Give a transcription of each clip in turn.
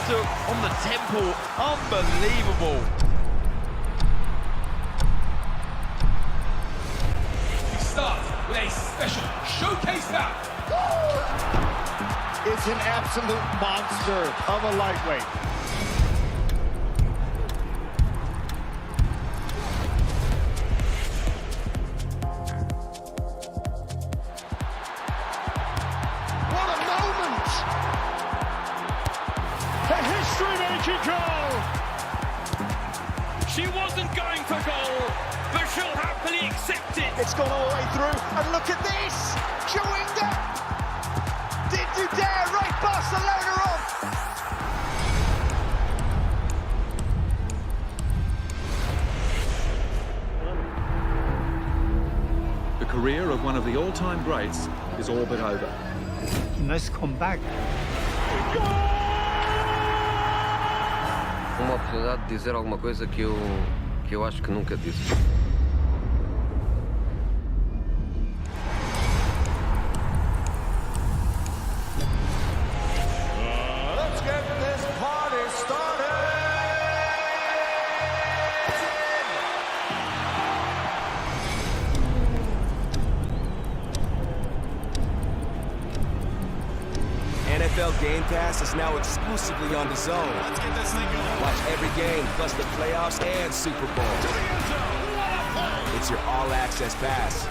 hook on the temple. Unbelievable. We start with a special showcase bout. It's an absolute monster of a lightweight. What a moment! A history-making goal! She wasn't going for goal, but she'll happily accept it. It's gone all the way through, and look at this! Chewinga! Did you dare write Barcelona off? The career of one of the all-time greats is all but over. Nice comeback. Uma oportunidade de dizer alguma coisa que eu acho que nunca disse. Let's get this party started! NFL Game Pass is now exclusively on DAZN. Let's get this thing going. Watch every game, plus the playoffs and Super Bowl. It's your all-access pass.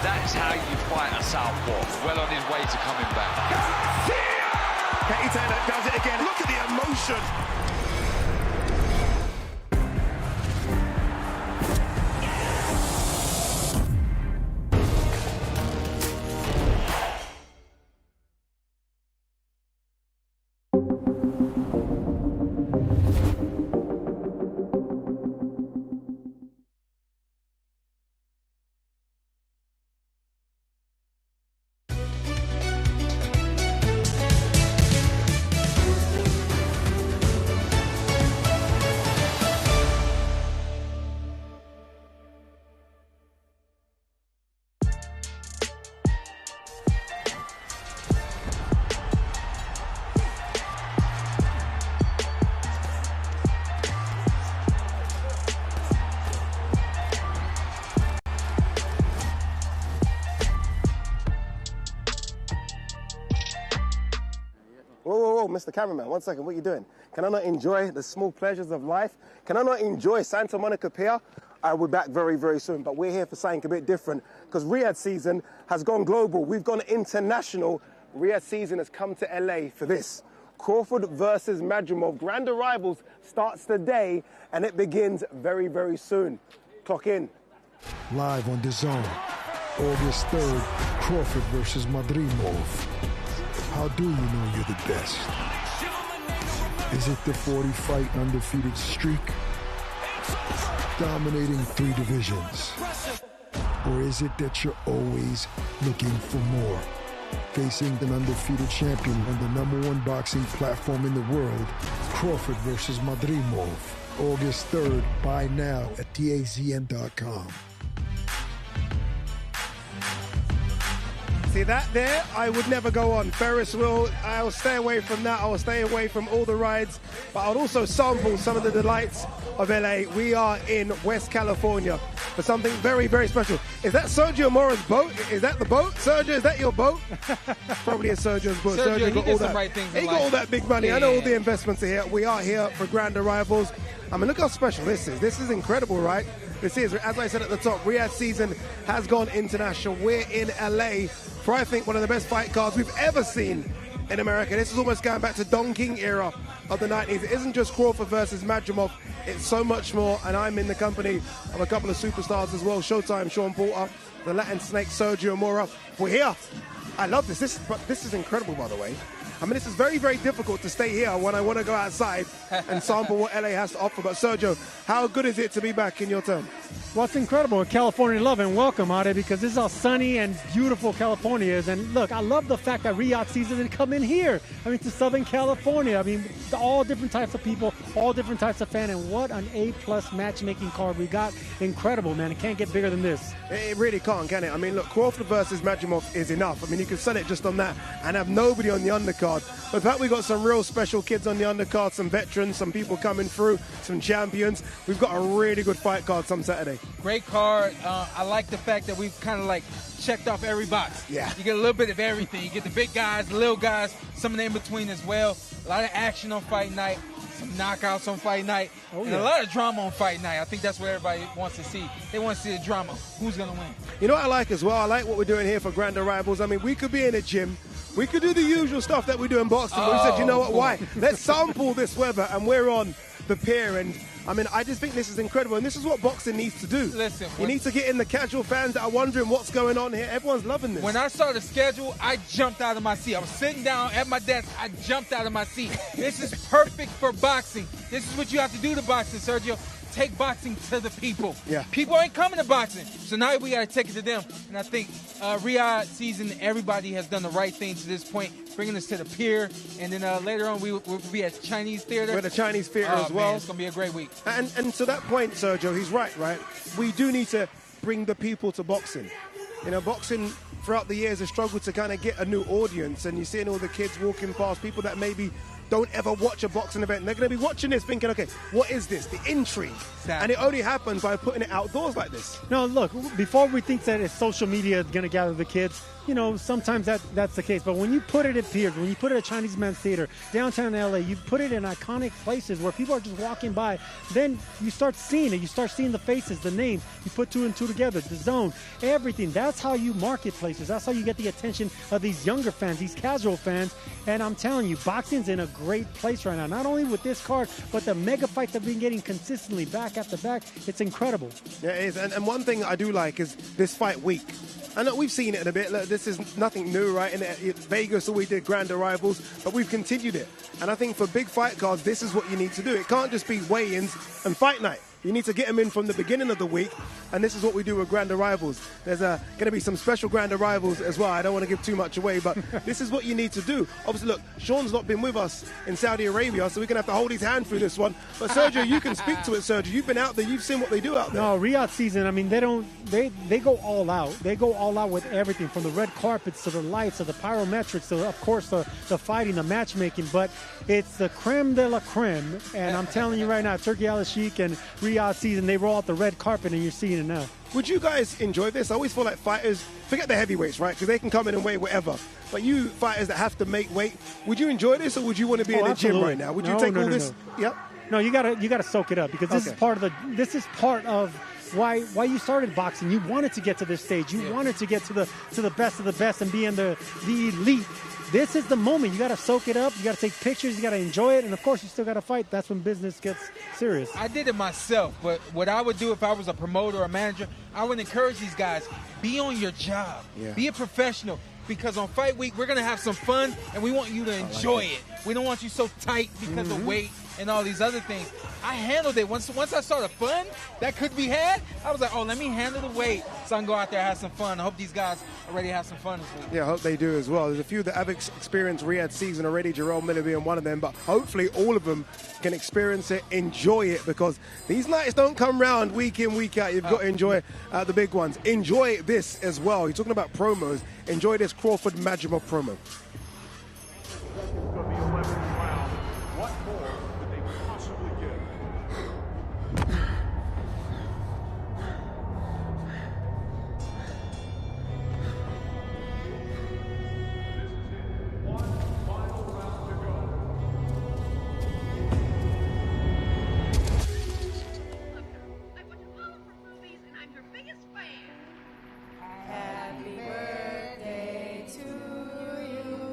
That's how you fight a southpaw. Well on his way to coming back. Italia does it again. Look at the emotion. Whoa, Mr. Cameraman, 1 second, what are you doing? Can I not enjoy the small pleasures of life? Can I not enjoy Santa Monica Pier? I will be back very, very soon, but we're here for something a bit different because Riyadh Season has gone global. We've gone international. Riyadh Season has come to LA for this. Crawford versus Madrimov. Grand Arrivals starts today and it begins very, very soon. Clock in. Live on DAZN, August 3rd, Crawford versus Madrimov. How do you know you're the best? Is it the 40-fight undefeated streak? Dominating 3 divisions? Or is it that you're always looking for more? Facing an undefeated champion on the #1 boxing platform in the world, Crawford versus Madrimov. August 3rd, buy now at DAZN.com. See that there? I would never go on. Ferris wheel, I'll stay away from that. I'll stay away from all the rides. But I'll also sample some of the delights of LA. We are in West California for something very, very special. Is that Sergio Mora's boat? Is that the boat? Sergio, is that your boat? Probably is Sergio's boat. Sergio, got he all did that. some right things in He got life. all that big money. Yeah. I know all the investments are here. We are here for Grand Arrivals. I mean, look how special this is. This is incredible, right? This is, as I said at the top, Riyadh Season has gone international. We're in LA for, I think, one of the best fight cards we've ever seen in America. This is almost going back to Don King era of the 90s. It isn't just Crawford versus Madrimov. It's so much more, and I'm in the company of a couple of superstars as well. Showtime, Sean Porter, the Latin Snake, Sergio Mora. We're here. I love this. This is incredible, by the way. I mean, this is very, very difficult to stay here when I want to go outside and sample what LA has to offer. But Sergio, how good is it to be back in your turn? Well, it's incredible. California love and welcome, Ade, because this is how sunny and beautiful California is. And look, I love the fact that Riyadh Season didn't come in here. I mean, to Southern California. I mean, all different types of people, all different types of fans. And what an A-plus matchmaking card we got. Incredible, man. It can't get bigger than this. It really can't, can it? I mean, look, Crawford versus Madrimov is enough. I mean, you can sell it just on that and have nobody on the undercard. But in fact, we got some real special kids on the undercard, some veterans, some people coming through, some champions. We've got a really good fight card some Saturday. Great card. I like the fact that we've kind of like checked off every box. Yeah. You get a little bit of everything. You get the big guys, the little guys, some of the in-between as well. A lot of action on fight night, some knockouts on fight night, and a lot of drama on fight night. I think that's what everybody wants to see. They want to see the drama. Who's going to win? You know what I like as well? I like what we're doing here for Grand Rivals. I mean, we could be in a gym. We could do the usual stuff that we do in boxing. But we said, you know what, why? Let's sample this weather, and we're on the pier. And I mean, I just think this is incredible, and this is what boxing needs to do. Listen, you need to get in the casual fans that are wondering what's going on here. Everyone's loving this. When I saw the schedule, I jumped out of my seat. I was sitting down at my desk. I jumped out of my seat. This is perfect for boxing. This is what you have to do to boxing, Sergio. Take boxing to the people. Yeah. People ain't coming to boxing, so now we got to take it to them. And I think Riyadh Season, everybody has done the right thing to this point, bringing us to the pier. And then later on, we'll be at Chinese Theater. We're at the Chinese Theater as well. Man, it's going to be a great week. And to that point, Sergio, he's right? We do need to bring the people to boxing. You know, boxing throughout the years has struggled to kind of get a new audience, and you're seeing all the kids walking past, people that maybe don't ever watch a boxing event. And they're going to be watching this thinking, okay, what is this? The intrigue. Exactly. And it only happens by putting it outdoors like this. No, look, before we think that it's social media is going to gather the kids, you know, sometimes that's the case. But when you put it at piers, when you put it at Chinese Men's Theater, downtown LA, you put it in iconic places where people are just walking by, then you start seeing it. You start seeing the faces, the names. You put two and two together, the zone, everything. That's how you market places. That's how you get the attention of these younger fans, these casual fans. And I'm telling you, boxing's in a great place right now. Not only with this card, but the mega fights that we've been getting consistently back after back. It's incredible. Yeah, it is. And one thing I do like is this fight week. And look, we've seen it in a bit. Look, this is nothing new, right? In Vegas, we did Grand Rivals, but we've continued it. And I think for big fight cards, this is what you need to do. It can't just be weigh-ins and fight night. You need to get them in from the beginning of the week, and this is what we do with Grand Rivals. There's going to be some special Grand Rivals as well. I don't want to give too much away, but this is what you need to do. Obviously, look, Sean's not been with us in Saudi Arabia, so we're going to have to hold his hand through this one. But Sergio, you can speak to it, Sergio. You've been out there. You've seen what they do out there. No, Riyadh Season, I mean, they go all out. They go all out with everything, from the red carpets to the lights to the pyrometrics to, of course, the fighting, the matchmaking. But it's the creme de la creme. And I'm telling you right now, Turkey Al-Sheikh and Riyadh Season, they roll out the red carpet, and you're seeing it now. Would you guys enjoy this? I always feel like fighters, forget the heavyweights, right? Because they can come in and weigh whatever. But you fighters that have to make weight, would you enjoy this, or would you want to be in the gym right now? Would you take all this? Yep. No, you gotta soak it up, because this is part of why you started boxing. You wanted to get to this stage. You wanted to get to the best of the best and be in the elite. This is the moment. You got to soak it up. You got to take pictures. You got to enjoy it. And, of course, you still got to fight. That's when business gets serious. I did it myself, but what I would do if I was a promoter or a manager, I would encourage these guys, be on your job. Yeah. Be a professional, because on fight week, we're going to have some fun, and we want you to enjoy it. We don't want you so tight because of weight and all these other things. I handled it. Once I saw the fun that could be had, I was like, oh, let me handle the weight so I can go out there and have some fun. I hope these guys already have some fun this week. Yeah, I hope they do as well. There's a few that have experienced Riyadh Season already, Jerome Miller being one of them, but hopefully all of them can experience it, enjoy it, because these nights don't come round week in, week out. You've got to enjoy the big ones. Enjoy this as well. You're talking about promos. Enjoy this Crawford Madrimov promo. What more could they possibly give? Happy birthday to you.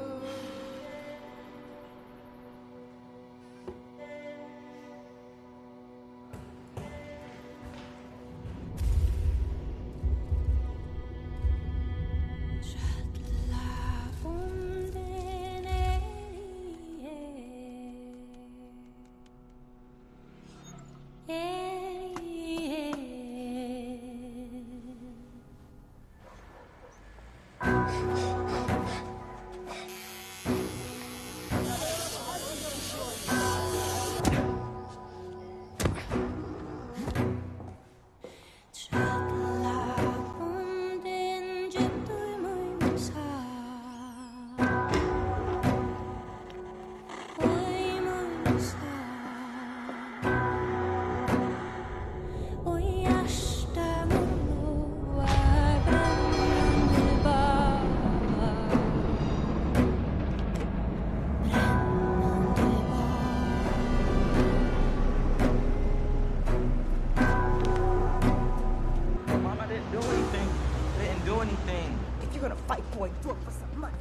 fight boy, do it for some money.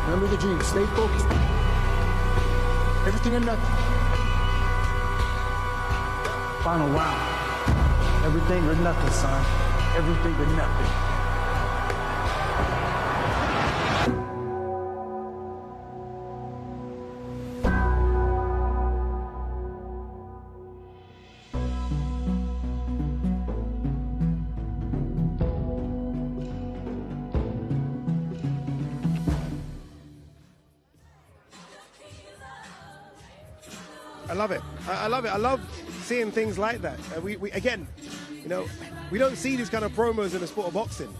Remember the dream. Stay focused. Everything or nothing. Final round. Everything or nothing, son. Everything or nothing. I love it. I love it. I love seeing things like that. We again, you know, we don't see these kind of promos in the sport of boxing.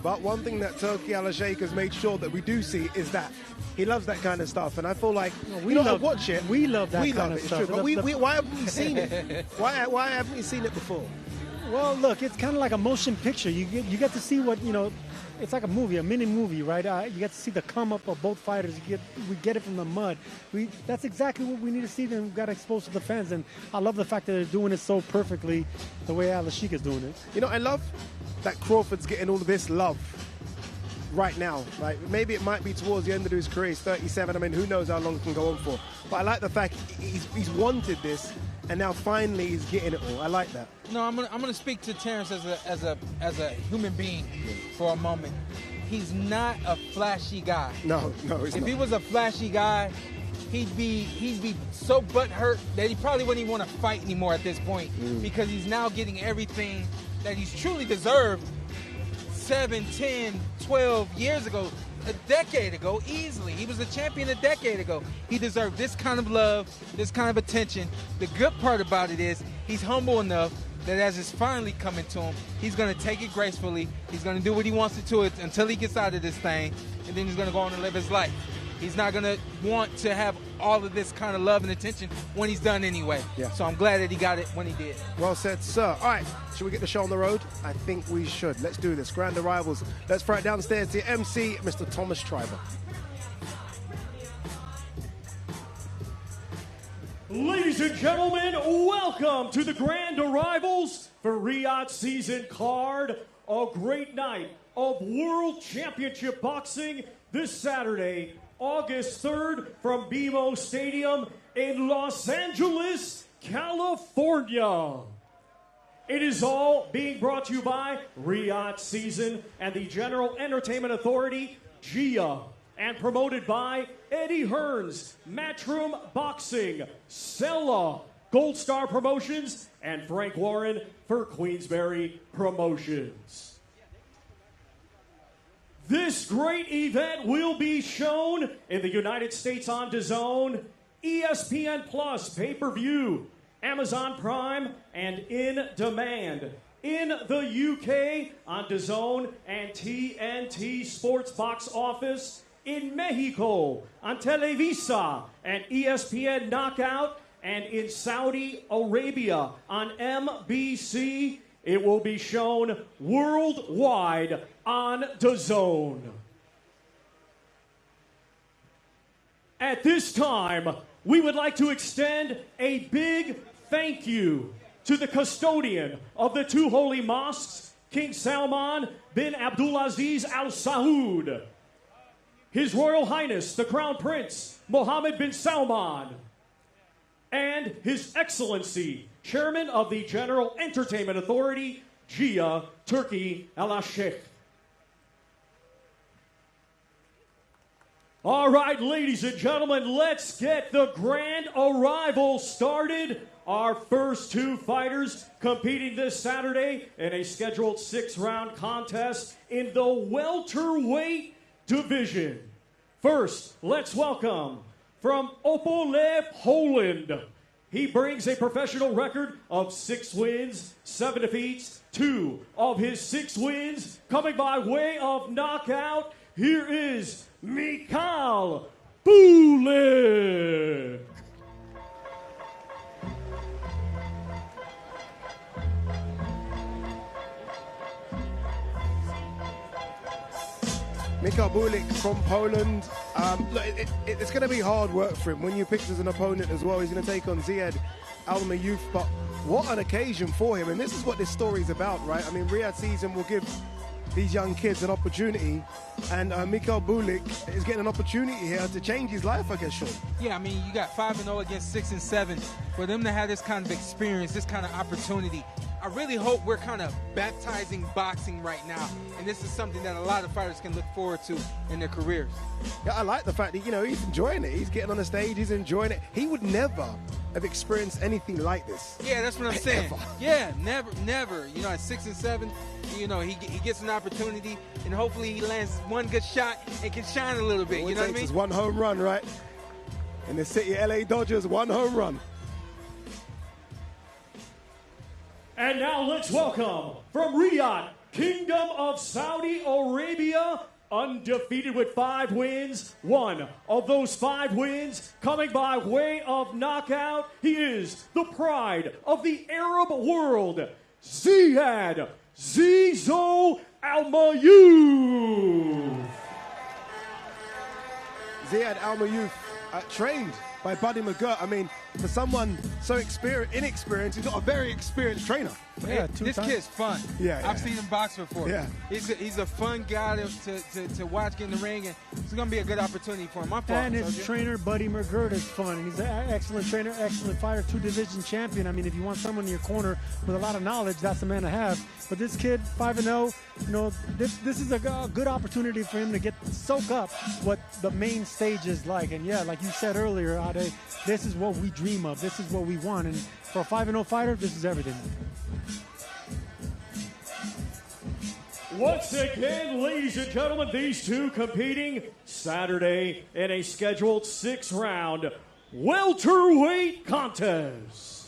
But one thing that Turki Al-Sheikh has made sure that we do see is that he loves that kind of stuff. And I feel like we watch it. We love that kind of it's stuff. True, but why haven't we seen it? Why haven't we seen it before? Well, look, it's kind of like a motion picture. You get to see what, you know, it's like a movie, a mini movie, right? You get to see the come up of both fighters. We get it from the mud. That's exactly what we need to see. Then we've got to expose to the fans. And I love the fact that they're doing it so perfectly the way Al-Sheikh is doing it. You know, I love that Crawford's getting all of this love right now. Like, maybe it might be towards the end of his career. He's 37. I mean, who knows how long it can go on for. But I like the fact he's wanted this, and now finally he's getting it all. I like that. No, I'm gonna speak to Terence as a human being for a moment. He's not a flashy guy. No, he's not. If he was a flashy guy, he'd be so butthurt that he probably wouldn't even want to fight anymore at this point because he's now getting everything that he's truly deserved 7, 10, 12 years ago, a decade ago, easily. He was a champion a decade ago. He deserved this kind of love, this kind of attention. The good part about it is he's humble enough that as it's finally coming to him, he's going to take it gracefully. He's going to do what he wants to do it until he gets out of this thing, and then he's going to go on and live his life. He's not going to want to have all of this kind of love and attention when he's done anyway. Yeah. So I'm glad that he got it when he did. Well said, sir. All right, should we get the show on the road? I think we should. Let's do this. Grand Arrivals. Let's throw it downstairs to your MC, Mr. Thomas Triber. Ladies and gentlemen, welcome to the Grand Arrivals for Riyadh Season Card. A great night of World Championship Boxing this Saturday, August 3rd from BMO Stadium in Los Angeles, California. It is all being brought to you by Riyadh Season and the General Entertainment Authority, GIA, and promoted by Eddie Hearns, Matchroom Boxing, Stella, Gold Star Promotions, and Frank Warren for Queensberry Promotions. This great event will be shown in the United States on DAZN, ESPN Plus, pay-per-view, Amazon Prime, and In Demand. In the UK on DAZN and TNT Sports Box Office. In Mexico on Televisa and ESPN Knockout. And in Saudi Arabia on MBC. It will be shown worldwide on DAZN. At this time, we would like to extend a big thank you to the custodian of the two holy mosques, King Salman bin Abdulaziz Al Saud, His Royal Highness, the Crown Prince, Mohammed bin Salman, and His Excellency, Chairman of the General Entertainment Authority, GIA, Turki Al-Sheikh. All right, ladies and gentlemen, let's get the grand arrival started. Our first two fighters competing this Saturday in a scheduled 6-round contest in the welterweight division. First, let's welcome from Opole, Poland. He brings a professional record of 6 wins, 7 defeats. 2 of his 6 wins coming by way of knockout. Here is Michal Bulik. Michal Bulik from Poland. Look, it's going to be hard work for him. When you picked as an opponent as well, he's going to take on Ziad Almayouf. But what an occasion for him. And this is what this story is about, right? I mean, Riyadh Season will give these young kids an opportunity. And Michal Bulik is getting an opportunity here to change his life, I guess, Sean. Yeah, I mean, you got 5-0 against 6-7. For them to have this kind of experience, this kind of opportunity, I really hope we're kind of baptizing boxing right now. And this is something that a lot of fighters can look forward to in their careers. Yeah, I like the fact that, you know, he's enjoying it. He's getting on the stage, he's enjoying it. He would never have experienced anything like this. Yeah, that's what I'm saying. Ever. Yeah, never. You know, at 6-7, you know, he gets an opportunity, and hopefully he lands one good shot and can shine a little bit. All you know what I it takes mean? is one home run, right? In the city, LA Dodgers, one home run. And now let's welcome from Riyadh, Kingdom of Saudi Arabia, undefeated with 5 wins. 1 of those 5 wins coming by way of knockout. He is the pride of the Arab world, Ziad Zizo Almayouf. Ziad Almayouf, trained by Buddy McGirt. I mean, for someone so inexperienced, he's got a very experienced trainer. Yeah, this kid's fun. Yeah, I've seen him box before. Yeah. He's a fun guy to watch get in the ring, and it's going to be a good opportunity for him. And his trainer, Buddy McGirt, is fun. And he's an excellent trainer, excellent fighter, 2-division champion. I mean, if you want someone in your corner with a lot of knowledge, that's the man to have. But this kid, 5-0, you know, this is a good opportunity for him to soak up what the main stage is like. And yeah, like you said earlier, Ade, this is what we dream of. This is what we want. And for a 5-0 fighter, this is everything. Once again, ladies and gentlemen, these two competing Saturday in a scheduled 6-round welterweight contest.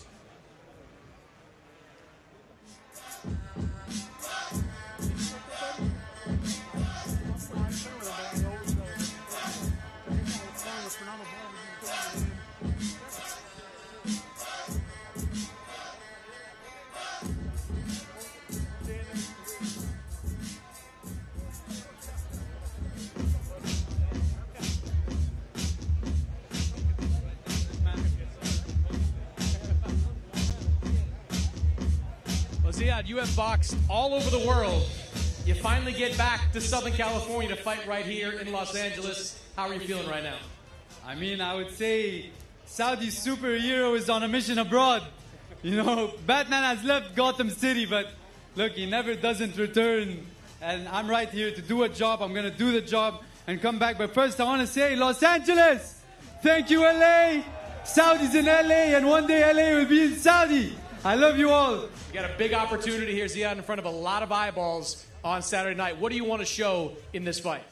Ziad, you have boxed all over the world. You finally get back to Southern California to fight right here in Los Angeles. How are you feeling right now? I mean, I would say Saudi superhero is on a mission abroad. You know, Batman has left Gotham City, but look, he never doesn't return. And I'm right here to do a job. I'm going to do the job and come back. But first, I want to say, Los Angeles, thank you, LA. Saudi's in LA, and one day LA will be in Saudi. I love you all. You got a big opportunity here, Ziad, in front of a lot of eyeballs on Saturday night. What do you want to show in this fight?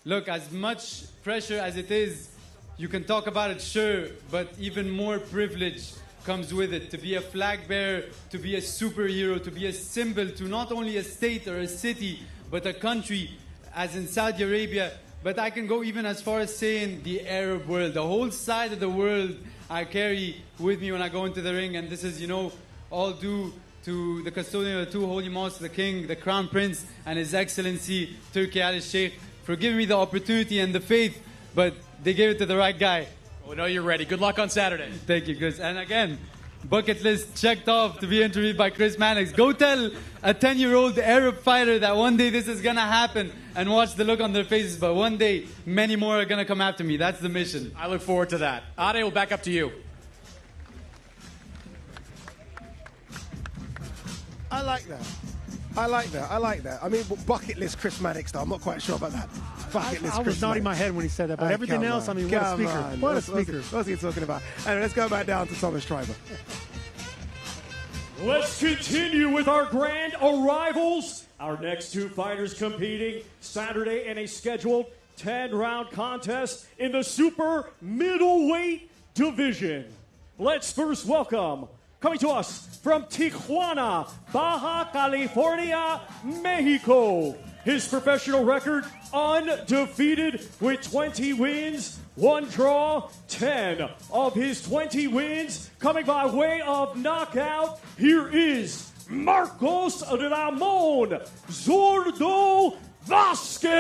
Look, as much pressure as it is, you can talk about it, sure, but even more privilege comes with it. To be a flag bearer, to be a superhero, to be a symbol to not only a state or a city, but a country, as in Saudi Arabia. But I can go even as far as saying the Arab world. The whole side of the world I carry with me when I go into the ring. And this is, you know, all due to the custodian of the 2 holy mosques, the king, the crown prince, and his excellency, Turki Ali Sheikh, for giving me the opportunity and the faith. But they gave it to the right guy. We know you're ready. Good luck on Saturday. Thank you, Chris. And again, bucket list checked off to be interviewed by Chris Mannix. Go tell a 10-year-old Arab fighter that one day this is going to happen and watch the look on their faces. But one day, many more are going to come after me. That's the mission. I look forward to that. Ade, we'll back up to you. I like that. I like that. I like that. I mean, bucket list Chris Mannix, though. I'm not quite sure about that. Bucket list I was Chris nodding Mannix. my head when he said that, but everything else, I mean, what a speaker. What a speaker. What's he talking about? Anyway, let's go back down to Thomas Schreiber. Let's continue with our grand arrivals. Our next two fighters competing Saturday in a scheduled 10-round contest in the super middleweight division. Let's first welcome, coming to us from Tijuana, Baja California, Mexico. His professional record, undefeated with 20 wins, 1 draw, 10 of his 20 wins coming by way of knockout. Here is Marcos Ramon Zurdo Vasquez.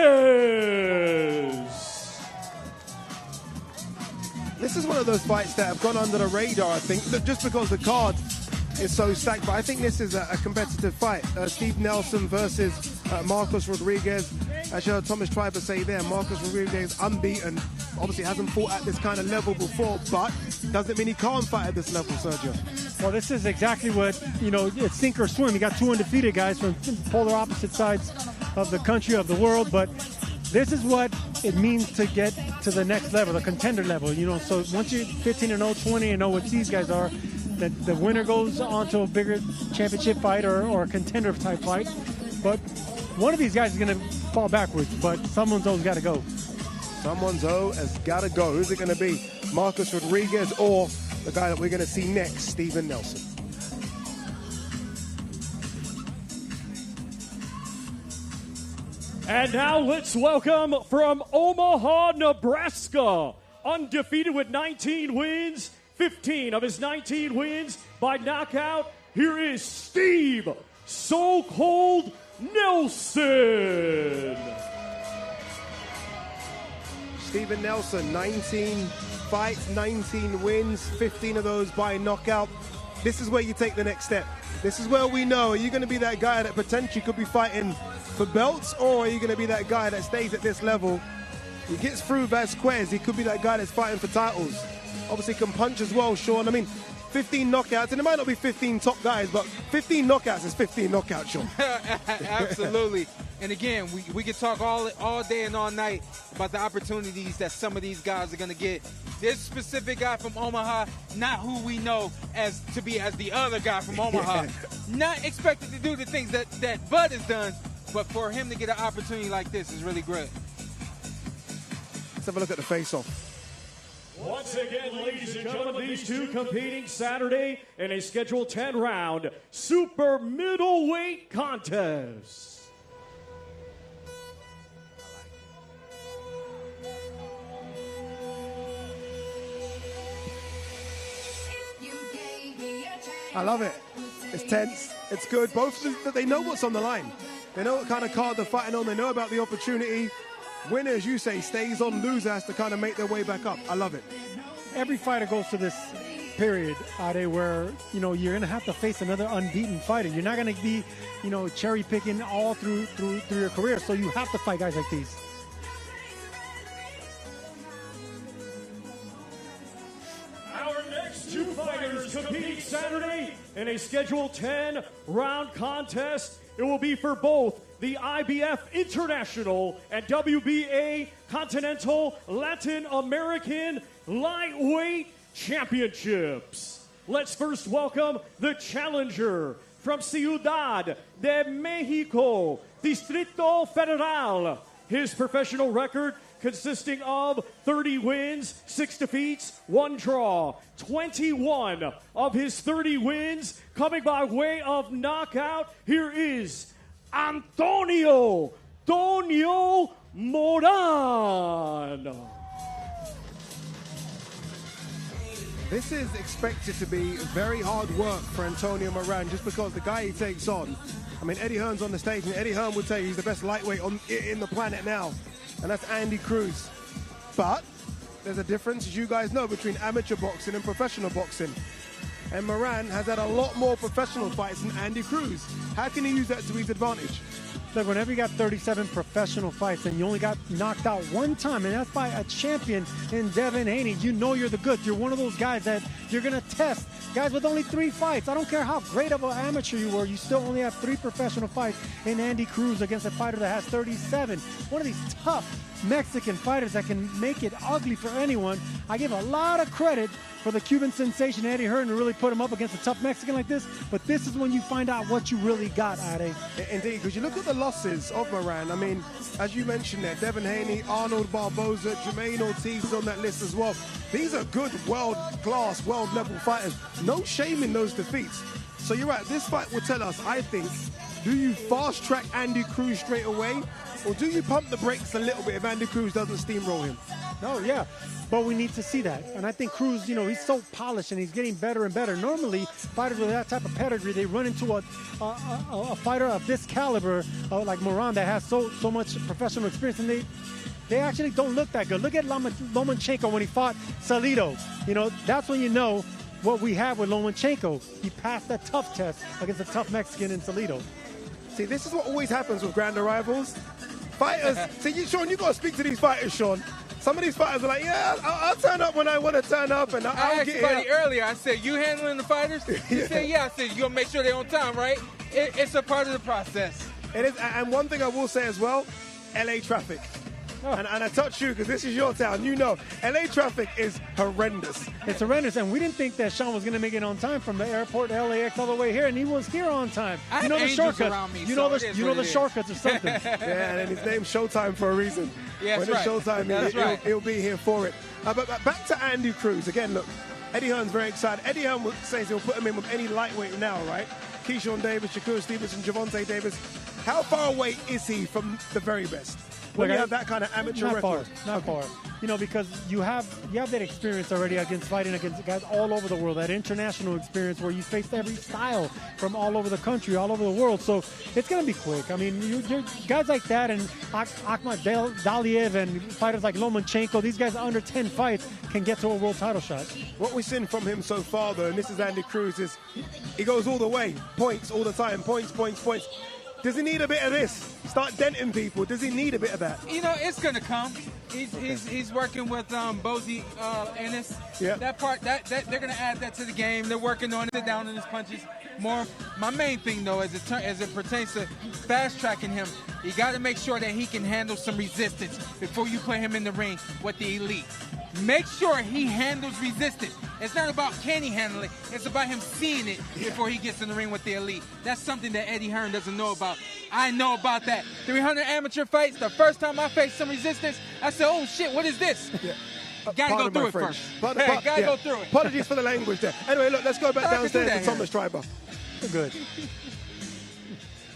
This is one of those fights that have gone under the radar, I think, just because the card is so stacked. But I think this is a competitive fight. Steve Nelson versus Marcos Rodriguez. As you heard Thomas Schreiber say there, Marcos Rodriguez unbeaten. Obviously hasn't fought at this kind of level before, but doesn't mean he can't fight at this level, Sergio. Well, this is exactly what, it's sink or swim. You got two undefeated guys from polar opposite sides of the country, of the world, but this is what it means to get to the next level, the contender level. So once you're 15-0, 20-0, what these guys are, that the winner goes on to a bigger championship fight or a contender type fight. But one of these guys is going to fall backwards, but someone's always got to go. Someone's has got to go. Who's it going to be? Marcos Rodriguez or the guy that we're going to see next, Steven Nelson? And now let's welcome from Omaha, Nebraska, undefeated with 19 wins, 15 of his 19 wins by knockout. Here is Steve So Cold Nelson. Steven Nelson, 19 fights, 19 wins, 15 of those by knockout. This is where you take the next step. This is where we know, are you going to be that guy that potentially could be fighting for belts, or are you going to be that guy that stays at this level? He gets through Vasquez, he could be that guy that's fighting for titles. Obviously can punch as well, Sean. I mean, 15 knockouts, and it might not be 15 top guys, but 15 knockouts is 15 knockouts, Sean. Absolutely. And again, we could talk all day and all night about the opportunities that some of these guys are going to get. This specific guy from Omaha, not who we know as to be as the other guy from Omaha. Yeah. Not expected to do the things that Bud has done, but for him to get an opportunity like this is really great. Let's have a look at the face-off. Once again, ladies and gentlemen, these two competing Saturday in a scheduled 10-round super middleweight contest. I love it. It's tense. It's good. Both they know what's on the line. They know what kind of card they're fighting on. They know about the opportunity. Winner, as you say, stays on. Loser has to kind of make their way back up. I love it. Every fighter goes to this period, Ade, where, you're going to have to face another unbeaten fighter. You're not going to be, cherry picking all through your career. So you have to fight guys like these. Our next two fighters competing Saturday in a scheduled 10-round contest. It will be for both the IBF International and WBA Continental Latin American Lightweight Championships. Let's first welcome the challenger from Ciudad de Mexico, Distrito Federal. His professional record consisting of 30 wins, 6 defeats, 1 draw. 21 of his 30 wins coming by way of knockout. Here is Antonio Tonio Moran. This is expected to be very hard work for Antonio Moran, just because the guy he takes on, I mean, Eddie Hearn's on the stage, and Eddie Hearn would tell you he's the best lightweight in the planet now, and that's Andy Cruz. But there's a difference, as you guys know, between amateur boxing and professional boxing. And Moran has had a lot more professional fights than Andy Cruz. How can he use that to his advantage? Look, whenever you got 37 professional fights and you only got knocked out one time, and that's by a champion in Devin Haney, you know you're the goods. You're one of those guys that you're going to test guys with only 3 fights. I don't care how great of an amateur you were, you still only have 3 professional fights in Andy Cruz against a fighter that has 37. One of these tough Mexican fighters that can make it ugly for anyone. I give a lot of credit for the Cuban sensation Eddie Hearn to really put him up against a tough Mexican like this, but this is when you find out what you really got, Ade. Indeed, because you look at the losses of Moran. I mean, as you mentioned there, Devin Haney, Arnold Barboza, Jermaine Ortiz is on that list as well. These are good, world-class, world-level fighters. No shame in those defeats. So you're right, this fight will tell us, I think, do you fast-track Andy Cruz straight away, or do you pump the brakes a little bit if Andy Cruz doesn't steamroll him? No, yeah. But we need to see that. And I think Cruz, you know, he's so polished and he's getting better and better. Normally, fighters with that type of pedigree, they run into a fighter of this caliber, like Moran, that has so much professional experience, and they actually don't look that good. Look at Lomachenko when he fought Salido. You know, that's when you know what we have with Lomachenko. He passed that tough test against a tough Mexican in Salido. See, this is what always happens with Grand Arrivals. Fighters, see, Sean, you got to speak to these fighters, Sean. Some of these fighters are like, yeah, I'll turn up when I want to turn up, and I'll asked get somebody earlier, I said, you handling the fighters? He said, yeah. I said, you going to make sure they're on time, right? It's a part of the process. It is, and one thing I will say as well, LA traffic. And I touch you because this is your town. You know, LA traffic is horrendous. It's horrendous, and we didn't think that Sean was going to make it on time from the airport to LAX all the way here, and he was here on time. You know the shortcuts. You know the shortcuts or something. Yeah, and his name's Showtime for a reason. Yeah, when it's Showtime, he'll be here for it. But back to Andy Cruz. Again, look, Eddie Hearn's very excited. Eddie Hearn says he'll put him in with any lightweight now, right? Keyshawn Davis, Shakur Stevenson, Javonte Davis. How far away is he from the very best? When you have that kind of amateur record? Not far. You know, because you have that experience already against fighting against guys all over the world, that international experience where you face every style from all over the country, all over the world. So it's going to be quick. I mean, you're guys like that and Akhmat Daliev and fighters like Lomachenko, these guys under 10 fights can get to a world title shot. What we've seen from him so far, though, and this is Andy Cruz, is he goes all the way. Points all the time. Points. Does he need a bit of this? Start denting people. Does he need a bit of that? You know, it's gonna come. He's working with Bozy Ennis. Yeah. That part that they're gonna add that to the game. They're working on it down in his punches more. My main thing though, as it pertains to fast tracking him, you got to make sure that he can handle some resistance before you put him in the ring with the elite. Make sure he handles resistance. It's not about can he handle it. It's about him seeing it before he gets in the ring with the elite. That's something that Eddie Hearn doesn't know about. I know about that. 300 amateur fights, the first time I faced some resistance, I said, oh shit, what is this? Yeah. Gotta go through it first. Gotta go through it. Apologies for the language there. Anyway, look, let's go back downstairs to Thomas Schreiber. Good.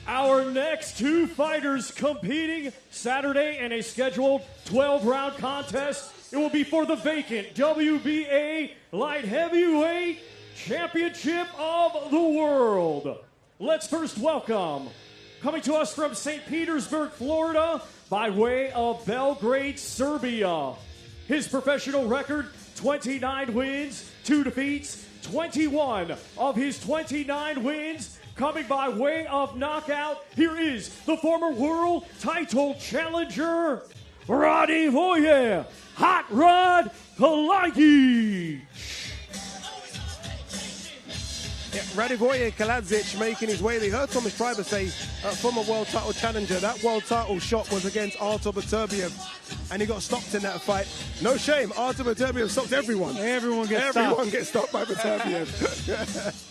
Our next 2 fighters competing Saturday in a scheduled 12-round contest. It will be for the vacant WBA Light Heavyweight Championship of the World. Let's first welcome, coming to us from St. Petersburg, Florida, by way of Belgrade, Serbia. His professional record, 29 wins, 2 defeats, 21 of his 29 wins coming by way of knockout. Here is the former world title challenger, Radivoje Hot Rod Kalajic. Yeah, Radivoje Kalajic making his way. They heard Thomas Schreiber say, former world title challenger, that world title shot was against Artur Beterbiev, and he got stopped in that fight. No shame, Artur Beterbiev stopped everyone. Everyone gets stopped by Beterbiev.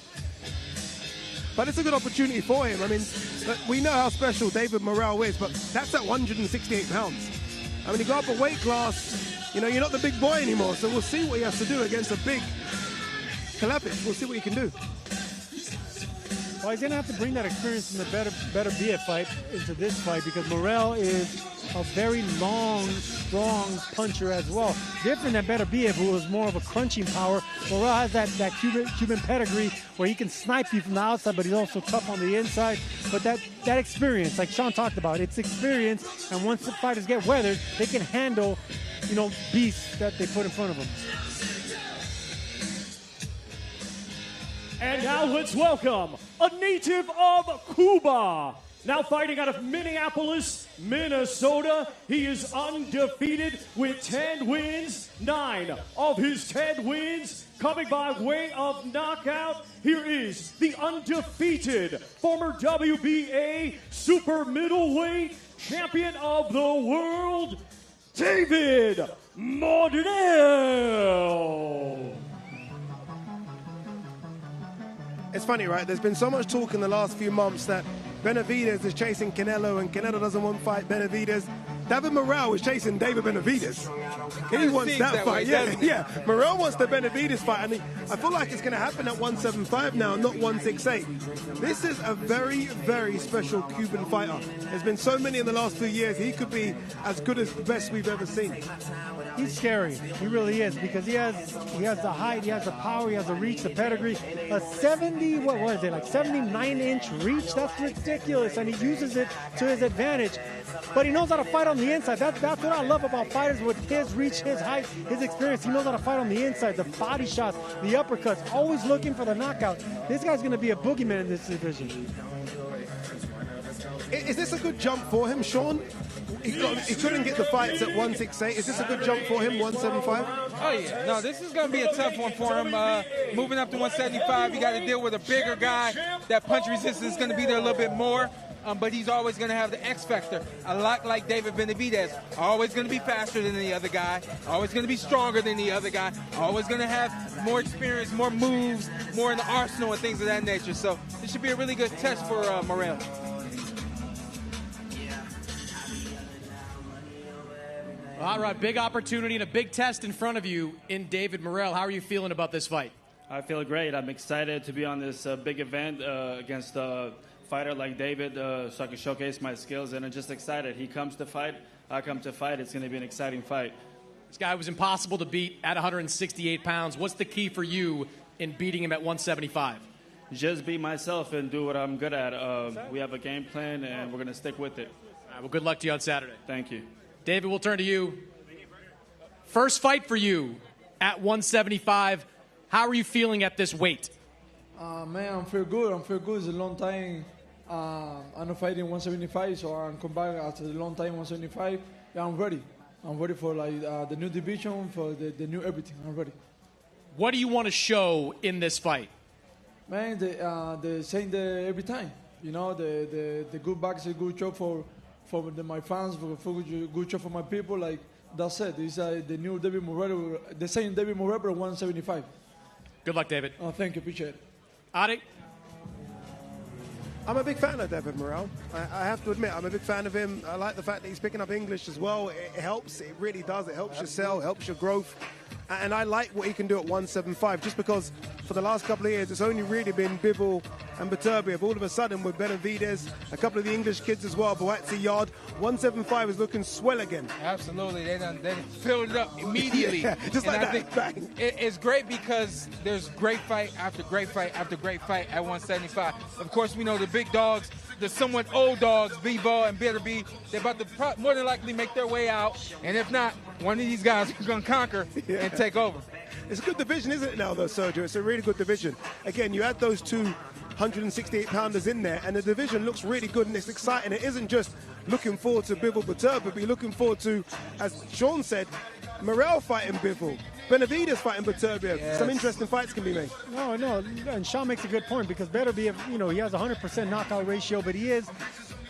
But it's a good opportunity for him. I mean, we know how special David Morrell is, but that's at 168 pounds. I mean, you go up a weight class, you know, you're not the big boy anymore, so we'll see what he has to do against a big Kalajic. We'll see what he can do. Well, he's going to have to bring that experience from the Beterbiev fight into this fight because Morrell is a very long, strong puncher as well. Different than Beterbiev, who was more of a crunching power. Morrell has that Cuban pedigree where he can snipe you from the outside, but he's also tough on the inside. But that experience, like Sean talked about, it's experience, and once the fighters get weathered, they can handle, you know, beasts that they put in front of them. And now let's welcome a native of Cuba, Now fighting out of Minneapolis, Minnesota. He is undefeated with 10 wins, 9 of his 10 wins coming by way of knockout. Here is the undefeated former WBA super middleweight champion of the world, David Madrimov. It's funny, right? There's been so much talk in the last few months that Benavidez is chasing Canelo and Canelo doesn't want to fight Benavidez. David Morrell is chasing David Benavidez. He wants that fight. Yeah. Morrell wants the Benavidez fight, and I feel like it's going to happen at 175 now, not 168. This is a very, very special Cuban fighter. There's been so many in the last few years. He could be as good as the best we've ever seen. He's scary. He really is, because he has the height, he has the power, he has the reach, the pedigree. A 79-inch reach. That's ridiculous, and he uses it to his advantage. But he knows how to fight on the inside. That's what I love about fighters with his reach, his height, his experience. He knows how to fight on the inside, the body shots, the uppercuts, always looking for the knockout. This guy's going to be a boogeyman in this division. Is this a good jump for him, Sean? He couldn't get the fights at 168. Is this a good jump for him, 175? Oh, yeah. No, this is going to be a tough one for him. Moving up to 175, you got to deal with a bigger guy. That punch resistance is going to be there a little bit more. But he's always going to have the X factor. A lot like David Benavidez. Always going to be faster than the other guy. Always going to be stronger than the other guy. Always going to have more experience, more moves, more in the arsenal and things of that nature. So this should be a really good test for Morrell. All right, big opportunity and a big test in front of you in David Morrell. How are you feeling about this fight? I feel great. I'm excited to be on this big event against a fighter like David, so I can showcase my skills, and I'm just excited. He comes to fight, I come to fight. It's going to be an exciting fight. This guy was impossible to beat at 168 pounds. What's the key for you in beating him at 175? Just be myself and do what I'm good at. We have a game plan, and we're going to stick with it. All right, well, good luck to you on Saturday. Thank you. David, we'll turn to you. First fight for you at 175. How are you feeling at this weight? Man, I feel good. It's a long time. I'm not fighting 175, so I'm come back after a long time 175. Yeah, I'm ready. I'm ready for the new division, for the new everything. I'm ready. What do you want to show in this fight? Man, the same every time. You know, the good back is a good job for my fans, for good job for my people. Like that's it. This is the new David Morrell, the same David Morrell, 175. Good luck, David. Oh, thank you. Appreciate it. Adi? I'm a big fan of David Morrell. I have to admit, I'm a big fan of him. I like the fact that he's picking up English as well. It helps. It really does. It helps your sell, helps your growth. And I like what he can do at 175, just because for the last couple of years, it's only really been Bivol and Beterbiev. All of a sudden, with Benavidez, a couple of the English kids as well, Boazzi Yard, 175 is looking swell again. Absolutely. They filled it up immediately. Yeah, just and like I that. think it's great because there's great fight after great fight after great fight at 175. Of course, we know the big dogs, the somewhat old dogs, Bivol and Beterbiev, they're about to more than likely make their way out. And if not, one of these guys is going to conquer and take over. It's a good division, isn't it now, though, Sergio? It's a really good division. Again, you add those two 168-pounders in there, and the division looks really good and it's exciting. It isn't just looking forward to Bivol Beterbiev, but you're looking forward to, as Sean said, Morrell fighting Bivol, Benavidez fighting Beterbiev. Yes. Some interesting fights can be made. No, and Sean makes a good point, because Beterbiev, he has a 100% knockout ratio, but he is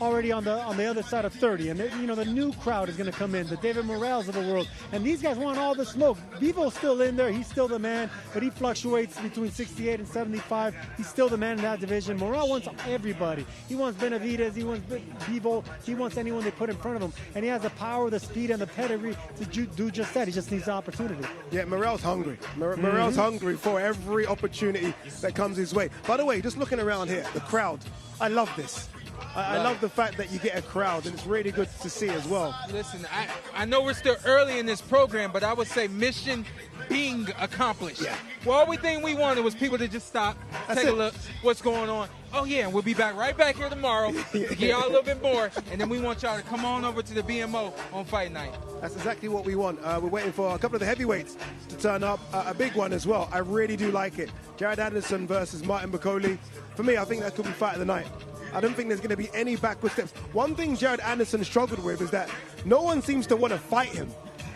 already on the other side of 30, and the new crowd is going to come in, the David Morrells of the world, and these guys want all the smoke. Bivol's still in there, he's still the man, but he fluctuates between 68 and 75. He's still the man in that division. Morrell wants everybody. He wants Benavidez, he wants Bivol, he wants anyone they put in front of him, and he has the power, the speed, and the pedigree to do just that. He just needs the opportunity. Yeah, Morrell's hungry. Morrell's hungry for every opportunity that comes his way. By the way, just looking around here, the crowd, I love this. I love the fact that you get a crowd, and it's really good to see as well. Listen, I know we're still early in this program, but I would say mission being accomplished. Yeah. Well, everything we wanted was people to just stop, take a look, what's going on. Oh, yeah, and we'll be right back here tomorrow to get y'all a little bit more, and then we want y'all to come on over to the BMO on fight night. That's exactly what we want. We're waiting for a couple of the heavyweights to turn up. A big one as well. I really do like it. Jared Anderson versus Martin Bakole. For me, I think that could be fight of the night. I don't think there's going to be any backward steps. One thing Jared Anderson struggled with is that no one seems to want to fight him.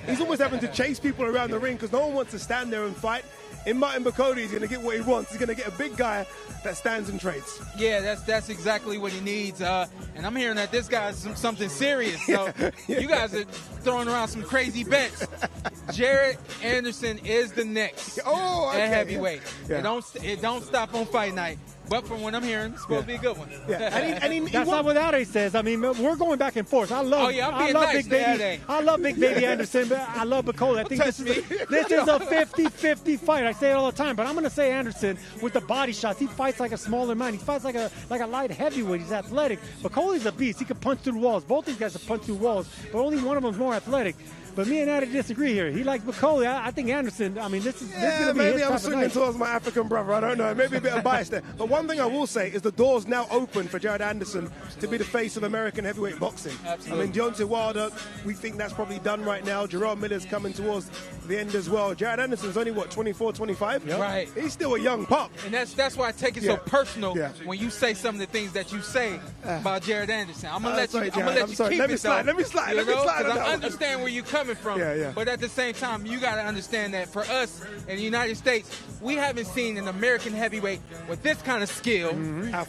He's almost having to chase people around the ring because no one wants to stand there and fight. In Martin Bakoli, he's going to get what he wants. He's going to get a big guy that stands and trades. Yeah, that's exactly what he needs. And I'm hearing that this guy's something serious. So you guys are throwing around some crazy bets. Jared Anderson is the next at heavyweight. Yeah. It don't stop on fight night. But from what I'm hearing, it's supposed to be a good one. Yeah. That's not what Ade says. I mean, we're going back and forth. I love Big Baby. I love Big Baby Anderson, but I love Bakoli. I think this is a 50-50 fight. I say it all the time, but I'm going to say Anderson with the body shots. He fights like a smaller man. He fights like a light heavyweight. He's athletic. Bakoli's a beast. He can punch through walls. Both these guys can punch through walls, but only one of them's more athletic. But me and Ade disagree here. He likes Bakoli. I think Anderson, I mean, this is going to be maybe I'm swinging towards my African brother. I don't know. Maybe a bit of bias there. But one thing I will say is the door's now open for Jared Anderson to be the face of American heavyweight boxing. Absolutely. I mean, Deontay Wilder, we think that's probably done right now. Jerome Miller's coming towards the end as well. Jared Anderson's only, 24, 25? Yep. Right. He's still a young pup. And that's why I take it so personal when you say some of the things that you say about Jared Anderson. I'm going to let you keep Let me it, slide. Let me slide. Because I understand where you're coming from. Yeah. But at the same time, you got to understand that for us in the United States, we haven't seen an American heavyweight with this kind of skill,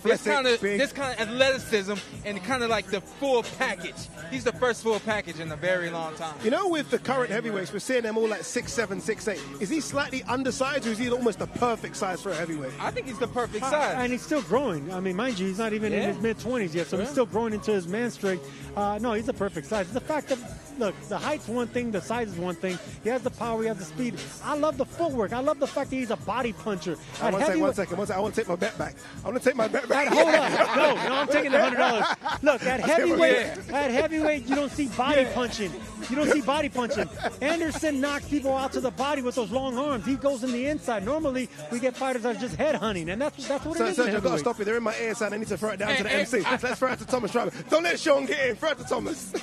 this kind of athleticism, and kind of like the full package. He's the first full package in a very long time. You know, with the current heavyweights, we're seeing them all like 6'7", 6'8". Is he slightly undersized, or is he almost the perfect size for a heavyweight? I think he's the perfect size. And he's still growing. I mean, mind you, he's not even in his mid-20s yet, so he's still growing into his man strength. No, he's the perfect size. It's the fact that, look, the height's one thing, the size is one thing. He has the power, he has the speed. I love the footwork. I love the fact that he's a body puncher. One second. I want to take my bet back. I want to take my bet back. Hold on. No, I'm taking the $100. Look, at heavyweight, you don't see body punching. You don't see body punching. Anderson knocks people out to the body with those long arms. He goes in the inside. Normally, we get fighters that are just head hunting, and that's what it is. Sergio, I've got to stop you. They're in my ear, son. I need to throw it down to the MC. Let's throw it to Thomas Driver. Don't let Sean get in. Throw it to Thomas.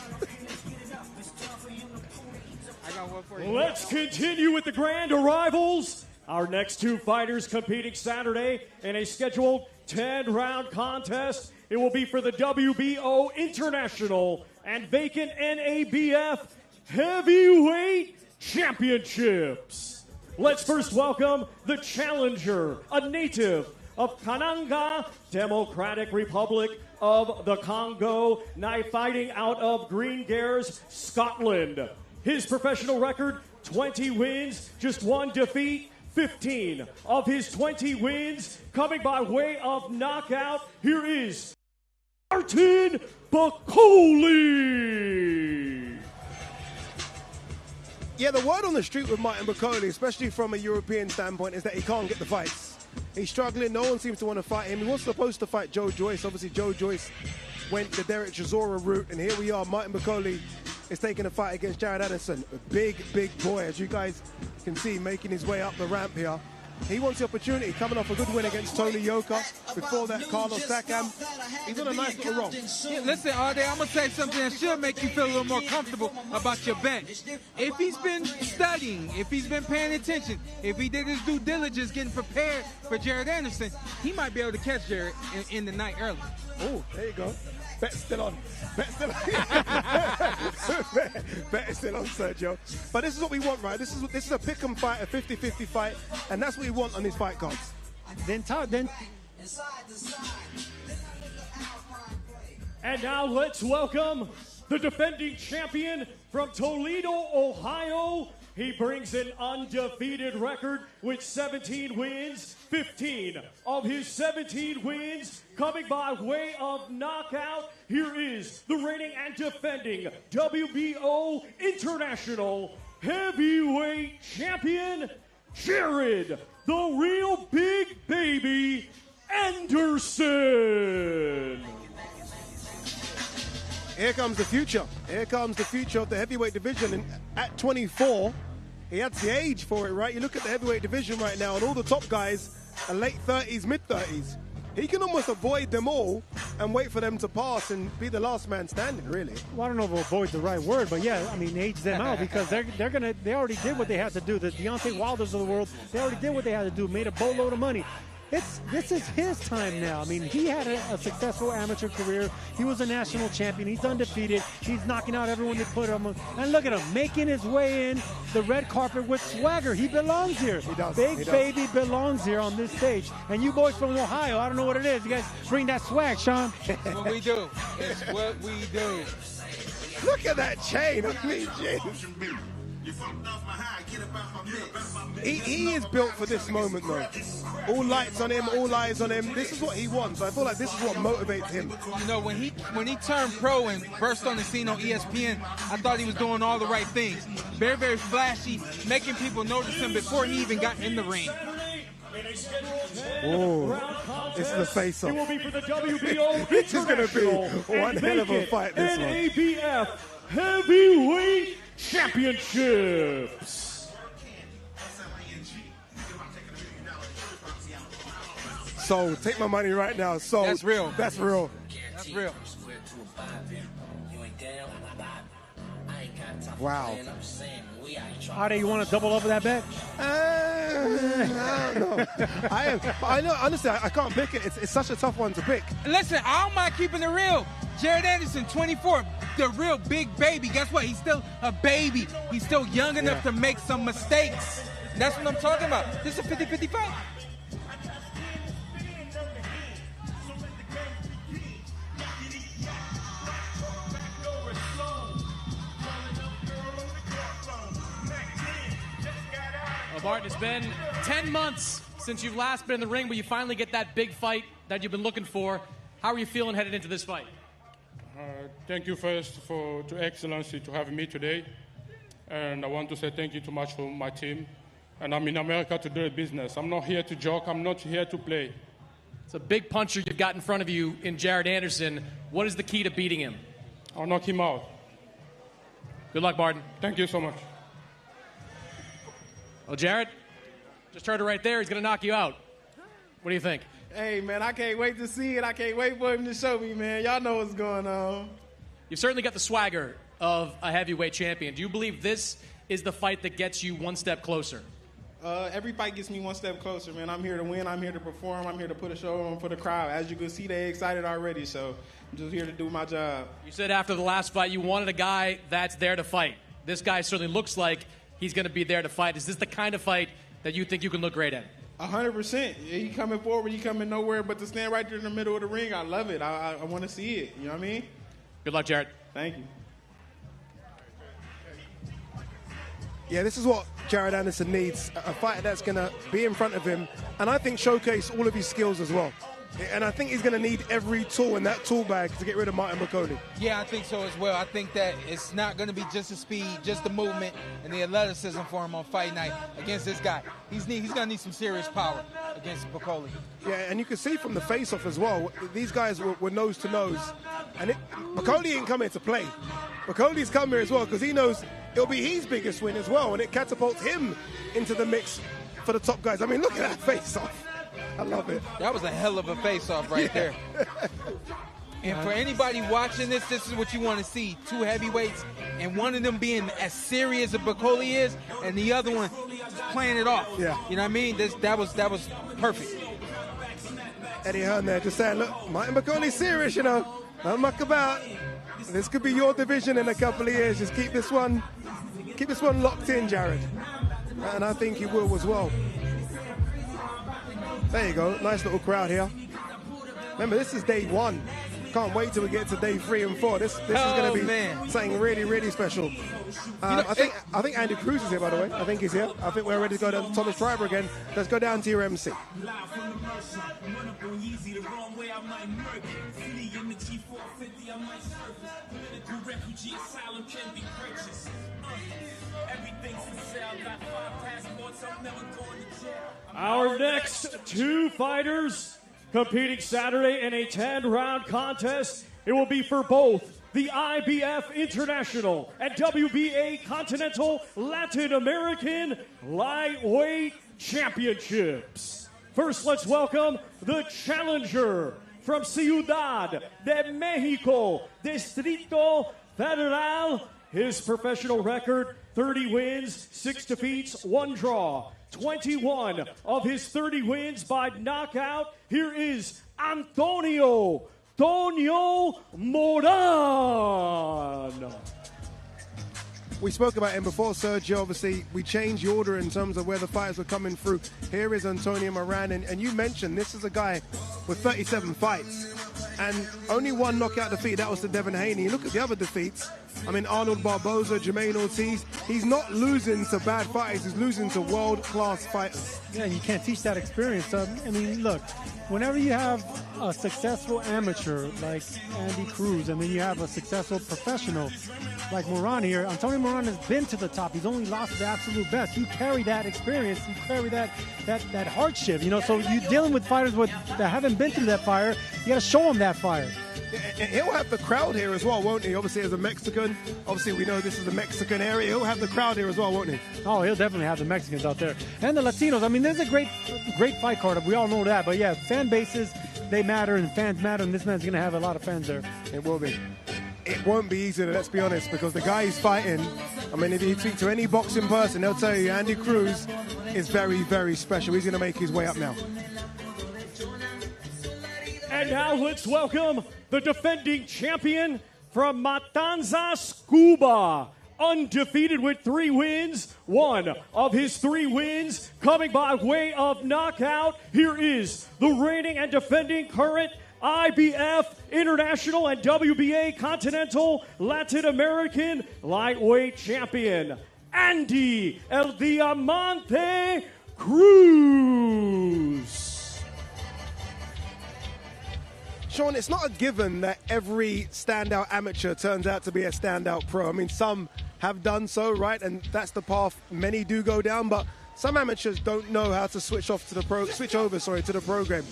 Let's continue with the grand arrivals. Our next two fighters competing Saturday in a scheduled 10-round contest. It will be for the WBO International and vacant NABF Heavyweight Championships. Let's first welcome the challenger, a native of Kananga, Democratic Republic of the Congo, now fighting out of Green Gares, Scotland. His professional record, 20 wins, just one defeat, 15 of his 20 wins coming by way of knockout. Here is Martin Bakoli. Yeah, the word on the street with Martin Bakoli, especially from a European standpoint, is that he can't get the fights. He's struggling. No one seems to want to fight him. He was supposed to fight Joe Joyce. Obviously, Joe Joyce went the Derek Chisora route, and here we are. Martin Bakoli is taking a fight against Jared Anderson. A big boy, as you guys can see, making his way up the ramp here. He wants the opportunity, coming off a good win against Tony Yoka. Before that, Carlos Takam. He's on a nice little roll. Yeah, listen, Ade, I'm going to say something that should make you feel a little more comfortable about your bet. If he's been studying, if he's been paying attention, if he did his due diligence getting prepared for Jared Anderson, he might be able to catch Jared in the night early. Oh, there you go. Bet still on. Bet still on. Bet is still on, Sergio. But this is what we want, right? This is a pick-em fight, a 50-50 fight, and that's what we want on these fight cards. And now let's welcome the defending champion from Toledo, Ohio. He brings an undefeated record with 17 wins, 15 of his 17 wins coming by way of knockout. Here is the reigning and defending WBO International Heavyweight Champion, Jared, the real Big Baby Anderson. Here comes the future. Here comes the future of the heavyweight division. And at 24, he had the age for it, right? You look at the heavyweight division right now, and all the top guys are late 30s, mid-30s. He can almost avoid them all and wait for them to pass and be the last man standing, really. Well, I don't know if avoid's the right word, but yeah, I mean, age them out because they already did what they had to do. The Deontay Wilders of the world, they already did what they had to do, made a boatload of money. this is his time now. I mean, he had a successful amateur career. He was a national champion. He's undefeated. He's knocking out everyone that put him on. And look at him, making his way in the red carpet with swagger. He belongs here. He does. Big Baby belongs here on this stage. And you boys from Ohio, I don't know what it is. You guys bring that swag, Sean. It's what we do. It's what we do. Look at that chain. I mean, jeez. He is built for this moment, though. All lights on him, all eyes on him. This is what he wants. I feel like this is what motivates him. You know, when he turned pro and burst on the scene on ESPN, I thought he was doing all the right things. Very, very flashy, making people notice him before he even got in the ring. Oh, this is the face-off. It will be for the WBO This is going to be one hell of a fight, this one. NABF Heavyweight Championships. So, take my money right now. So, that's real. That's real. That's real. Wow. Ade, you want to double over that bet? I don't know. I know. Honestly, I can't pick it. It's such a tough one to pick. Listen, I don't mind keeping it real. Jared Anderson, 24, the real big baby. Guess what? He's still a baby. He's still young enough to make some mistakes. That's what I'm talking about. This is a 50-50 fight. Martin, it's been 10 months since you've last been in the ring, but you finally get that big fight that you've been looking for. How are you feeling headed into this fight? Thank you first to Excellency to having me today. And I want to say thank you too much for my team. And I'm in America to do business. I'm not here to joke. I'm not here to play. It's a big puncher you've got in front of you in Jared Anderson. What is the key to beating him? I'll knock him out. Good luck, Martin. Thank you so much. Well, Jared, just heard it right there. He's going to knock you out. What do you think? Hey, man, I can't wait to see it. I can't wait for him to show me, man. Y'all know what's going on. You've certainly got the swagger of a heavyweight champion. Do you believe this is the fight that gets you one step closer? Every fight gets me one step closer, man. I'm here to win. I'm here to perform. I'm here to put a show on for the crowd. As you can see, they're excited already, so I'm just here to do my job. You said after the last fight you wanted a guy that's there to fight. This guy certainly looks like he's going to be there to fight. Is this the kind of fight that you think you can look great at? 100%. He coming forward, he coming nowhere but to stand right there in the middle of the ring. I love it. I want to see it. You know what I mean? Good luck, Jared. Thank you. Yeah, this is what Jared Anderson needs, a fighter that's going to be in front of him and I think showcase all of his skills as well. And I think he's going to need every tool in that tool bag to get rid of Martin McCauley. Yeah, I think so as well. I think that it's not going to be just the speed, just the movement, and the athleticism for him on fight night against this guy. He's going to need some serious power against McCauley. Yeah, and you can see from the face-off as well, these guys were nose to nose. And McCauley ain't come here to play. McCauley's come here as well because he knows it'll be his biggest win as well, and it catapults him into the mix for the top guys. I mean, look at that face-off. I love it. That was a hell of a face-off right there. And for anybody watching this is what you want to see. Two heavyweights, and one of them being as serious as McCauley is, and the other one just playing it off. Yeah. You know what I mean? That was perfect. Eddie Hearn there just saying, look, Martin McCauley's serious, you know. Don't muck about. This could be your division in a couple of years. Just keep this one locked in, Jared. And I think he will as well. There you go, nice little crowd here. Remember, this is day one. Can't wait till we get to day 3 and 4. This is going to be something really, really special. I think Andy Cruz is here, by the way. I think he's here. I think we're ready to go down to Thomas Schreiber again. Let's go down to your MC. Our next two fighters competing Saturday in a 10-round contest. It will be for both the IBF International and WBA Continental Latin American Lightweight Championships. First, let's welcome the challenger from Ciudad de Mexico, Distrito Federal. His professional record, 30 wins, 6 defeats, 1 draw. 21 of his 30 wins by knockout. Here is Antonio Moran. We spoke about him before, Sergio. Obviously, we changed the order in terms of where the fighters were coming through. Here is Antonio Moran, and you mentioned this is a guy with 37 fights and only 1 knockout defeat. That was to Devin Haney. Look at the other defeats. I mean, Arnold Barboza, Jermaine Ortiz. He's not losing to bad fighters. He's losing to world-class fighters. Yeah, you can't teach that experience. I mean, look, whenever you have a successful amateur like Andy Cruz, and then you have a successful professional like Moran here, Antonio Moran has been to the top. He's only lost to the absolute best. You carry that experience. You carry that hardship. You know, so you're dealing with fighters that haven't been through that fire. You got to show them that fire. He'll have the crowd here as well, won't he? Obviously, as a Mexican, obviously we know this is the Mexican area. He'll have the crowd here as well, won't he? Oh, he'll definitely have the Mexicans out there. And the Latinos. I mean, there's a great fight card. We all know that. But yeah, fan bases, they matter, and fans matter, and this man's going to have a lot of fans there. It will be. It won't be easy, let's be honest, because the guy he's fighting, I mean, if you speak to any boxing person, they'll tell you Andy Cruz is very, very special. He's going to make his way up now. And now let's welcome the defending champion from Matanzas, Cuba. Undefeated with 3 wins. 1 of his 3 wins coming by way of knockout. Here is the reigning and defending current IBF International and WBA Continental Latin American Lightweight Champion, Andy El Diamante Cruz. Sean, it's not a given that every standout amateur turns out to be a standout pro. I mean, some have done so, right? And that's the path many do go down, but some amateurs don't know how to switch over to the program.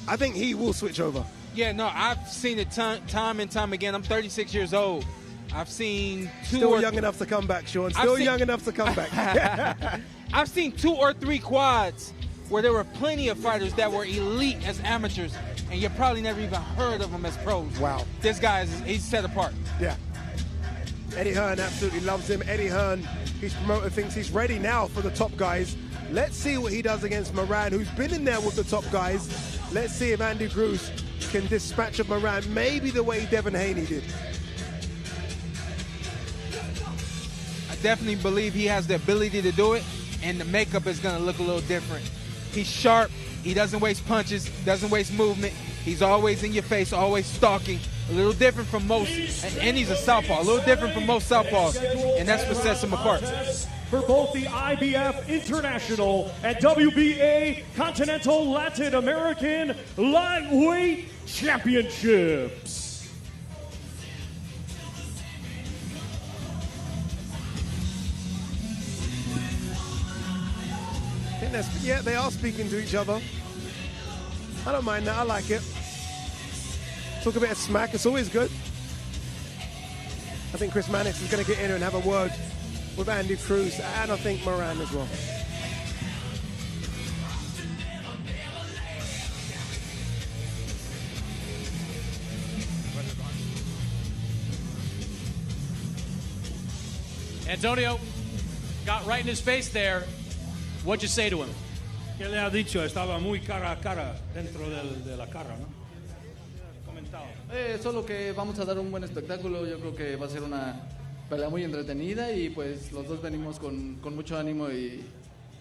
I think he will switch over. Yeah, no, I've seen it time and time again. I'm 36 years old. I've seen Still young enough to come back, Sean. Young enough to come back. I've seen 2 or 3 quads where there were plenty of fighters that were elite as amateurs, and you probably never even heard of them as pros. Wow. This guy, he's set apart. Yeah. Eddie Hearn absolutely loves him. Eddie Hearn, his promoter, thinks he's ready now for the top guys. Let's see what he does against Moran, who's been in there with the top guys. Let's see if Andy Cruz can dispatch of Moran, maybe the way Devin Haney did. I definitely believe he has the ability to do it, and the makeup is going to look a little different. He's sharp. He doesn't waste punches, doesn't waste movement. He's always in your face, always stalking. A little different from most, and he's a southpaw, a little different from most southpaws, and that's what sets him apart. For both the IBF International and WBA Continental Latin American Lightweight Championships. I think they are speaking to each other. I don't mind that, I like it. Talk a bit of smack, it's always good. I think Chris Mannix is going to get in here and have a word with Andy Cruz, and I think Moran as well. Antonio got right in his face there. What'd you say to him? ¿Qué le ha dicho? Estaba muy cara a cara dentro de la cara, ¿no? Solo que vamos a dar un buen espectáculo. Yo creo que va a ser una pelea muy entretenida y pues los dos venimos con mucho ánimo y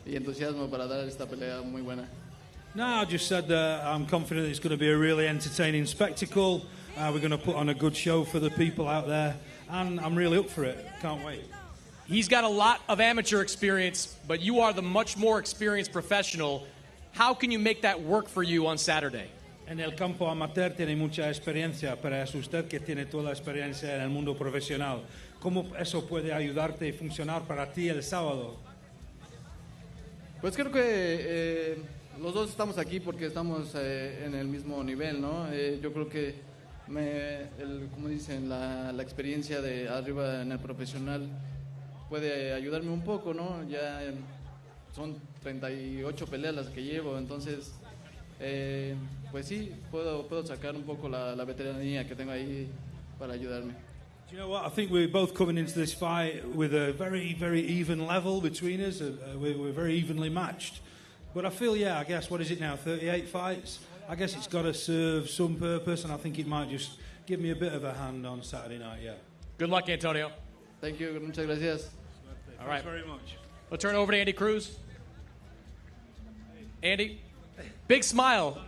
entusiasmo para dar esta pelea muy buena. No, I just said that I'm confident it's going to be a really entertaining spectacle. We're going to put on a good show for the people out there, and I'm really up for it. Can't wait. He's got a lot of amateur experience, but you are the much more experienced professional. How can you make that work for you on Saturday? En el campo amateur tiene mucha experiencia, pero es usted que tiene toda la experiencia en el mundo profesional. ¿Cómo eso puede ayudarte y funcionar para ti el sábado? Pues creo que los dos estamos aquí porque estamos en el mismo nivel, ¿no? Yo creo que, como dicen, la experiencia de arriba en el profesional puede ayudarme un poco, ¿no? Ya son 38 peleas las que llevo, entonces... pues sí, puedo sacar un poco la veteranía que tengo ahí para ayudarme. Do you know what? I think we're both coming into this fight with a very, very even level between us. We're very evenly matched. But I feel, I guess, what is it now, 38 fights? I guess it's got to serve some purpose, and I think it might just give me a bit of a hand on Saturday night, Good luck, Antonio. Thank you. Muchas gracias. All right. Thanks very much. We'll turn it over to Andy Cruz. Andy, big smile.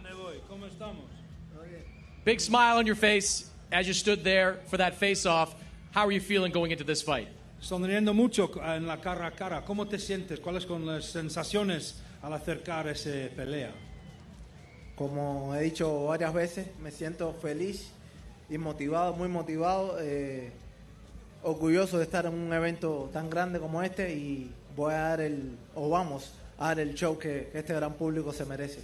Big smile on your face as you stood there for that face-off. How are you feeling going into this fight? Sonriendo mucho en la cara a cara. ¿Cómo te sientes? ¿Cuáles son las sensaciones al acercar esa pelea? Como he dicho varias veces, me siento feliz y motivado, muy motivado, orgulloso de estar en un evento tan grande como este y vamos a dar el show que este gran público se merece.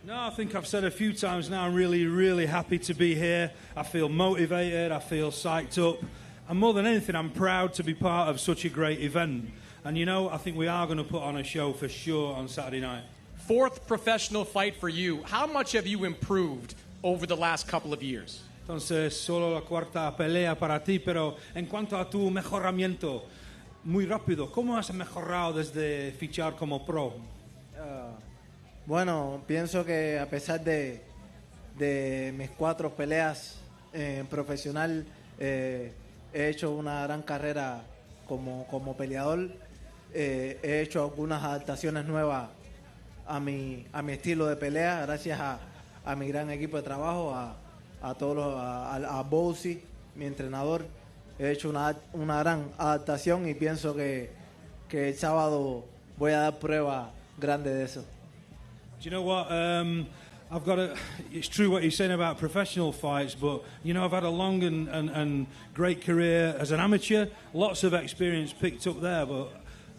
No, I think I've said a few times now, I'm really, really happy to be here. I feel motivated, I feel psyched up. And more than anything, I'm proud to be part of such a great event. And I think we are going to put on a show for sure on Saturday night. Fourth professional fight for you. How much have you improved over the last couple of years? Entonces, solo la cuarta pelea para ti, pero en cuanto a tu mejoramiento, muy rápido, ¿cómo has mejorado desde fichar como pro? Bueno, pienso que a pesar de mis 4 peleas profesional, he hecho una gran carrera como peleador. He hecho algunas adaptaciones nuevas a mi estilo de pelea, gracias a mi gran equipo de trabajo, a Bowsy, mi entrenador. He hecho una gran adaptación y pienso que el sábado voy a dar prueba grande de eso. Do you know what? It's true what you're saying about professional fights, but I've had a long and great career as an amateur. Lots of experience picked up there, but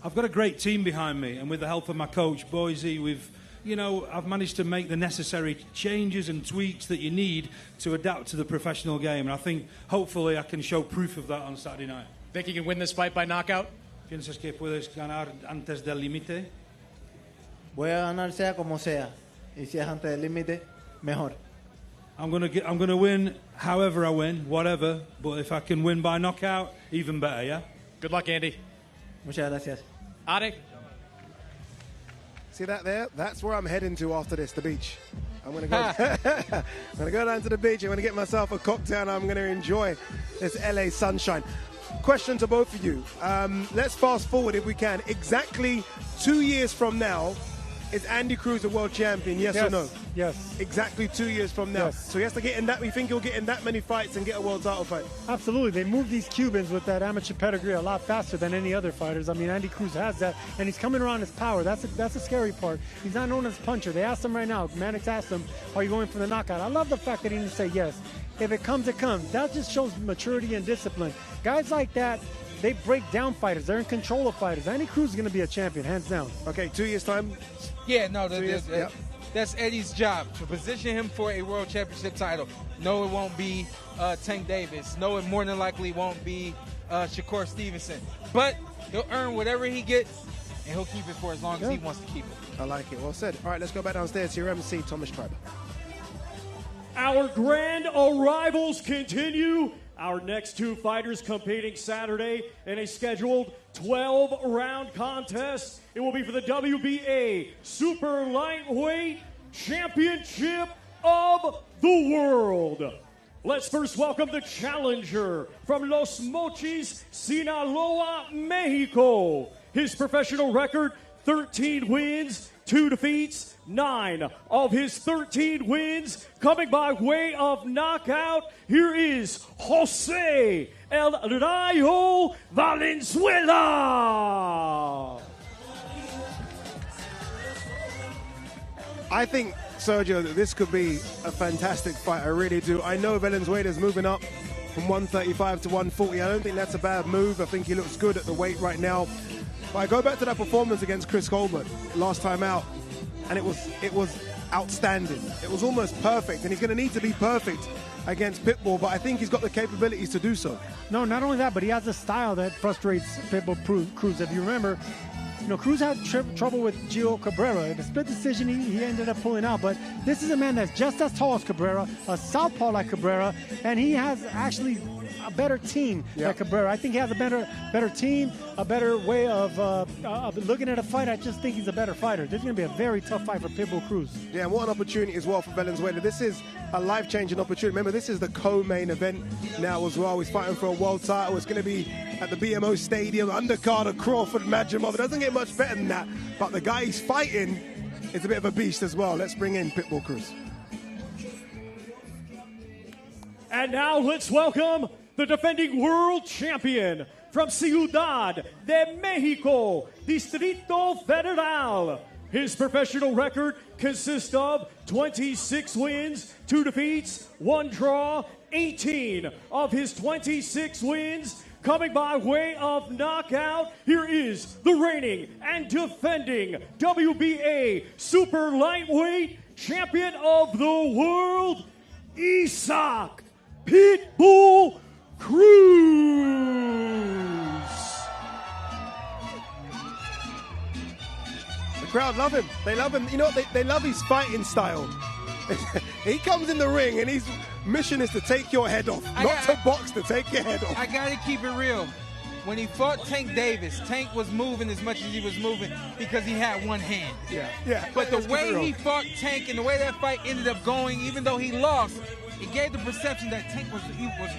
I've got a great team behind me, and with the help of my coach Boise, I've managed to make the necessary changes and tweaks that you need to adapt to the professional game, and I think hopefully I can show proof of that on Saturday night. Think you can win this fight by knockout? ¿Piensas que puedes ganar antes del límite? Voy a ganar sea como sea, y si es antes del límite, mejor. I'm gonna win however I win, whatever, but if I can win by knockout, even better, yeah? Good luck, Andy. Muchas gracias. Ade? See that there? That's where I'm heading to after this, the beach. I'm going to go down to the beach. I'm going to get myself a cocktail and I'm going to enjoy this LA sunshine. Question to both of you. Let's fast forward if we can. Exactly 2 years from now, is Andy Cruz a world champion, yes or no? Yes. Exactly 2 years from now. Yes. So he has to get in that, we think he'll get in that many fights and get a world title fight? Absolutely. They move these Cubans with that amateur pedigree a lot faster than any other fighters. I mean, Andy Cruz has that, and he's coming around his power. That's the scary part. He's not known as a puncher. They asked him right now, Mannix asked him, are you going for the knockout? I love the fact that he didn't say yes. If it comes, it comes. That just shows maturity and discipline. Guys like that, they break down fighters. They're in control of fighters. Andy Cruz is going to be a champion, hands down. Okay, 2 years' time? Yeah, no, that's Eddie's job, to position him for a world championship title. No, it won't be Tank Davis. No, it more than likely won't be Shakur Stevenson. But he'll earn whatever he gets, and he'll keep it for as long as he wants to keep it. I like it. Well said. All right, let's go back downstairs to your MC, Thomas Schreiber. Our grand arrivals continue. Our next 2 fighters competing Saturday in a scheduled 12-round contest. It will be for the WBA Super Lightweight Championship of the World. Let's first welcome the challenger from Los Mochis, Sinaloa, Mexico. His professional record, 13 wins, 2 defeats. 9 of his 13 wins coming by way of knockout. Here is Jose El Rayo Valenzuela. I think, Sergio, that this could be a fantastic fight. I really do. I know Valenzuela's moving up from 135 to 140. I don't think that's a bad move. I think he looks good at the weight right now. But I go back to that performance against Chris Colbert last time out, and it was outstanding. It was almost perfect, and he's going to need to be perfect against Pitbull, but I think he's got the capabilities to do so. No, not only that, but he has a style that frustrates Pitbull Cruz. If you remember, Cruz had trouble with Gio Cabrera. In a split decision, he ended up pulling out. But this is a man that's just as tall as Cabrera, a southpaw like Cabrera, and he has actually a better team that Cabrera. I think he has a better team, a better way of looking at a fight. I just think he's a better fighter. This is going to be a very tough fight for Pitbull Cruz. Yeah, and what an opportunity as well for Valenzuela. This is a life-changing opportunity. Remember, this is the co-main event now as well. He's fighting for a world title. It's going to be at the BMO Stadium, undercard of Crawford Madrimov. It doesn't get much better than that, but the guy he's fighting is a bit of a beast as well. Let's bring in Pitbull Cruz. And now let's welcome the defending world champion from Ciudad de Mexico, Distrito Federal. His professional record consists of 26 wins, 2 defeats, 1 draw, 18 of his 26 wins coming by way of knockout. Here is the reigning and defending WBA super lightweight champion of the world, Isaac Pitbull Cruz. The crowd love him. They love him. You know what? They love his fighting style. He comes in the ring and his mission is to take your head off, not to box, to take your head off. I gotta keep it real. When he fought Tank Davis, Tank was moving as much as he was moving because he had one hand. Yeah. But the way he fought Tank and the way that fight ended up going, even though he lost, it gave the perception that Tank was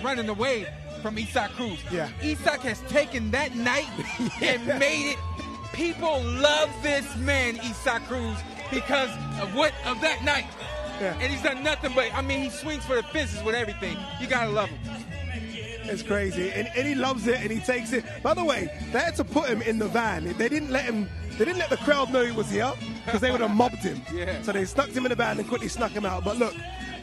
running away from Isaac Cruz. Yeah. Isaac has taken that night and made it. People love this man, Isaac Cruz, because of that night. Yeah. And he's done nothing but, I mean, he swings for the fences with everything. You gotta love him. It's crazy, and he loves it, and he takes it. By the way, they had to put him in the van. They didn't let the crowd know he was here because they would have mobbed him. Yeah. So they snuck him in the van and quickly snuck him out. But look,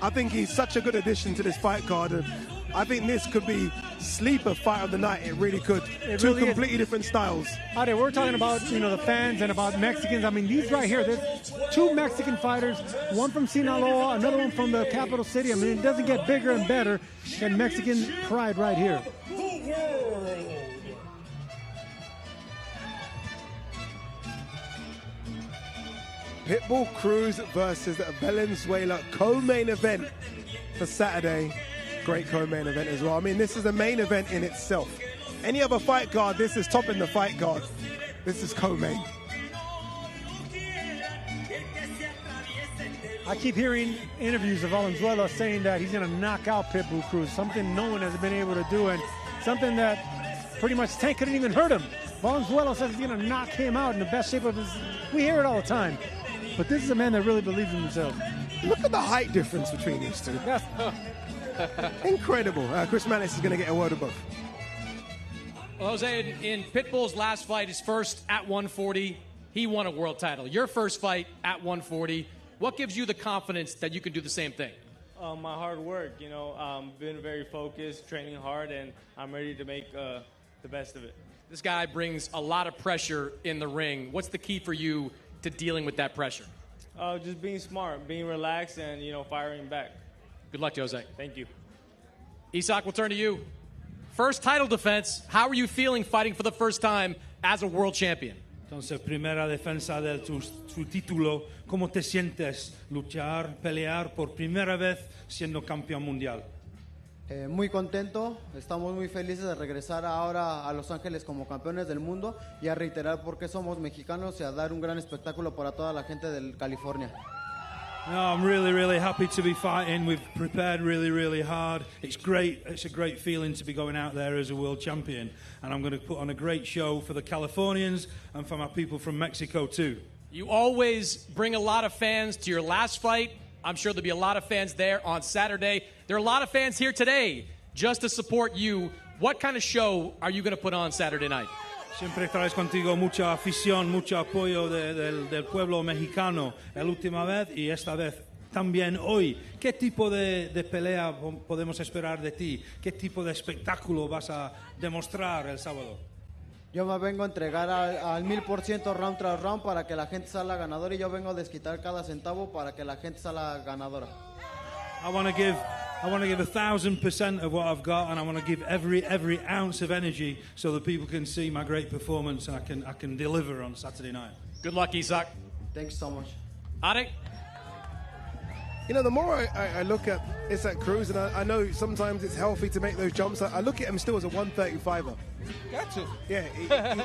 I think he's such a good addition to this fight card, and I think this could be sleeper fight of the night. It really could. Two completely different styles. Ade, we're talking about the fans and about Mexicans. I mean, these right here, there's 2 Mexican fighters, one from Sinaloa, another one from the capital city. I mean, it doesn't get bigger and better than Mexican pride right here. Pitbull Cruz versus Valenzuela, co-main event for Saturday. Great co-main event as well. I mean, this is a main event in itself. Any other fight card, this is topping the fight card. This is co-main. I keep hearing interviews of Valenzuela saying that he's going to knock out Pitbull Cruz, something no one has been able to do, and something that pretty much Tank couldn't even hurt him. Valenzuela says he's going to knock him out in the best shape of his... We hear it all the time. But this is a man that really believes in himself. Look at the height difference between these two. Incredible. Chris Mannix is going to get a word of both. Well, Jose, in Pitbull's last fight, his first at 140, he won a world title. Your first fight at 140, what gives you the confidence that you can do the same thing? My hard work, been very focused, training hard, and I'm ready to make the best of it. This guy brings a lot of pressure in the ring. What's the key for you to dealing with that pressure? Just being smart, being relaxed, and, firing back. Good luck, Jose. Thank you. Isaac, we'll turn to you. First title defense. How are you feeling fighting for the first time as a world champion? Entonces, primera defensa de tu título. ¿Cómo te sientes pelear por primera vez siendo campeón mundial? Muy contento, estamos muy felices de regresar ahora a Los Ángeles como campeones del mundo y a reiterar por qué somos mexicanos y a dar un gran espectáculo para toda la gente de California. No, I'm really, really happy to be fighting. We've prepared really, really hard. It's great. It's a great feeling to be going out there as a world champion. And I'm going to put on a great show for the Californians and for my people from Mexico too. You always bring a lot of fans to your last fight. I'm sure there'll be a lot of fans there on Saturday. There are a lot of fans here today just to support you. What kind of show are you going to put on Saturday night? Siempre traes contigo mucha afición, mucho apoyo del pueblo mexicano. La última vez y esta vez también hoy. ¿Qué tipo de pelea podemos esperar de ti? ¿Qué tipo de espectáculo vas a demostrar el sábado? Yo me vengo a entregar al 1000% round tras round para que la gente salga ganadora y yo vengo a desquitar cada centavo para que la gente salga ganadora. I want to give 1,000% of what I've got, and I want to give every ounce of energy so that people can see my great performance and I can deliver on Saturday night. Good luck, Isaac. Thanks so much. Ade? You know, the more I look at Isaac Cruz, and I know sometimes it's healthy to make those jumps, I look at him still as a 135er. Got to. Yeah,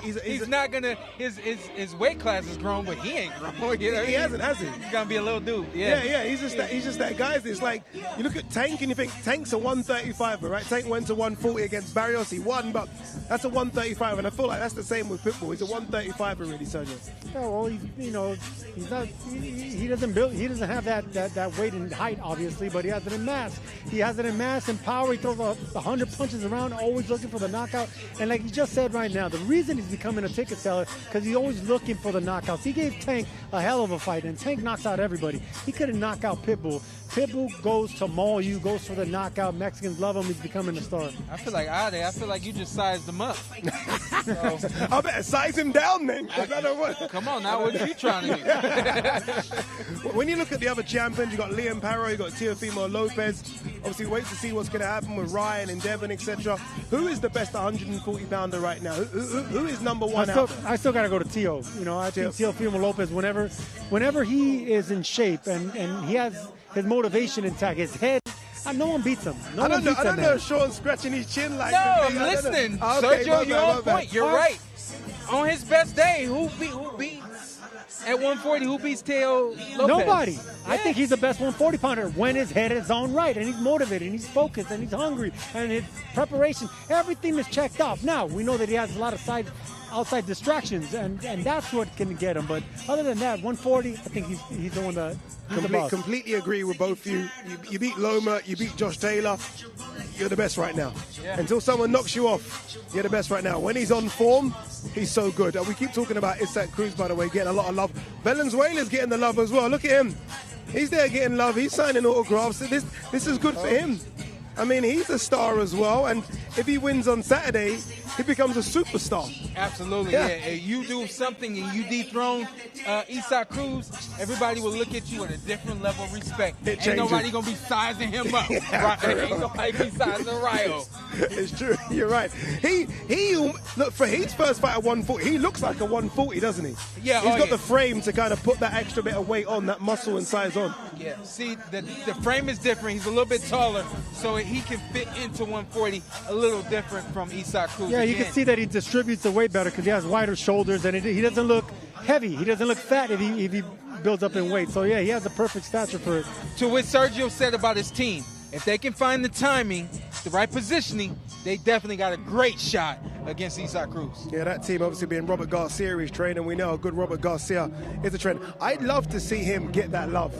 he's not gonna. His weight class has grown, but he ain't grown. You know? He hasn't, has he? He's gonna be a little dude. Yeah. He's just that guy. It's like you look at Tank and you think Tank's a 135er, right? Tank went to 140 against Barrios. He won, but that's a 135, and I feel like that's the same with Pitbull. He's a 135er, really, Sergio. Yeah, well, he's not. He doesn't have that weight and height, obviously, but he has it in mass. He has it in mass and power. He throws 100 punches around, always looking for the knockout. And like you just said right now, the reason he's becoming a ticket seller because he's always looking for the knockouts. He gave Tank a hell of a fight, and Tank knocks out everybody. He couldn't knock out Pitbull. Pitbull goes to maul you, goes for the knockout. Mexicans love him. He's becoming a star. I feel like I feel like you just sized him up. So, I better size him down then. Come on now, what are you trying to do? When you look at the other champions, you got Liam Paro, you got Teofimo Lopez. Obviously, wait to see what's going to happen with Ryan and Devin, etc. Who is the best 140-pounder right now? Who is number one? I still got to go to Teo. You know, I think Teofimo Lopez. Whenever he is in shape and he has his motivation intact, his head. No one beats him. I don't know if Sean's scratching his chin like that. No, I'm listening. Sergio, you're on point. You're right. On his best day, who beats at 140? Who beats Teo Lopez? Nobody. Yeah. I think he's the best 140-pounder when his head is on right and he's motivated and he's focused and he's hungry and his preparation, everything is checked off. Now, we know that he has a lot of outside distractions, and that's what can get him. But other than that, 140, I think he's the one that completely agree with both of you. You beat Loma, you beat Josh Taylor. You're the best right now. Yeah. Until someone knocks you off, you're the best right now. When he's on form, he's so good. And we keep talking about Isaac Cruz, by the way, getting a lot of love. Valenzuela's getting the love as well. Look at him. He's there getting love. He's signing autographs. This is good for him. I mean, he's a star as well, and if he wins on Saturday, he becomes a superstar. Absolutely, yeah. If you do something and you dethrone Isaac Cruz, everybody will look at you with a different level of respect. Ain't nobody going to be sizing him up. Right? Ain't nobody be sizing Ryo. It's true, you're right. Look, for his first fight at 140, he looks like a 140, doesn't he? Yeah, He's got the frame to kind of put that extra bit of weight on, that muscle and size on. Yeah, see, the frame is different. He's a little bit taller, so he can fit into 140 a little different from Isaac Cruz. Yeah, you can see that he distributes the weight better because he has wider shoulders and he doesn't look heavy. He doesn't look fat if he builds up in weight. So, yeah, he has the perfect stature for it. To what Sergio said about his team, if they can find the timing, the right positioning, they definitely got a great shot against Isaac Cruz. Yeah, that team obviously being Robert Garcia is trained, and we know how good Robert Garcia is a trainer. I'd love to see him get that love.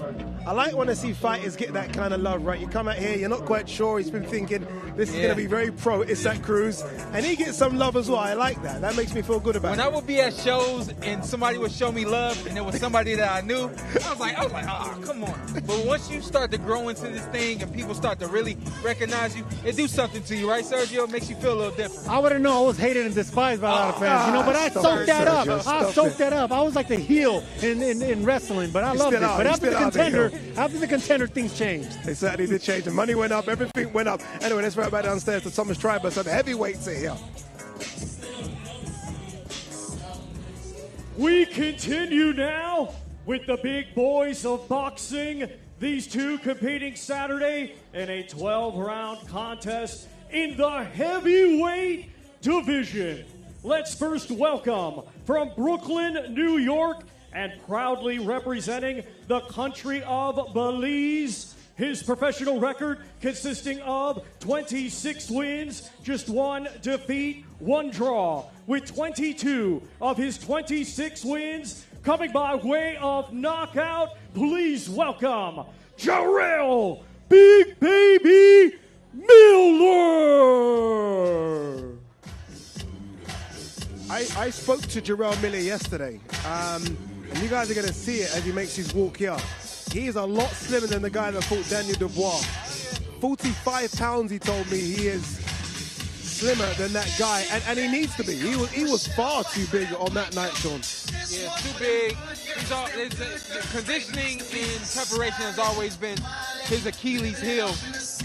I like when I see fighters get that kind of love, right? You come out here, you're not quite sure. He's been thinking this is going to be very pro Isaac Cruz, and he gets some love as well. I like that. That makes me feel good about it. When I would be at shows and somebody would show me love, and it was somebody that I knew, I was like, oh, come on. But once you start to grow into this thing and people start to really recognize you, it do something to you, right, Sergio? It makes you feel a little different. I wouldn't know. I was hated and despised by a lot of fans, but I soaked that up. I soaked that up. I was like the heel in wrestling, but I loved it. But after the contender, things changed. They certainly did change. The money went up, everything went up. Anyway, let's right back downstairs to Thomas Triber. So the heavyweights are here. We continue now with the big boys of boxing. These two competing Saturday in a 12-round contest in the heavyweight division. Let's first welcome from Brooklyn, New York, and proudly representing the country of Belize, his professional record consisting of 26 wins, just 1 defeat, 1 draw. With 22 of his 26 wins coming by way of knockout, please welcome Jarrell Big Baby Miller. I spoke to Jarrell Miller yesterday, and you guys are going to see it as he makes his walk here. He is a lot slimmer than the guy that fought Daniel Dubois. 45 pounds, he told me. He is slimmer than that guy, and he needs to be. He was far too big on that night, Sean. Yeah, too big. The conditioning and preparation has always been his Achilles heel.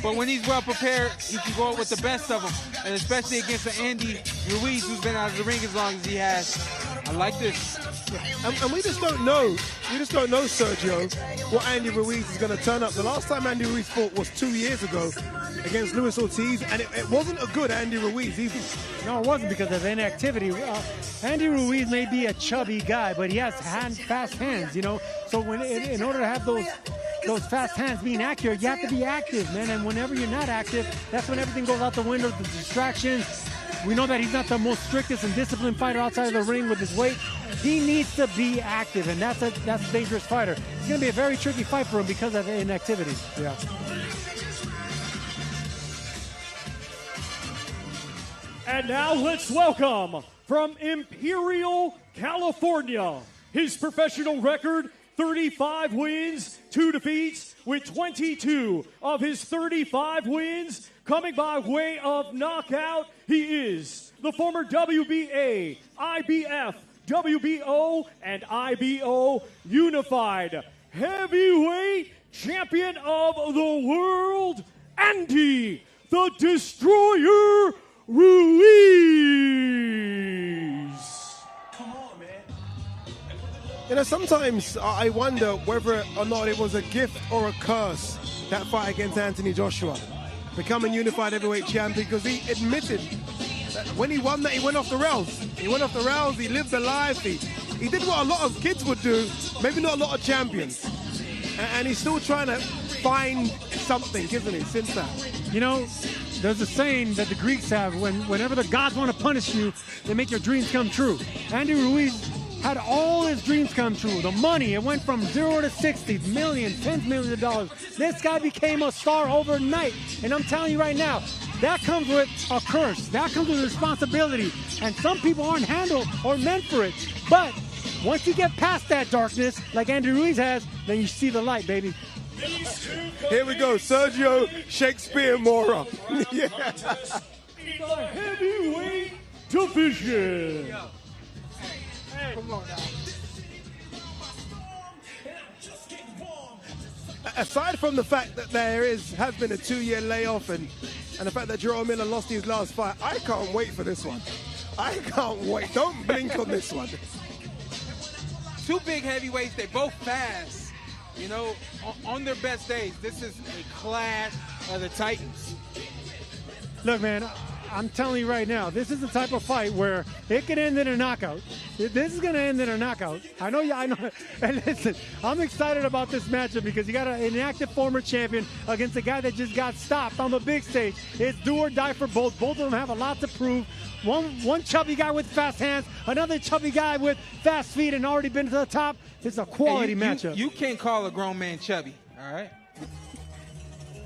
But when he's well prepared, he can go out with the best of them. And especially against an Andy Ruiz, who's been out of the ring as long as he has. I like this. And we just don't know. We just don't know, Sergio, what Andy Ruiz is going to turn up. The last time Andy Ruiz fought was 2 years ago against Luis Ortiz, and it wasn't a good Andy Ruiz either. No, it wasn't because of inactivity. Andy Ruiz may be a chubby guy, but he has fast hands, you know. So when in order to have those fast hands being accurate, you have to be active, man. And whenever you're not active, that's when everything goes out the window, the distractions. We know that he's not the most strictest and disciplined fighter outside of the ring with his weight. He needs to be active, and that's a dangerous fighter. It's going to be a very tricky fight for him because of inactivity. Yeah. And now let's welcome from Imperial, California, his professional record, 35 wins, 2 defeats, with 22 of his 35 wins coming by way of knockout. He is the former WBA, IBF, WBO, and IBO Unified Heavyweight Champion of the World, Andy the Destroyer Ruiz. You know, sometimes I wonder whether or not it was a gift or a curse, that fight against Anthony Joshua, becoming unified heavyweight champion, because he admitted that when he won that, he went off the rails. He went off the rails, he lived the life, he did what a lot of kids would do, maybe not a lot of champions. And he's still trying to find something, isn't he, since that? You know, there's a saying that the Greeks have, whenever the gods want to punish you, they make your dreams come true. Andy Ruiz had all his dreams come true. The money, it went from 0 to 60, millions, tens of millions of dollars. This guy became a star overnight. And I'm telling you right now, that comes with a curse. That comes with responsibility. And some people aren't handled or meant for it. But once you get past that darkness, like Andy Ruiz has, then you see the light, baby. Here we go, Sergio Shakespeare Mora. Yeah. The heavyweight division. Come on now. Aside from the fact that there has been a 2-year layoff and the fact that Jerome Miller lost his last fight, I can't wait for this one. I can't wait. Don't blink on this one. Two big heavyweights, they both fast. You know, on their best days, this is a clash of the Titans. Look, man, I'm telling you right now, this is the type of fight where it could end in a knockout. This is going to end in a knockout. I know. And listen, I'm excited about this matchup because you got an active former champion against a guy that just got stopped on the big stage. It's do or die for both. Both of them have a lot to prove. One chubby guy with fast hands, another chubby guy with fast feet and already been to the top. It's a quality matchup. You can't call a grown man chubby, all right?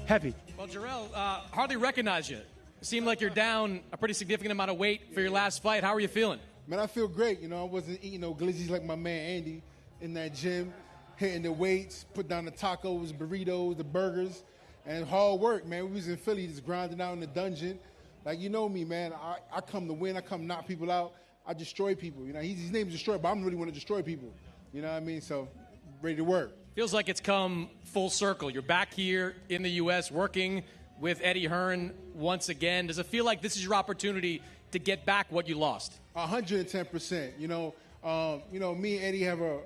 Heavy. Well, Jarrell, hardly recognize you. Seemed like you're down a pretty significant amount of weight for your last fight. How are you feeling? Man, I feel great. You know, I wasn't eating no glizzies like my man Andy in that gym, hitting the weights, put down the tacos, burritos, the burgers, and hard work, man. We was in Philly just grinding out in the dungeon. Like, you know me, man. I come to win. I come knock people out. I destroy people. You know, his name's Destroy, but I'm really want to destroy people. You know what I mean? So, ready to work. Feels like it's come full circle. You're back here in the U.S. working with Eddie Hearn once again. Does it feel like this is your opportunity to get back what you lost? 110%. You know, me and Eddie have a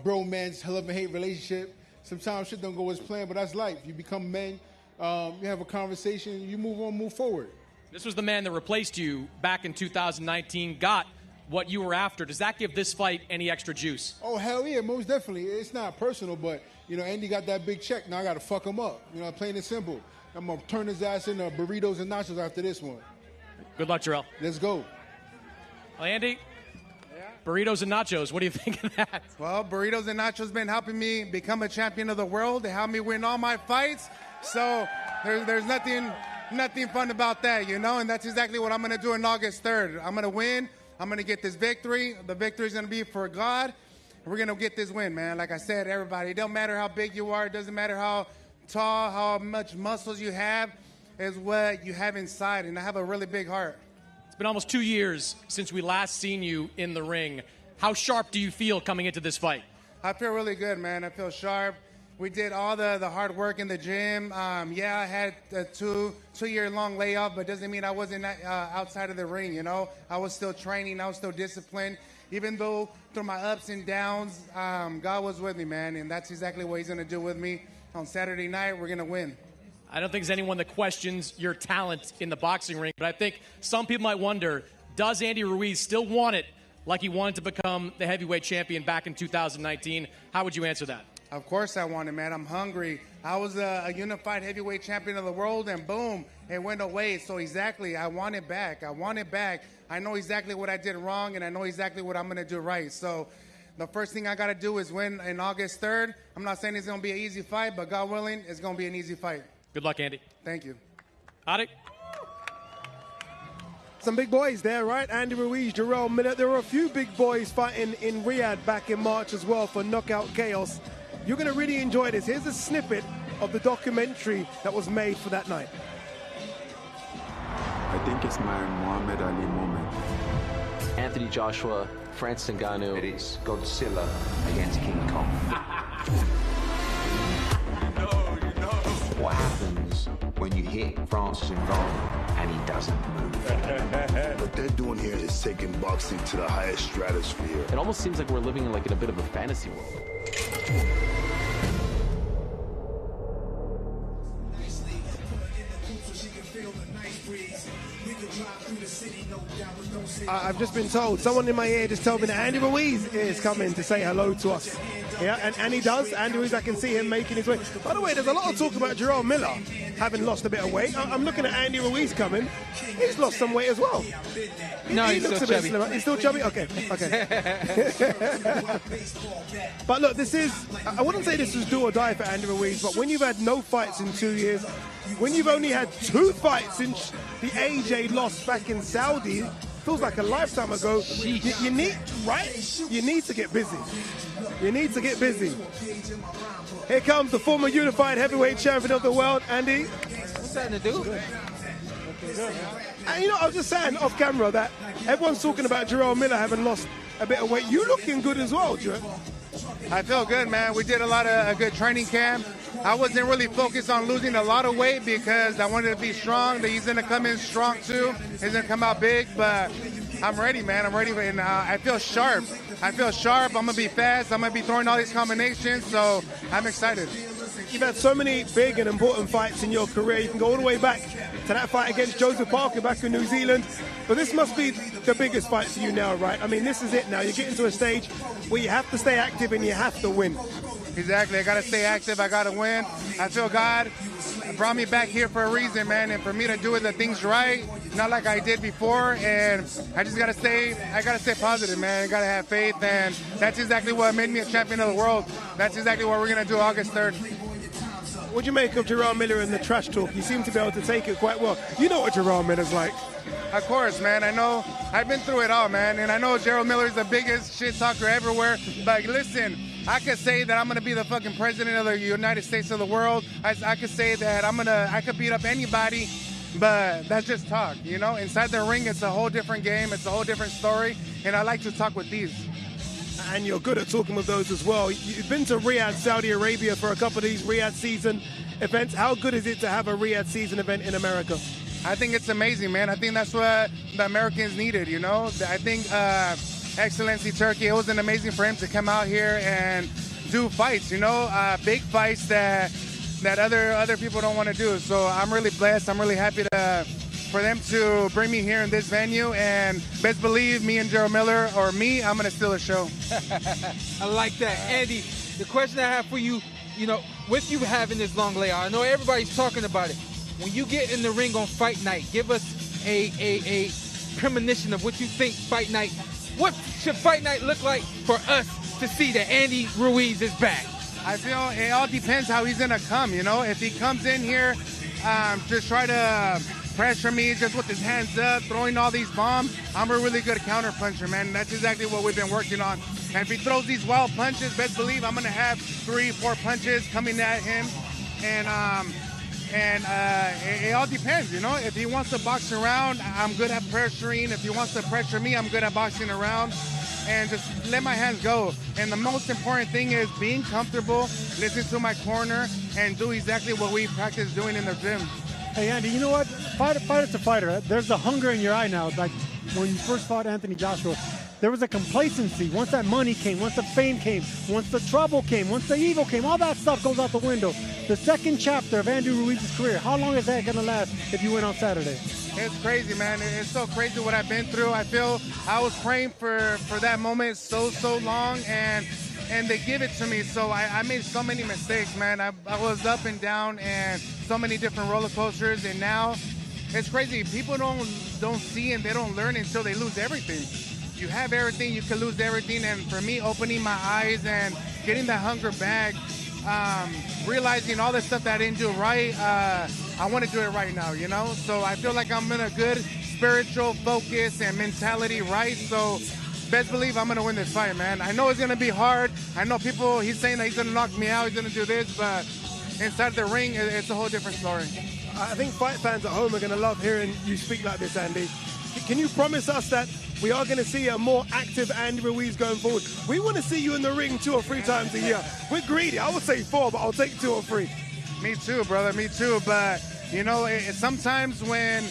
bromance, love and hate relationship. Sometimes shit don't go as planned, but that's life. You become men. You have a conversation. You move on, move forward. This was the man that replaced you back in 2019, got what you were after. Does that give this fight any extra juice? Oh, hell yeah, most definitely. It's not personal, but, you know, Andy got that big check. Now I got to fuck him up. You know, plain and simple. I'm going to turn his ass into burritos and nachos after this one. Good luck, Jarrell. Let's go. Well, Andy, burritos and nachos, what do you think of that? Well, burritos and nachos been helping me become a champion of the world. They help me win all my fights. So there's nothing fun about that, you know, and that's exactly what I'm going to do on August 3rd. I'm going to win. I'm going to get this victory. The victory is going to be for God. We're going to get this win, man. Like I said, everybody, it don't matter how big you are. It doesn't matter how tall, how much muscles you have, is what you have inside, and I have a really big heart. It's been almost 2 years since we last seen you in the ring. How sharp do you feel coming into this fight? I feel really good, man. I feel sharp. We did all the hard work in the gym. Yeah, I had a two-year-long layoff, but doesn't mean I wasn't outside of the ring, you know. I was still training. I was still disciplined. Even though through my ups and downs, God was with me, man, and that's exactly what he's going to do with me. On Saturday night, we're going to win. I don't think there's anyone that questions your talent in the boxing ring, but I think some people might wonder, does Andy Ruiz still want it like he wanted to become the heavyweight champion back in 2019? How would you answer that? Of course I want it, man. I'm hungry. I was a unified heavyweight champion of the world, and boom, it went away. So exactly, I want it back. I want it back. I know exactly what I did wrong, and I know exactly what I'm going to do right. So the first thing I got to do is win in August 3rd. I'm not saying it's going to be an easy fight, but God willing, it's going to be an easy fight. Good luck, Andy. Thank you. Adi? Some big boys there, right? Andy Ruiz, Israil Madrimov. There were a few big boys fighting in Riyadh back in March as well for Knockout Chaos. You're going to really enjoy this. Here's a snippet of the documentary that was made for that night. I think it's my Muhammad Ali moment. Anthony Joshua, Francis Ngannou. It is Godzilla against King Kong. What happens when you hit Francis Ngannou and he doesn't move? What they're doing here is taking boxing to the highest stratosphere. It almost seems like we're living in a bit of a fantasy world. I've just been told, someone in my ear just told me that Andy Ruiz is coming to say hello to us. Yeah, and he does. Andy Ruiz, I can see him making his way. By the way, there's a lot of talk about Israil Miller having lost a bit of weight. I'm looking at Andy Ruiz coming. He's lost some weight as well. No, he's still chubby. Slimmer. He's still chubby? Okay. But look, I wouldn't say this is do or die for Andy Ruiz, but when you've had no fights in 2 years, when you've only had 2 fights since the AJ lost back in Saudi, feels like a lifetime ago. You need, right? You need to get busy. You need to get busy. Here comes the former unified heavyweight champion of the world, Andy. What's that to do? And I was just saying off camera that everyone's talking about Israil Miller having lost a bit of weight. You looking good as well, Joe. I feel good, man. We did a good training camp. I wasn't really focused on losing a lot of weight because I wanted to be strong. He's going to come in strong too. He's going to come out big, but I'm ready, man. I'm ready, and I feel sharp. I'm going to be fast. I'm going to be throwing all these combinations, so I'm excited. You've had so many big and important fights in your career. You can go all the way back to that fight against Joseph Parker back in New Zealand. But this must be the biggest fight for you now, right? I mean, this is it now. You're getting to a stage where you have to stay active and you have to win. Exactly. I got to stay active. I got to win. I feel God brought me back here for a reason, man, and for me to do the things right, not like I did before. And I just got to stay positive, man. I got to have faith, and that's exactly what made me a champion of the world. That's exactly what we're going to do August 3rd. What do you make of Israil Miller and the trash talk? You seem to be able to take it quite well. You know what Israil Miller's like. Of course, man. I know. I've been through it all, man. And I know Israil Miller's the biggest shit talker everywhere. But listen, I could say that I'm going to be the fucking president of the United States of the world. I could say that I could beat up anybody. But that's just talk, you know? Inside the ring, it's a whole different game. It's a whole different story. And I like to talk with these. And you're good at talking with those as well. You've been to Riyadh, Saudi Arabia for a couple of these Riyadh season events. How good is it to have a Riyadh season event in America? I think it's amazing, man. I think that's what the Americans needed, you know? I think Excellency Turkey, it was amazing for him to come out here and do fights, you know? Big fights that other people don't want to do. So I'm really blessed. I'm really happy for them to bring me here in this venue, and best believe me and Israil Miller, or me, I'm going to steal a show. I like that. Andy, the question I have for you, with you having this long layout, I know everybody's talking about it. When you get in the ring on fight night, give us a premonition of what you think what should fight night look like for us to see that Andy Ruiz is back? I feel it all depends how he's going to come, you know? If he comes in here, just try to pressure me just with his hands up, throwing all these bombs, I'm a really good counter puncher, man. That's exactly what we've been working on. And if he throws these wild punches, best believe I'm going to have 3-4 punches coming at him. And it all depends, you know? If he wants to box around, I'm good at pressuring. If he wants to pressure me, I'm good at boxing around. and just let my hands go. And the most important thing is being comfortable, listen to my corner, and do exactly what we practice doing in the gym. Hey, Andy, you know what? Fighter to fighter. There's a hunger in your eye now. Like when you first fought Anthony Joshua, there was a complacency. Once that money came, once the fame came, once the trouble came, once the evil came, all that stuff goes out the window. The second chapter of Andy Ruiz's career, how long is that going to last if you win on Saturday? It's crazy, man. It's so crazy what I've been through. I feel I was praying for that moment so long, and they give it to me. So I made so many mistakes, man. I was up and down and so many different roller coasters, and now it's crazy. People don't see and they don't learn until they lose everything. You have everything, you can lose everything, and for me, opening my eyes and getting that hunger back, realizing all the stuff that I didn't do right, I want to do it right now, you know? So I feel like I'm in a good spiritual focus and mentality, right? So best believe I'm going to win this fight, man. I know it's going to be hard. I know people, he's saying that he's going to knock me out, he's going to do this, but inside the ring, it's a whole different story. I think fight fans at home are going to love hearing you speak like this, Andy. Can you promise us that we are going to see a more active Andy Ruiz going forward? We want to see you in the ring 2 or 3 times a year. We're greedy. I would say 4, but I'll take 2 or 3. Me too, brother. Me too. But, you know, sometimes when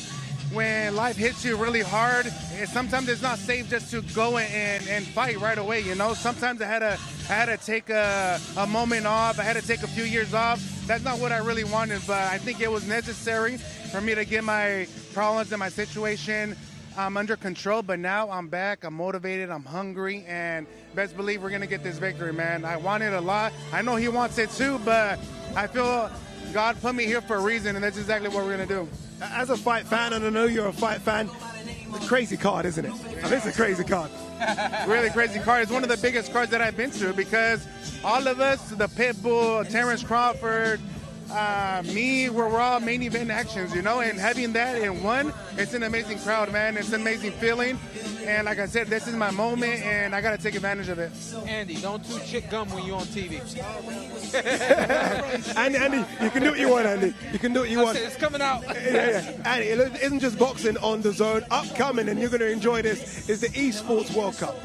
life hits you really hard, sometimes it's not safe just to go and fight right away, you know? Sometimes I had to take a moment off. I had to take a few years off. That's not what I really wanted, but I think it was necessary for me to get my problems and my situation under control. But now I'm back, I'm motivated, I'm hungry, and best believe we're going to get this victory, man. I want it a lot. I know he wants it too, but I feel God put me here for a reason, and that's exactly what we're going to do. As a fight fan, and I know you're a fight fan, it's a crazy card, isn't it? I mean, it's a crazy card. Really crazy card. It's one of the biggest cards that I've been to, because all of us, the Pitbull, Terence Crawford, me, we're all main event actions, you know, and having that in one, it's an amazing crowd, man. It's an amazing feeling. And like I said, this is my moment, and I got to take advantage of it. Andy, don't chew chick gum when you're on TV. Andy, you can do what you want, Andy. You can do what you want. It's coming out. Yeah. Andy, it isn't just boxing on the zone. Upcoming, and you're going to enjoy this, is the Esports World Cup.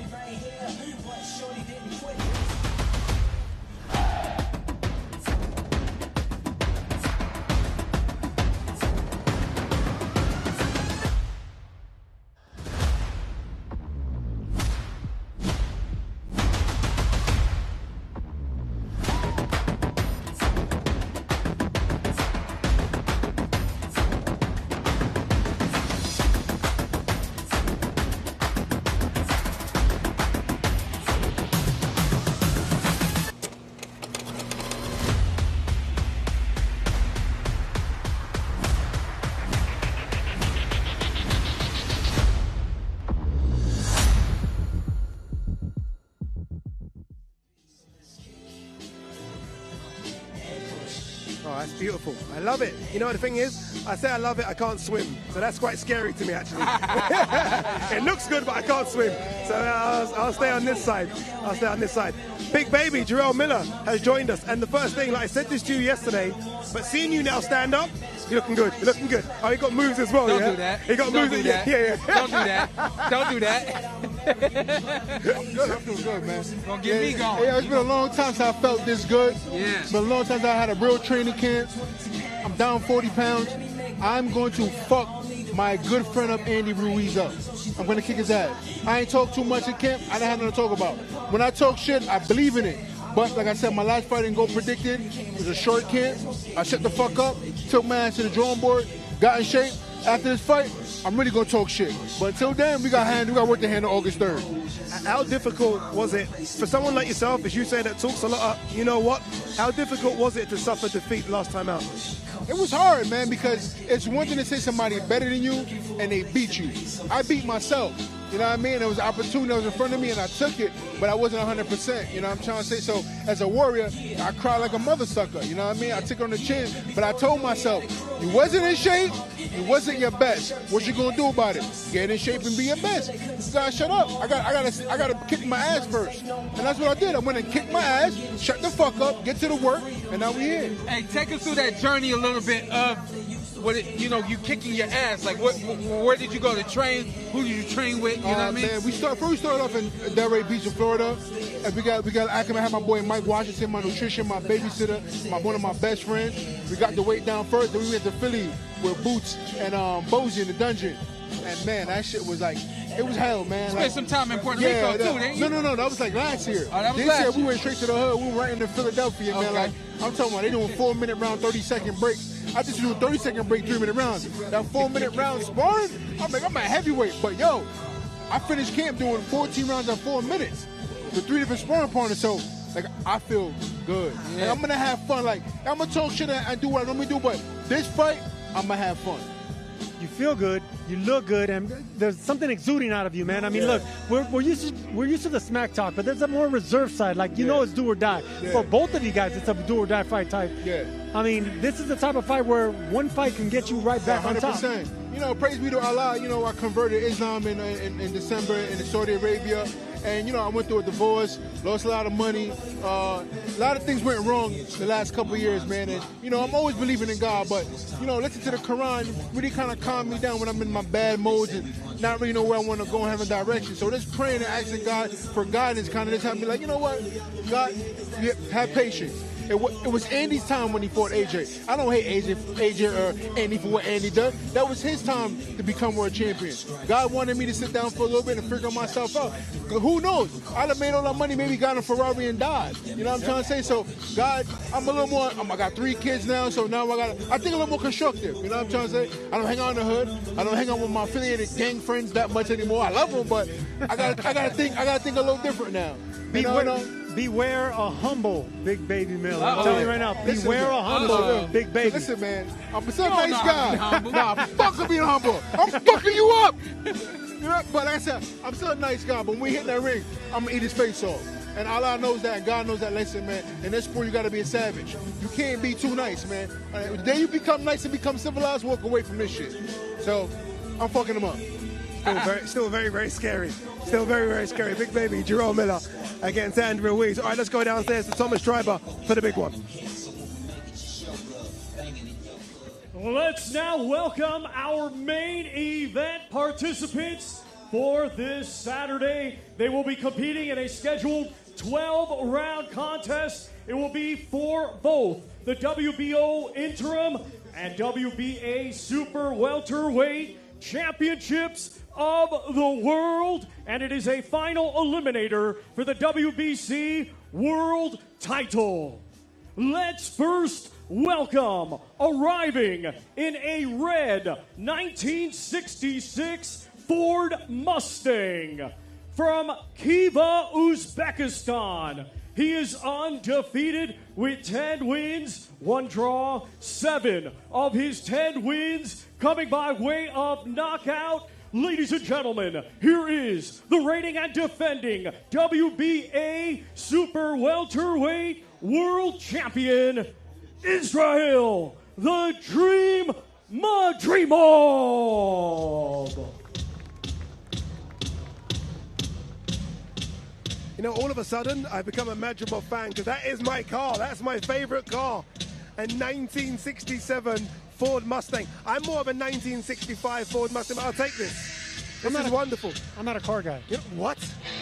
Beautiful. I love it. You know what the thing is? I say I love it, I can't swim. So that's quite scary to me, actually. It looks good, but I can't swim. So I'll stay on this side. I'll stay on this side. Big baby, Israil Miller, has joined us. And the first thing, like I said this to you yesterday, but seeing you now stand up, you're looking good. You're looking good. Oh, he got moves as well, Don't yeah? do that. He got Don't moves. do that. Yeah. Don't do that. Don't do that. I'm good. I feel good, man. Gonna get me going. Yeah, it's been a long time since I felt this good. Yeah. It's been a long time since I had a real training camp. I'm down 40 pounds. I'm going to fuck my good friend up, Andy Ruiz, up. I'm going to kick his ass. I ain't talk too much in camp. I didn't have nothing to talk about. When I talk shit, I believe in it. But like I said, my last fight didn't go predicted. It was a short camp. I shut the fuck up, took my ass to the drawing board, got in shape. After this fight, I'm really going to talk shit. But until then, we got work to handle August 3rd. How difficult was it for someone like yourself, as you say, that talks a lot of, you know what? How difficult was it to suffer defeat last time out? It was hard, man, because it's one thing to say somebody better than you and they beat you. I beat myself. You know what I mean? There was an opportunity that was in front of me and I took it, but I wasn't 100%. You know what I'm trying to say? So as a warrior, I cried like a mother sucker. You know what I mean? I took it on the chin, but I told myself, you wasn't in shape, you wasn't your best. What you gonna do about it? Get in shape and be your best. You gotta shut up. I gotta kick my ass first. And that's what I did. I went and kicked my ass, shut the fuck up, get to the work, and now we here. Hey, take us through that journey a little bit of you kicking your ass. Like, where did you go to train? Who did you train with? You know what I mean? Man, we started off in Delray Beach in Florida. And we got I can have my boy Mike Washington, my nutrition, my babysitter, one of my best friends. We got the weight down first, then we went to Philly with Boots and Bozy in the dungeon. And man, that shit was like, it was hell, man. Spent some time in Puerto Rico too, didn't you? No, that was like last year. Oh, that was this last year year. we went straight to the hood. We were right into Philadelphia, man. Like, I'm talking about, they doing 4-minute round, 30-second breaks. I just do a 30-second break, 3-minute rounds. That 4-minute round sparring, I'm like, I'm a heavyweight. But yo, I finished camp doing 14 rounds at 4 minutes with 3 different sparring partners. So, like, I feel good. Yeah. Like, I'm gonna have fun. Like, I'm gonna talk shit and do what I normally do, but this fight, I'm gonna have fun. You feel good, you look good, and there's something exuding out of you, man. I mean, look, we're used to the smack talk, but there's a more reserved side. Like, you know, it's do or die. Yeah. For both of you guys, it's a do or die fight type. Yeah. I mean, this is the type of fight where one fight can get you right back on top. 100%. You know, praise be to Allah. You know, I converted Islam in December in Saudi Arabia. And, you know, I went through a divorce, lost a lot of money. A lot of things went wrong the last couple of years, man. And, you know, I'm always believing in God, but, you know, listening to the Quran really kind of calmed me down when I'm in my bad modes and not really know where I want to go and have a direction. So just praying and asking God for guidance kind of just helped me like, you know what, God, have patience. It was Andy's time when he fought AJ. I don't hate AJ or Andy for what Andy did. That was his time to become world champion. God wanted me to sit down for a little bit and figure myself out. Who knows? I'd have made all that money, maybe got a Ferrari and died. You know what I'm trying to say? So, God, I'm a little more, I got 3 kids now, so now I think a little more constructive. You know what I'm trying to say? I don't hang out in the hood. I don't hang out with my affiliated gang friends that much anymore. I love them, but I gotta think a little different now. Beware a humble Big Baby Miller. I'm telling you right now, beware a humble Big Baby. Listen, man, I'm a nice guy. Nah, fuck being humble. I'm fucking you up. You know, but like I said, I'm still a nice guy, but when we hit that ring, I'm going to eat his face off. And Allah knows that, and God knows that. Listen, man, in this sport, you got to be a savage. You can't be too nice, man. The day you become nice and become civilized, walk away from this shit. So, I'm fucking him up. Still very, very scary. Still very, very scary. Big Baby, Jerome Miller against Andrew Ruiz. All right, let's go downstairs to Thomas Schreiber for the big one. Let's now welcome our main event participants for this Saturday. They will be competing in a scheduled 12-round contest. It will be for both the WBO interim and WBA super welterweight championships of the world, and it is a final eliminator for the WBC world title. Let's first welcome, arriving in a red 1966 Ford Mustang from Khiva, Uzbekistan. He is undefeated with 10 wins, 1 draw, 7 of his 10 wins coming by way of knockout. Ladies and gentlemen, here is the reigning and defending WBA Super Welterweight World Champion, Israil the Dream Madrimov. You know, all of a sudden, I've become a Madrimov fan because that is my car. That's my favorite car. A 1967 Ford Mustang. I'm more of a 1965 Ford Mustang, but I'll take this. This is wonderful. I'm not a car guy. What?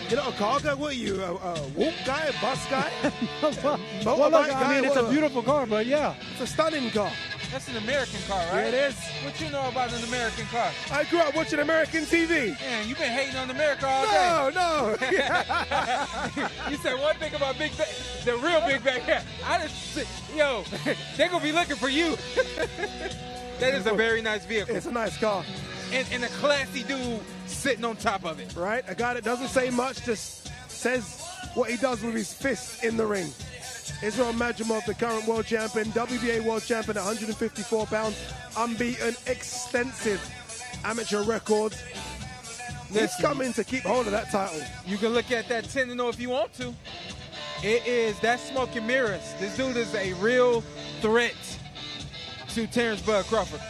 You're not a car guy? What are you, a whoop guy, a bus guy? Well, look, I mean, it's a beautiful car, but yeah. It's a stunning car. That's an American car, right? Yeah, it is. What you know about an American car? I grew up watching American TV. Man, you've been hating on America all day. No. You said one thing about Big Bang, the real Big Bang. Yo, they're going to be looking for you. That is a very nice vehicle. It's a nice car. And a classy dude sitting on top of it. Right, a guy that doesn't say much, just says what he does with his fists in the ring. Israil Madrimov, the current world champion, WBA world champion at 154 pounds, unbeaten, extensive amateur record. He's coming to keep hold of that title. You can look at that 10-0 if you want to. That's smoke and mirrors. This dude is a real threat to Terence Crawford.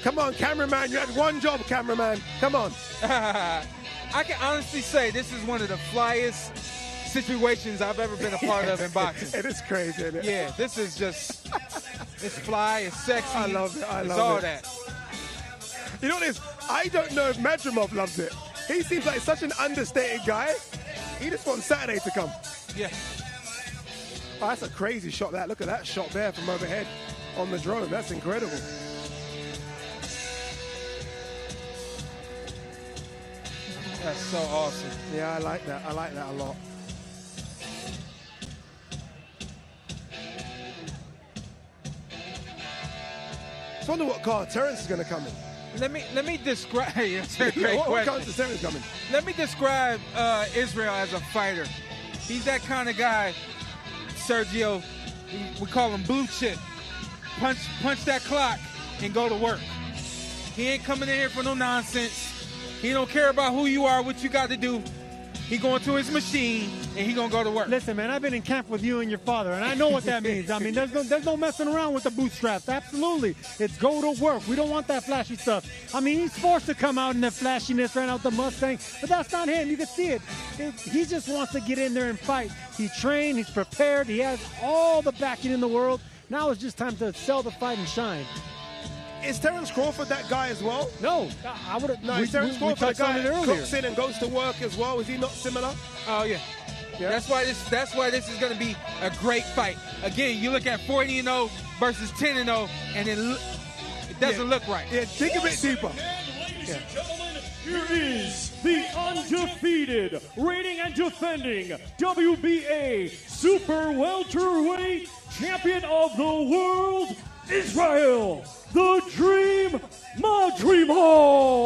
Come on, cameraman. You had one job, cameraman. Come on. I can honestly say this is one of the flyest situations I've ever been a part of in boxing. It is crazy, isn't it? Yeah, this is just, it's fly, it's sexy. I love it. It's all that. You know what it is? I don't know if Madrimov loves it. He seems like such an understated guy. He just wants Saturday to come. Yeah. Oh, that's a crazy shot, that. Look at that shot there from overhead on the drone. That's incredible. That's so awesome. Yeah, I like that. I like that a lot. I wonder what car Terence is going to come in. Let me describe. That's a great what question. car is Terence coming? Let me describe Israil as a fighter. He's that kind of guy, Sergio. We call him blue chip. Punch that clock and go to work. He ain't coming in here for no nonsense. He don't care about who you are, what you got to do. He going to his machine and he gonna go to work. Listen, man, I've been in camp with you and your father, and I know what that means. I mean, there's no messing around with the bootstraps. Absolutely, it's go to work. We don't want that flashy stuff. I mean, he's forced to come out in the flashiness, ran out the Mustang, but that's not him. You can see it. He just wants to get in there and fight. He trained, he's prepared, he has all the backing in the world. Now it's just time to sell the fight and shine. Is Terence Crawford that guy as well? No, I would have. No, is Terence Crawford that guy it earlier. cooks in and goes to work as well? Is he not similar? Oh yeah. That's why this is going to be a great fight. Again, you look at 40-0 versus 10-0, and it doesn't look right. Yeah, dig a bit deeper. Ladies and gentlemen, here is the undefeated, reigning and defending WBA Super Welterweight Champion of the World, Israil the Dream Madrimov.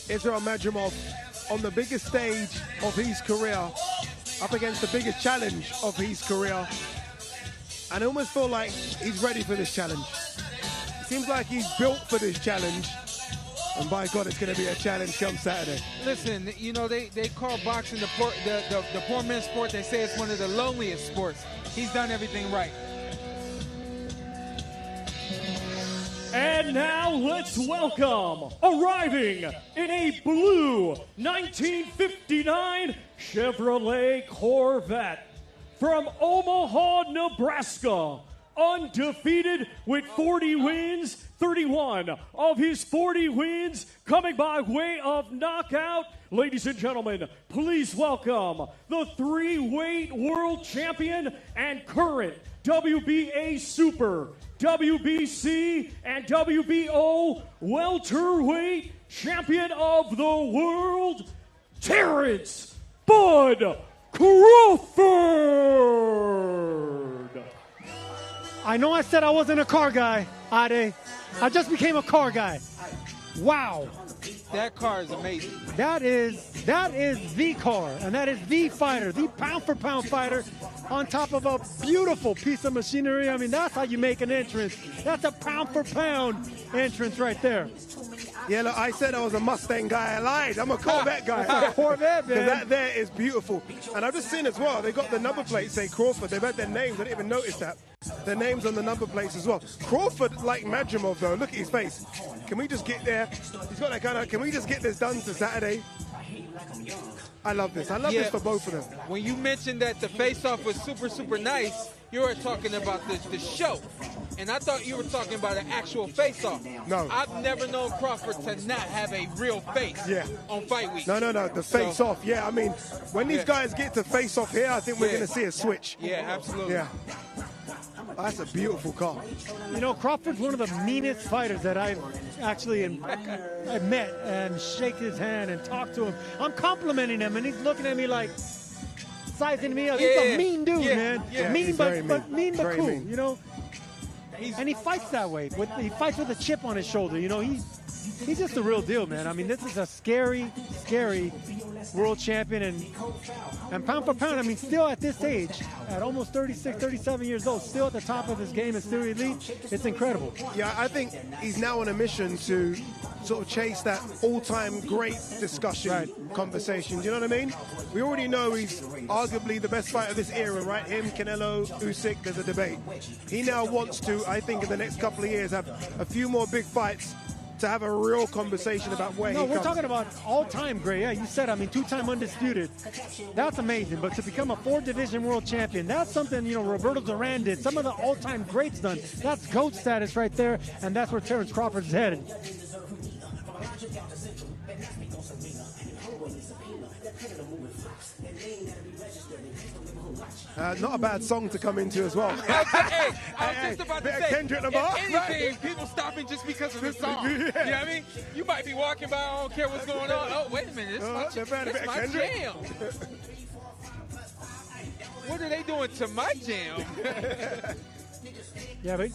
Israil Madrimov on the biggest stage of his career, up against the biggest challenge of his career. And I almost feel like he's ready for this challenge. It seems like he's built for this challenge. And by God, it's going to be a challenge come Saturday. Listen, you know, they call boxing the poor man's sport. They say it's one of the loneliest sports. He's done everything right. And now let's welcome, arriving in a blue 1959 Chevrolet Corvette from Omaha, Nebraska, undefeated with 40 wins, 31 of his 40 wins coming by way of knockout. Ladies and gentlemen, please welcome the three-weight world champion and current WBA Super, WBC, and WBO welterweight champion of the world, Terence Bud Crawford. I know I said I wasn't a car guy, Ade. I just became a car guy. Wow. That car is amazing. That is the car, and that is the fighter, the pound-for-pound fighter on top of a beautiful piece of machinery. I mean, that's how you make an entrance. That's a pound-for-pound entrance right there. Yeah, look, I said I was a Mustang guy. I lied. I'm a Corvette guy. That's a Corvette, man. That there is beautiful. And I've just seen as well, they got the number plates say Crawford. They've had their names. I didn't even notice that. Their names on the number plates as well. Crawford, like Madrimov, though. Look at his face. Can we just get there? He's got that kind of, can we just get this done to Saturday? I love this. I love this for both of them. When you mentioned that the face-off was super, super nice, you were talking about the show. And I thought you were talking about an actual face-off. No. I've never known Crawford to not have a real face on fight week. No. The face-off. Yeah, I mean, when these guys get to face-off here, I think we're going to see a switch. Yeah, absolutely. Yeah. That's a beautiful car. You know, Crawford's one of the meanest fighters that I've actually I've met and shake his hand and talk to him. I'm complimenting him, and he's looking at me like sizing me up. He's a mean dude, man. Yeah. Mean, but cool, mean. You know. And he fights that way. He fights with a chip on his shoulder. You know, he's just the real deal, man. I mean, this is a scary, scary world champion, and pound for pound, I mean, still at this age, at almost 36, 37 years old, still at the top of his game and still elite. It's incredible. Yeah, I think he's now on a mission to sort of chase that all-time great discussion conversation. Do you know what I mean? We already know he's arguably the best fighter of this era, right? Him, Canelo, Usyk, there's a debate. He now wants to, I think, in the next couple of years, have a few more big fights to have a real conversation about where he comes. No, we're talking about all-time great. Yeah, you said, I mean, two-time undisputed. That's amazing. But to become a 4-division world champion, that's something, you know, Roberto Duran did. Some of the all-time greats done. That's GOAT status right there, and that's where Terence Crawford's headed. Not a bad song to come into as well. Hey, I was just about to say, Kendrick Lamar. if anything, people stopping just because of the song. You know what I mean? You might be walking by, I don't care what's going on. Oh, wait a minute, this is my jam. What are they doing to my jam? Yeah, but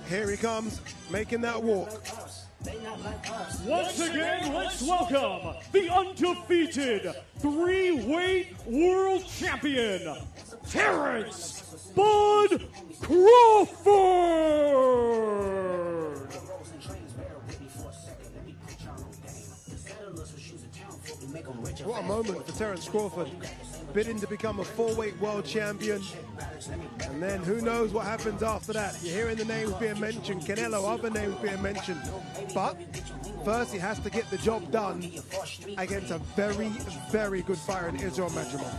here he comes, making that walk. Once again, let's welcome the undefeated 3-weight world champion, Terence "Bud" Crawford. What a moment for Terence Crawford, bidding to become a 4-weight world champion. And then who knows what happens after that. You're hearing the names being mentioned, Canelo, other names being mentioned. But first he has to get the job done against a very, very good fighter in Israil Madrimov.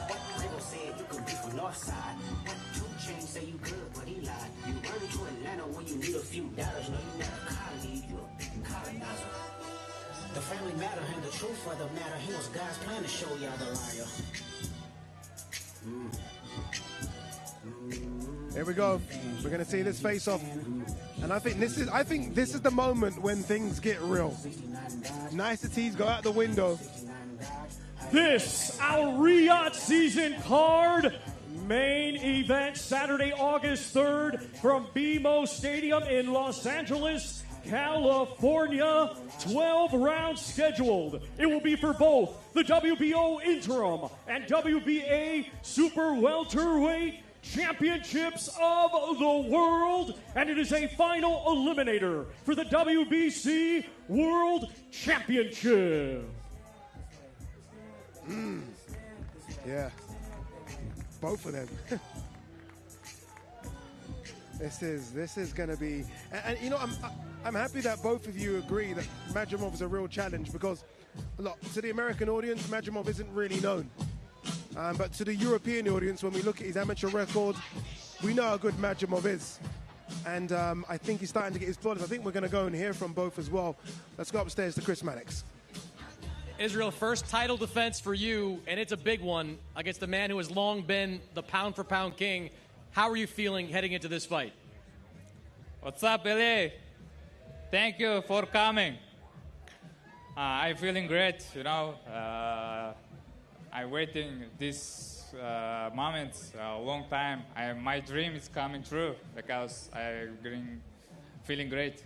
The family matter and the truth of the matter. He was God's plan to show y'all the liar. Here we go. We're going to see this face-off, and I think this is the moment when things get real. Niceties go out the window. This, our Riyadh Season Card main event, Saturday, August 3rd from BMO Stadium in Los Angeles, California. 12 rounds scheduled. It will be for both the WBO Interim and WBA Super Welterweight Championships of the World, and it is a final eliminator for the WBC World Championship. Yeah, both of them. This is going to be, and you know, I'm happy that both of you agree that Madrimov is a real challenge, because look, to the American audience, Madrimov isn't really known. But to the European audience, when we look at his amateur record, we know how good Madrimov is. And I think he's starting to get his blood. I think we're going to go and hear from both as well. Let's go upstairs to Chris Mannix. Israil, first title defense for you, and it's a big one against the man who has long been the pound-for-pound king. How are you feeling heading into this fight? What's up, Billy? Thank you for coming. I'm feeling great, you know. I'm waiting this moment a long time. My dream is coming true because I'm feeling great.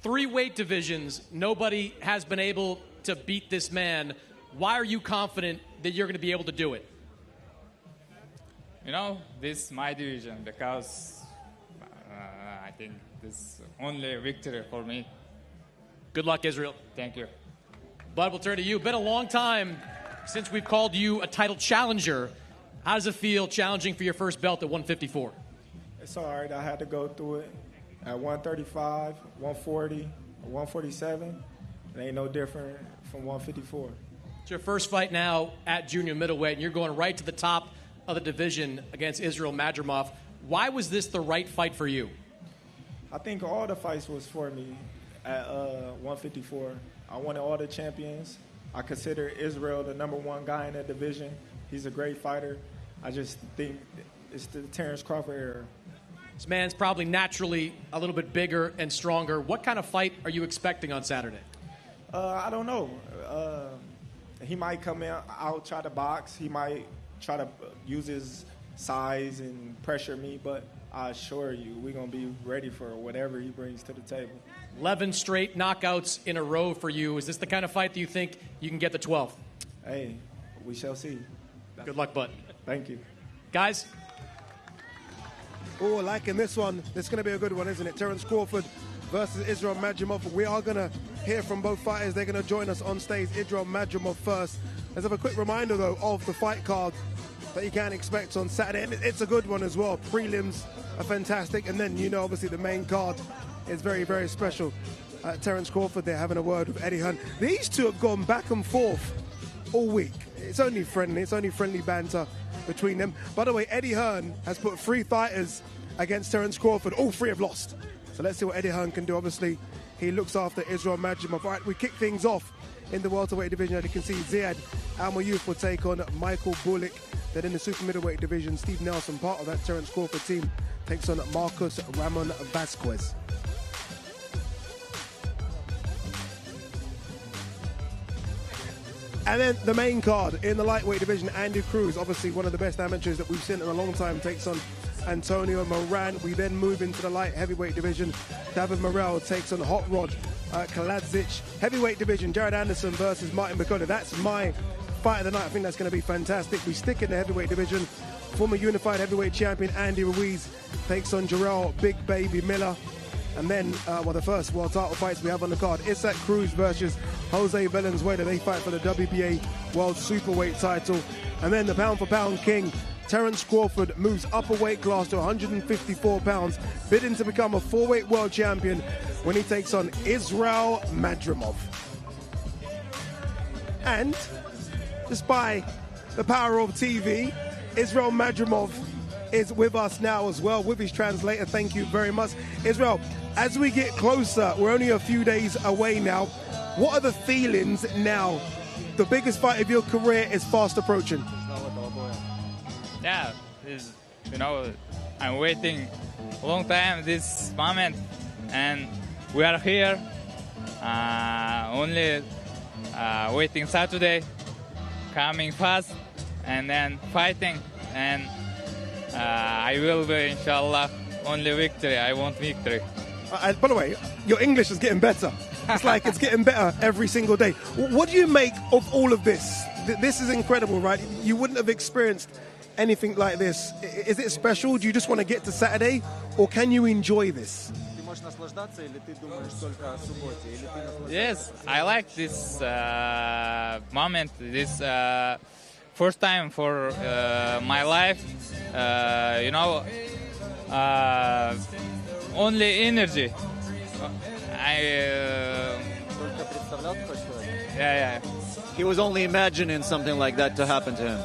3 weight divisions. Nobody has been able to beat this man. Why are you confident that you're going to be able to do it? You know, this is my division because I think this is only victory for me. Good luck, Israil. Thank you. Bud, we'll turn to you. Been a long time since we've called you a title challenger. How does it feel challenging for your first belt at 154? It's all right. I had to go through it at 135, 140, 147. It ain't no different from 154. It's your first fight now at junior middleweight, and you're going right to the top of the division against Israil Madrimov. Why was this the right fight for you? I think all the fights was for me at 154. I wanted all the champions. I consider Israil the #1 guy in the division. He's a great fighter. I just think it's the Terence Crawford era. This man's probably naturally a little bit bigger and stronger. What kind of fight are you expecting on Saturday? I don't know. He might come out, try to box. He might try to use his size and pressure me, but I assure you, we're going to be ready for whatever he brings to the table. 11 straight knockouts in a row for you. Is this the kind of fight that you think you can get the 12th? Hey, we shall see. Good luck, bud. Thank you. Guys? Oh, liking this one. This is going to be a good one, isn't it? Terence Crawford versus Israil Madrimov. We are going to hear from both fighters. They're going to join us on stage. Israil Madrimov first. Let's have a quick reminder, though, of the fight card that you can expect on Saturday. And it's a good one as well. Prelims are fantastic. And then, you know, obviously the main card is very, very special. Terence Crawford, they're having a word with Eddie Hearn. These two have gone back and forth all week. It's only friendly. It's only friendly banter between them. By the way, Eddie Hearn has put 3 fighters against Terence Crawford. All 3 have lost. So let's see what Eddie Hearn can do. Obviously, he looks after Israil Madrimov. All right, we kick things off in the welterweight division. As you can see, Ziad Al-Mayouf will take on Michael Bulik. Then in the super middleweight division, Steve Nelson, part of that Terence Crawford team, takes on Marcos Ramon Vasquez. And then the main card in the lightweight division, Andy Cruz, obviously one of the best amateurs that we've seen in a long time, takes on Antonio Moran. We then move into the light heavyweight division. David Morrell takes on Hot Rod Kaladzic. Heavyweight division, Jared Anderson versus Martin Bakota. That's my fight of the night. I think that's going to be fantastic. We stick in the heavyweight division. Former unified heavyweight champion Andy Ruiz takes on Jarrell Big Baby Miller. And then, the first world title fights we have on the card, Isaac Cruz versus Jose Valenzuela. They fight for the WBA World Superweight title. And then the pound-for-pound king, Terence Crawford, moves up a weight class to 154 pounds, bidding to become a 4-weight world champion when he takes on Israil Madrimov. And, just by the power of TV, Israil Madrimov is with us now as well, with his translator. Thank you very much. Israil, as we get closer, we're only a few days away now. What are the feelings now? The biggest fight of your career is fast approaching. Yeah, I'm waiting a long time this moment, and we are here. Only waiting Saturday, coming fast, and then fighting, and I will be, inshallah, only victory. I want victory. By the way, your English is getting better. It's like it's getting better every single day. What do you make of all of this? This is incredible, right? You wouldn't have experienced anything like this. Is it special? Do you just want to get to Saturday, or can you enjoy this? Yes, I like this moment, this first time for my life. Only energy. Yeah. He was only imagining something like that to happen to him.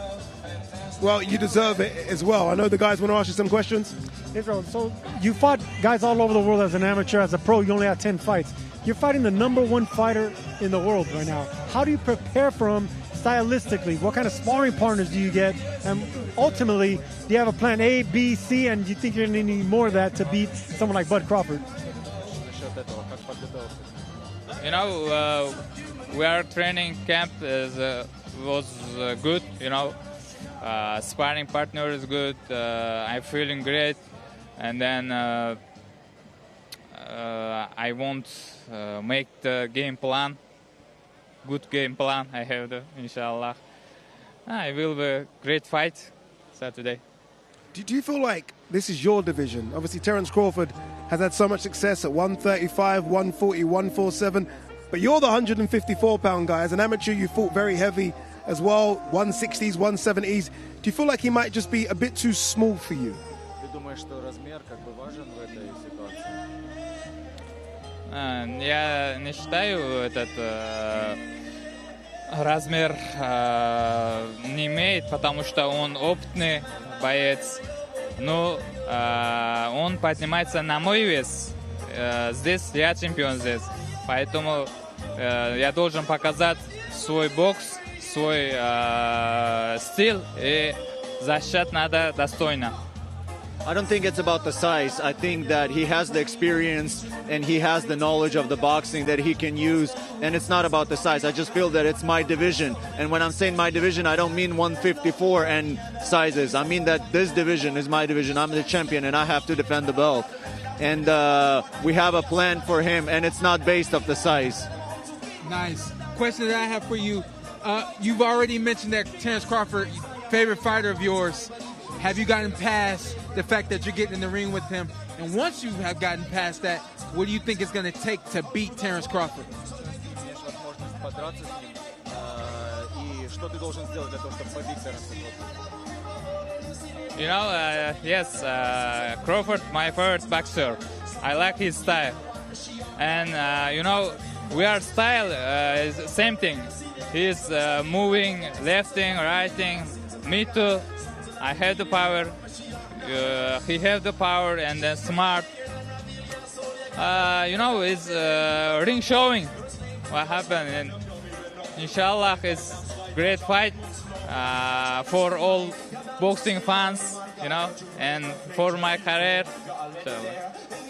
Well, you deserve it as well. I know the guys want to ask you some questions. Israel, so you fought guys all over the world as an amateur. As a pro, you only had 10 fights. You're fighting the #1 fighter in the world right now. How do you prepare for him stylistically? What kind of sparring partners do you get? And ultimately, do you have a plan A, B, C, and do you think you're going to need more of that to beat someone like Bud Crawford? We are training camp was good, sparring partner is good. I'm feeling great. And then I want make the game plan. Good game plan I have, inshallah. It will be a great fight Saturday. Do you feel like this is your division? Obviously, Terence Crawford has had so much success at 135, 140, 147, but you're the 154-pound guy. As an amateur, you fought very heavy as well, 160s, 170s. Do you feel like he might just be a bit too small for you? Я не считаю этот размер не имеет, потому что он опытный боец. Но он поднимается на мой вес. Здесь я чемпион здесь. Поэтому я должен показать свой бокс, свой стиль, и защищать надо достойно. I don't think it's about the size. I think that he has the experience and he has the knowledge of the boxing that he can use, and it's not about the size. I just feel that it's my division, and when I'm saying my division, I don't mean 154 and sizes. I mean that this division is my division. I'm the champion and I have to defend the belt, and we have a plan for him, and it's not based off the size. Nice. Question that I have for you. You've already mentioned that Terence Crawford, favorite fighter of yours. Have you gotten past the fact that you're getting in the ring with him? And once you have gotten past that, what do you think it's going to take to beat Terence Crawford? You know, yes, Crawford, my favorite boxer. I like his style. And, you know, our style is the same thing. He's moving, lefting, righting. Me too. I have the power. He have the power and then smart. You know, it's ring showing what happened. And inshallah, it's great fight for all boxing fans, you know, and for my career. So.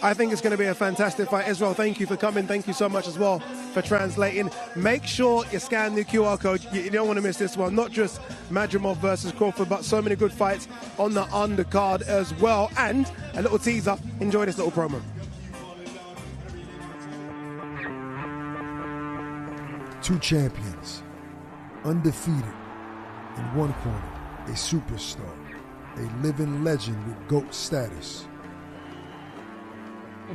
I think it's going to be a fantastic fight. Israil, thank you for coming. Thank you so much as well for translating. Make sure you scan the QR code. You don't want to miss this one. Not just Madrimov versus Crawford, but so many good fights on the undercard as well. And a little teaser. Enjoy this little promo. Two champions, undefeated. In one corner, a superstar, a living legend with GOAT status.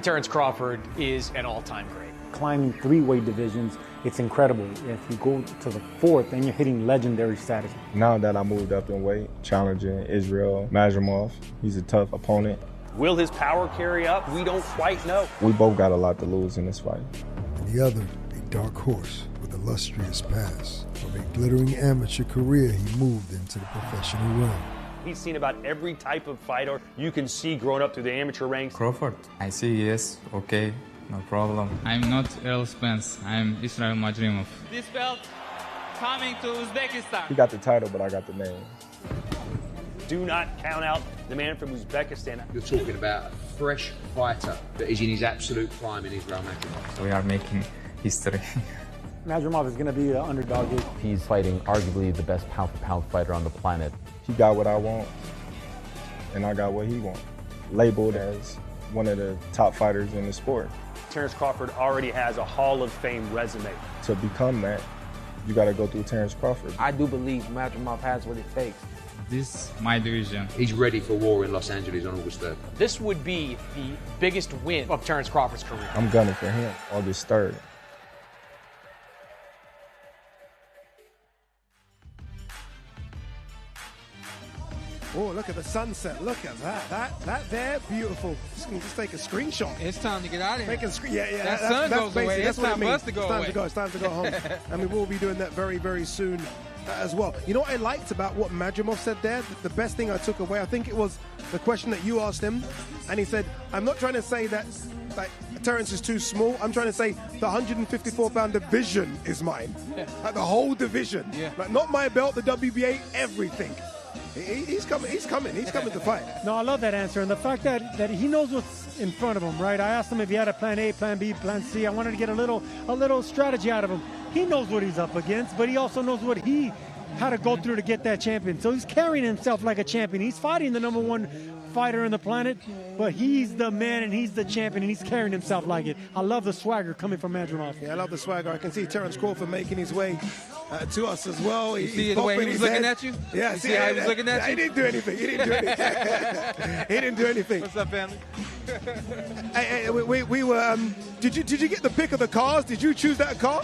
Terence Crawford is an all-time great. Climbing three-weight divisions, it's incredible. If you go to the fourth, then you're hitting legendary status. Now that I moved up in weight, challenging Israil Madrimov, he's a tough opponent. Will his power carry up? We don't quite know. We both got a lot to lose in this fight. And the other, a dark horse with illustrious past. From a glittering amateur career, he moved into the professional realm. He's seen about every type of fighter you can see growing up through the amateur ranks. Crawford, I see, yes, okay, no problem. I'm not Errol Spence, I'm Israil Madrimov. This belt coming to Uzbekistan. He got the title, but I got the name. Do not count out the man from Uzbekistan. You're talking about a fresh fighter that is in his absolute prime in Israil Madrimov. We are making history. Madrimov is going to be the underdog here. He's fighting arguably the best pound-for-pound fighter on the planet. He got what I want, and I got what he wants. Labeled as one of the top fighters in the sport. Terence Crawford already has a Hall of Fame resume. To become that, you got to go through Terence Crawford. I do believe Madrimov has what it takes. This is my division. He's ready for war in Los Angeles on August 3rd. This would be the biggest win of Terence Crawford's career. I'm gunning for him August 3rd. Oh, look at the sunset. Look at that. That there, beautiful. Just take a screenshot. It's time to get out of here. Take a screen. Yeah. That sun goes away. That's it's time for us to go away. It's time to go home. And we will be doing that very, very soon as well. You know what I liked about what Madrimov said there? The best thing I took away, I think it was the question that you asked him. And he said, I'm not trying to say that like Terence is too small. I'm trying to say the 154-pound division is mine. Like the whole division. Yeah. Like not my belt, the WBA, everything. He's coming to fight. No, I love that answer. And the fact that he knows what's in front of him, right? I asked him if he had a plan A, plan B, plan C. I wanted to get a little strategy out of him. He knows what he's up against, but he also knows what he had to go through to get that champion. So he's carrying himself like a champion. He's fighting the #1 fighter on the planet, but he's the man and he's the champion and he's carrying himself like it. I love the swagger coming from Madrimov. Yeah, I love the swagger. I can see Terence Crawford making his way to us as well. You see the way he was looking at you? Yeah, see how he was looking at you? He didn't do anything. He didn't do anything. What's up, family? Hey, we were. Did you get the pick of the cars? Did you choose that car?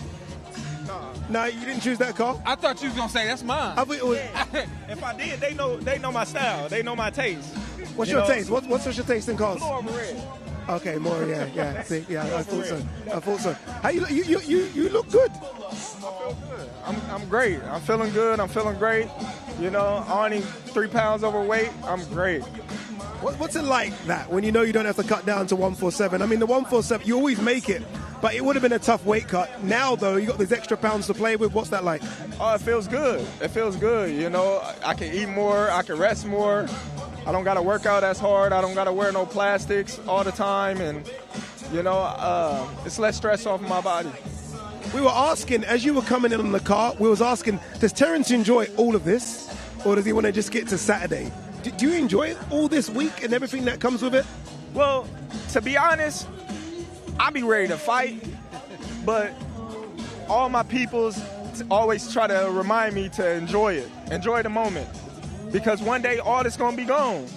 No, you didn't choose that car? I thought you was going to say, that's mine. If I did, they know my style. They know my taste. What's your taste? What's your taste in cars? Blue or red. Okay, more, yeah. See, yeah, I thought so. How you look good. I feel good. I'm great. I'm feeling good. I'm feeling great. You know, only 3 pounds overweight. I'm great. What's it like that when you know you don't have to cut down to 147? I mean, the 147, you always make it, but it would have been a tough weight cut. Now, though, you got these extra pounds to play with. What's that like? Oh, it feels good. It feels good. You know, I can eat more. I can rest more. I don't got to work out as hard. I don't got to wear no plastics all the time. And, you know, it's less stress off my body. We were asking, as you were coming in on the car, we was asking, does Terence enjoy all of this? Or does he want to just get to Saturday? Do you enjoy it all this week and everything that comes with it? Well, to be honest, I be ready to fight. But all my peoples always try to remind me to enjoy it. Enjoy the moment. because one day all this gonna be gone.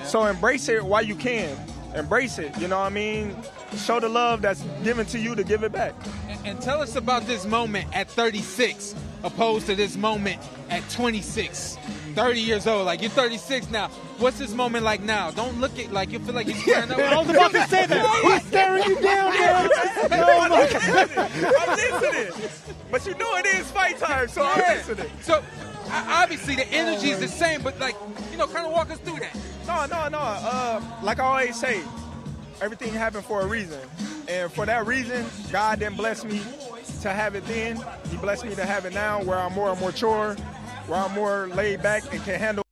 So embrace it while you can. Embrace it, you know what I mean? Show the love that's given to you to give it back. And tell us about this moment at 36 opposed to this moment at 26, 30 years old. Like, you're 36 now. What's this moment like now? Don't look at like you feel like you're squaring up. I was about to say that. He's staring you down, I'm listening. But you know it is fight time, so I'm listening. So, obviously, the energy is the same, but, like, you know, kind of walk us through that. No. Like I always say, everything happened for a reason. And for that reason, God didn't bless me to have it then. He blessed me to have it now, where I'm more mature, where I'm more laid back and can handle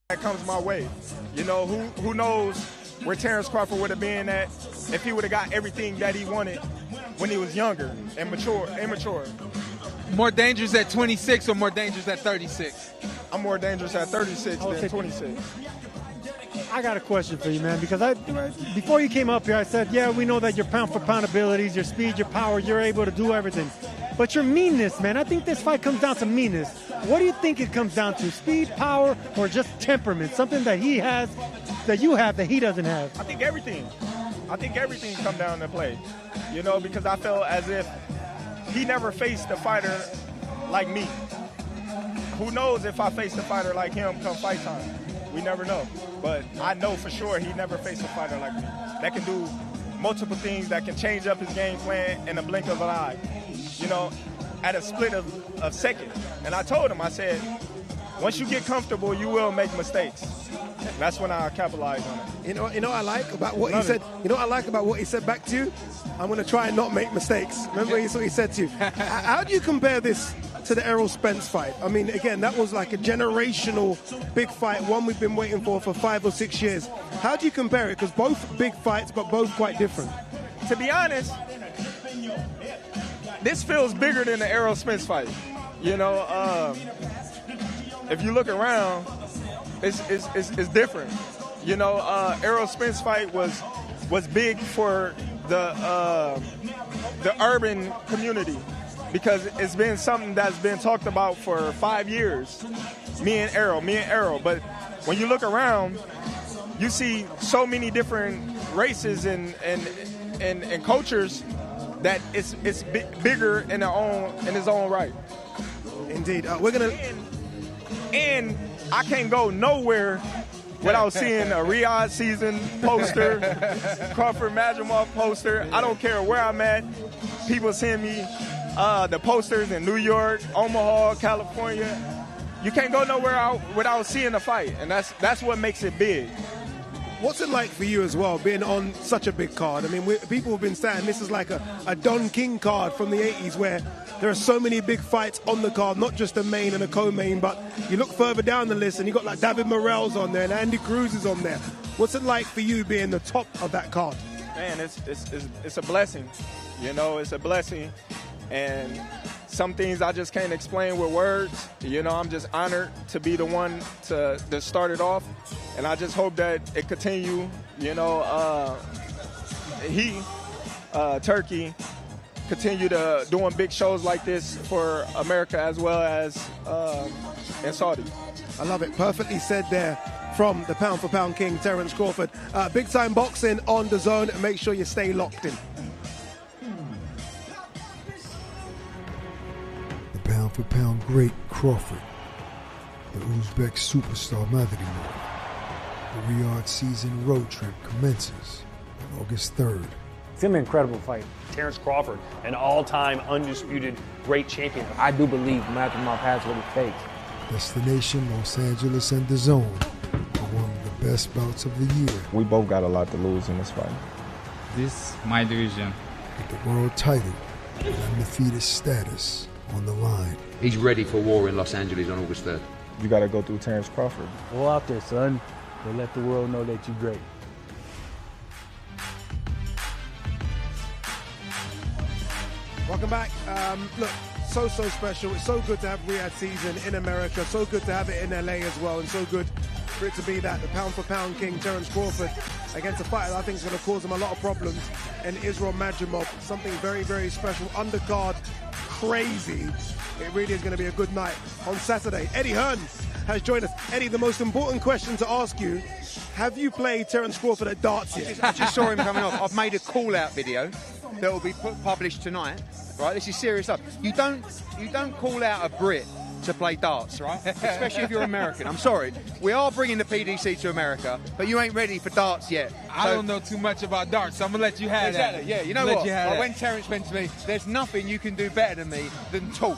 that comes my way. You know, who knows where Terence Crawford would have been at if he would have got everything that he wanted when he was younger and immature. More dangerous at 26 or more dangerous at 36? I'm more dangerous at 36 than 26. I got a question for you, man, because before you came up here, I said, yeah, we know that your pound-for-pound abilities, your speed, your power, you're able to do everything. But your meanness, man, I think this fight comes down to meanness. What do you think it comes down to? Speed, power, or just temperament? Something that he has, that you have, that he doesn't have? I think everything comes down to play, you know, because I felt as if he never faced a fighter like me. Who knows if I faced a fighter like him come fight time? We never know. But I know for sure he never faced a fighter like me that can do multiple things, that can change up his game plan in a blink of an eye, you know, at a split of a second. And I told him, I said, once you get comfortable, you will make mistakes. That's when I capitalized on it. You know what I like about what he said? You know what I like about what he said back to you? I'm going to try and not make mistakes. Remember what he said to you? How do you compare this to the Errol Spence fight? I mean, again, that was like a generational big fight, one we've been waiting for 5 or 6 years. How do you compare it? Because both big fights, but both quite different. To be honest, this feels bigger than the Errol Spence fight. You know, if you look around, it's different. You know, Errol Spence fight was big for the urban community, because it's been something that's been talked about for 5 years. Me and Errol. But when you look around, you see so many different races and cultures that it's bigger in its own right. Indeed, we're gonna. And I can't go nowhere without seeing a Riyadh Season poster, Crawford Madrimov poster. I don't care where I'm at. People send me the posters in New York, Omaha, California. You can't go nowhere without seeing a fight, and that's what makes it big. What's it like for you as well, being on such a big card? I mean, people have been saying this is like a Don King card from the 80s, where there are so many big fights on the card, not just a main and a co-main, but you look further down the list and you got like David Morrell's on there and Andy Cruz is on there. What's it like for you being the top of that card? Man, it's a blessing. You know, it's a blessing. And some things I just can't explain with words. You know, I'm just honored to be the one to start it off. And I just hope that it continue. You know, Turkey, continue to doing big shows like this for America as well as in Saudi. I love it. Perfectly said there from the pound for pound king, Terence Crawford. Big time boxing on DAZN. Make sure you stay locked in. Pound for pound great Crawford, the Uzbek superstar Madrimov. The Riyadh season road trip commences on August 3rd. It's an incredible fight. Terence Crawford, an all-time undisputed great champion. I do believe Madrimov has what it takes. Destination Los Angeles and DAZN for one of the best bouts of the year. We both got a lot to lose in this fight. This my division. With the world title and undefeated status on the line. He's ready for war in Los Angeles on August 3rd. You got to go through Terence Crawford. Go out there, son, and let the world know that you're great. Welcome back. Look, so special. It's so good to have Riyadh Season in America. So good to have it in LA as well, and so good for it to be that the pound for pound king Terence Crawford against a fighter that I think is going to cause him a lot of problems, and Israil Madrimov. Something very, very special. Undercard, crazy. It really is going to be a good night on Saturday. Eddie Hearn has joined us. Eddie, the most important question to ask you, have you played Terence Crawford at darts yet? I just saw him coming off. I've made a call-out video that will be published tonight. Right, this is serious stuff. You don't call out a Brit to play darts, right? Especially if you're American. I'm sorry. We are bringing the PDC to America, but you ain't ready for darts yet. I don't know too much about darts, so I'm going to let you have that. Exactly, yeah. You know what? Like when Terence went to me, there's nothing you can do better than me than talk.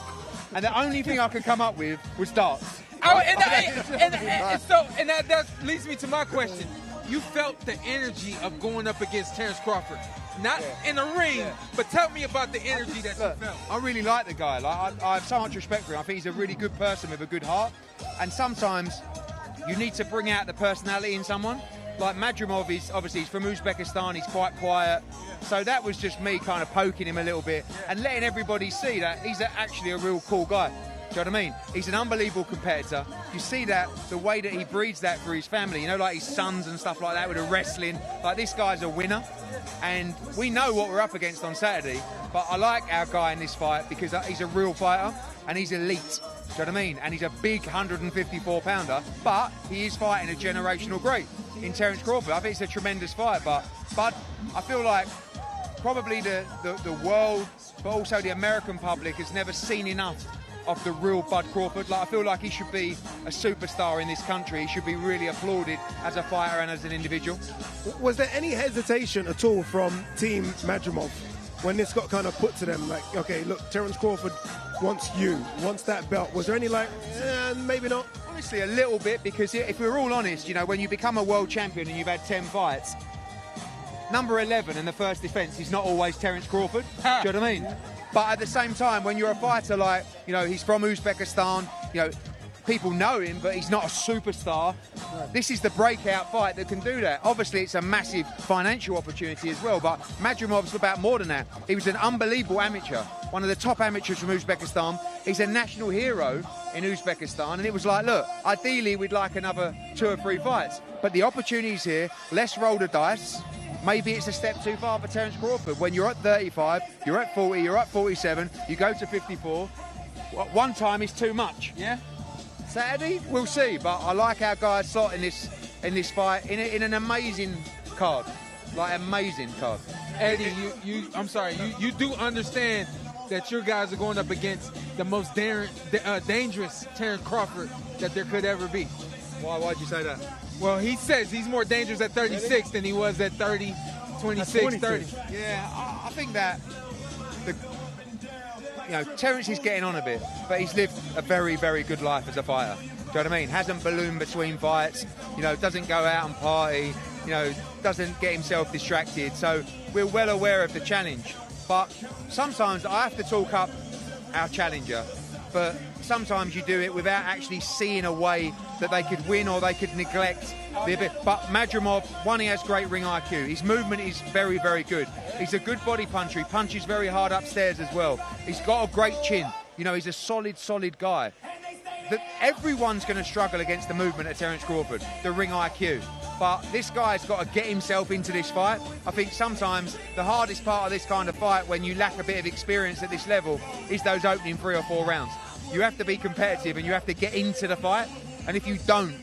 And the only thing I could come up with was darts. Oh, and that leads me to my question. You felt the energy of going up against Terence Crawford. Not in the ring, but tell me about the energy that you felt. I really like the guy. Like I have so much respect for him. I think he's a really good person with a good heart. And sometimes you need to bring out the personality in someone. Like Madrimov is obviously he's from Uzbekistan. He's quite quiet. So that was just me kind of poking him a little bit and letting everybody see that he's actually a real cool guy. Do you know what I mean? He's an unbelievable competitor. You see that, the way that he breeds that for his family, you know, like his sons and stuff like that with the wrestling. Like, this guy's a winner. And we know what we're up against on Saturday, but I like our guy in this fight because he's a real fighter and he's elite. Do you know what I mean? And he's a big 154-pounder, but he is fighting a generational great in Terence Crawford. I think it's a tremendous fight, but I feel like probably the world, but also the American public has never seen enough of the real Bud Crawford. Like, I feel like he should be a superstar in this country. He should be really applauded as a fighter and as an individual. Was there any hesitation at all from Team Madrimov when this got kind of put to them? Like, okay, look, Terence Crawford wants that belt. Was there any maybe not? Honestly, a little bit, because if we're all honest, you know, when you become a world champion and you've had 10 fights, number 11 in the first defence is not always Terence Crawford. Do you know what I mean? But at the same time, when you're a fighter like, you know, he's from Uzbekistan, you know, people know him, but he's not a superstar. This is the breakout fight that can do that. Obviously, it's a massive financial opportunity as well, but Madrimov's about more than that. He was an unbelievable amateur, one of the top amateurs from Uzbekistan. He's a national hero in Uzbekistan, and it was like, look, ideally, we'd like another 2 or 3 fights. But the opportunity's here. Let's roll the dice. Maybe it's a step too far for Terence Crawford. When you're at 35, you're at 40, you're at 47, you go to 54. One time is too much. Yeah. Saturday, we'll see. But I like our guys slot in this fight in an amazing card, like amazing card. Eddie, I'm sorry, you do understand that your guys are going up against the most dangerous Terence Crawford that there could ever be. Why'd you say that? Well, he says he's more dangerous at 36 than he was at 30, 26, 30. Yeah, I think that Terence is getting on a bit, but he's lived a very, very good life as a fighter. Do you know what I mean? Hasn't ballooned between fights, you know, doesn't go out and party, you know, doesn't get himself distracted. So we're well aware of the challenge. But sometimes I have to talk up our challenger, but sometimes you do it without actually seeing a way that they could win or they could neglect the bit. But Madrimov, one, he has great ring IQ. His movement is very, very good. He's a good body puncher. He punches very hard upstairs as well. He's got a great chin. You know, he's a solid guy. Everyone's going to struggle against the movement of Terence Crawford, the ring IQ. But this guy's got to get himself into this fight. I think sometimes the hardest part of this kind of fight, when you lack a bit of experience at this level, is those opening 3 or 4 rounds. You have to be competitive and you have to get into the fight. And if you don't,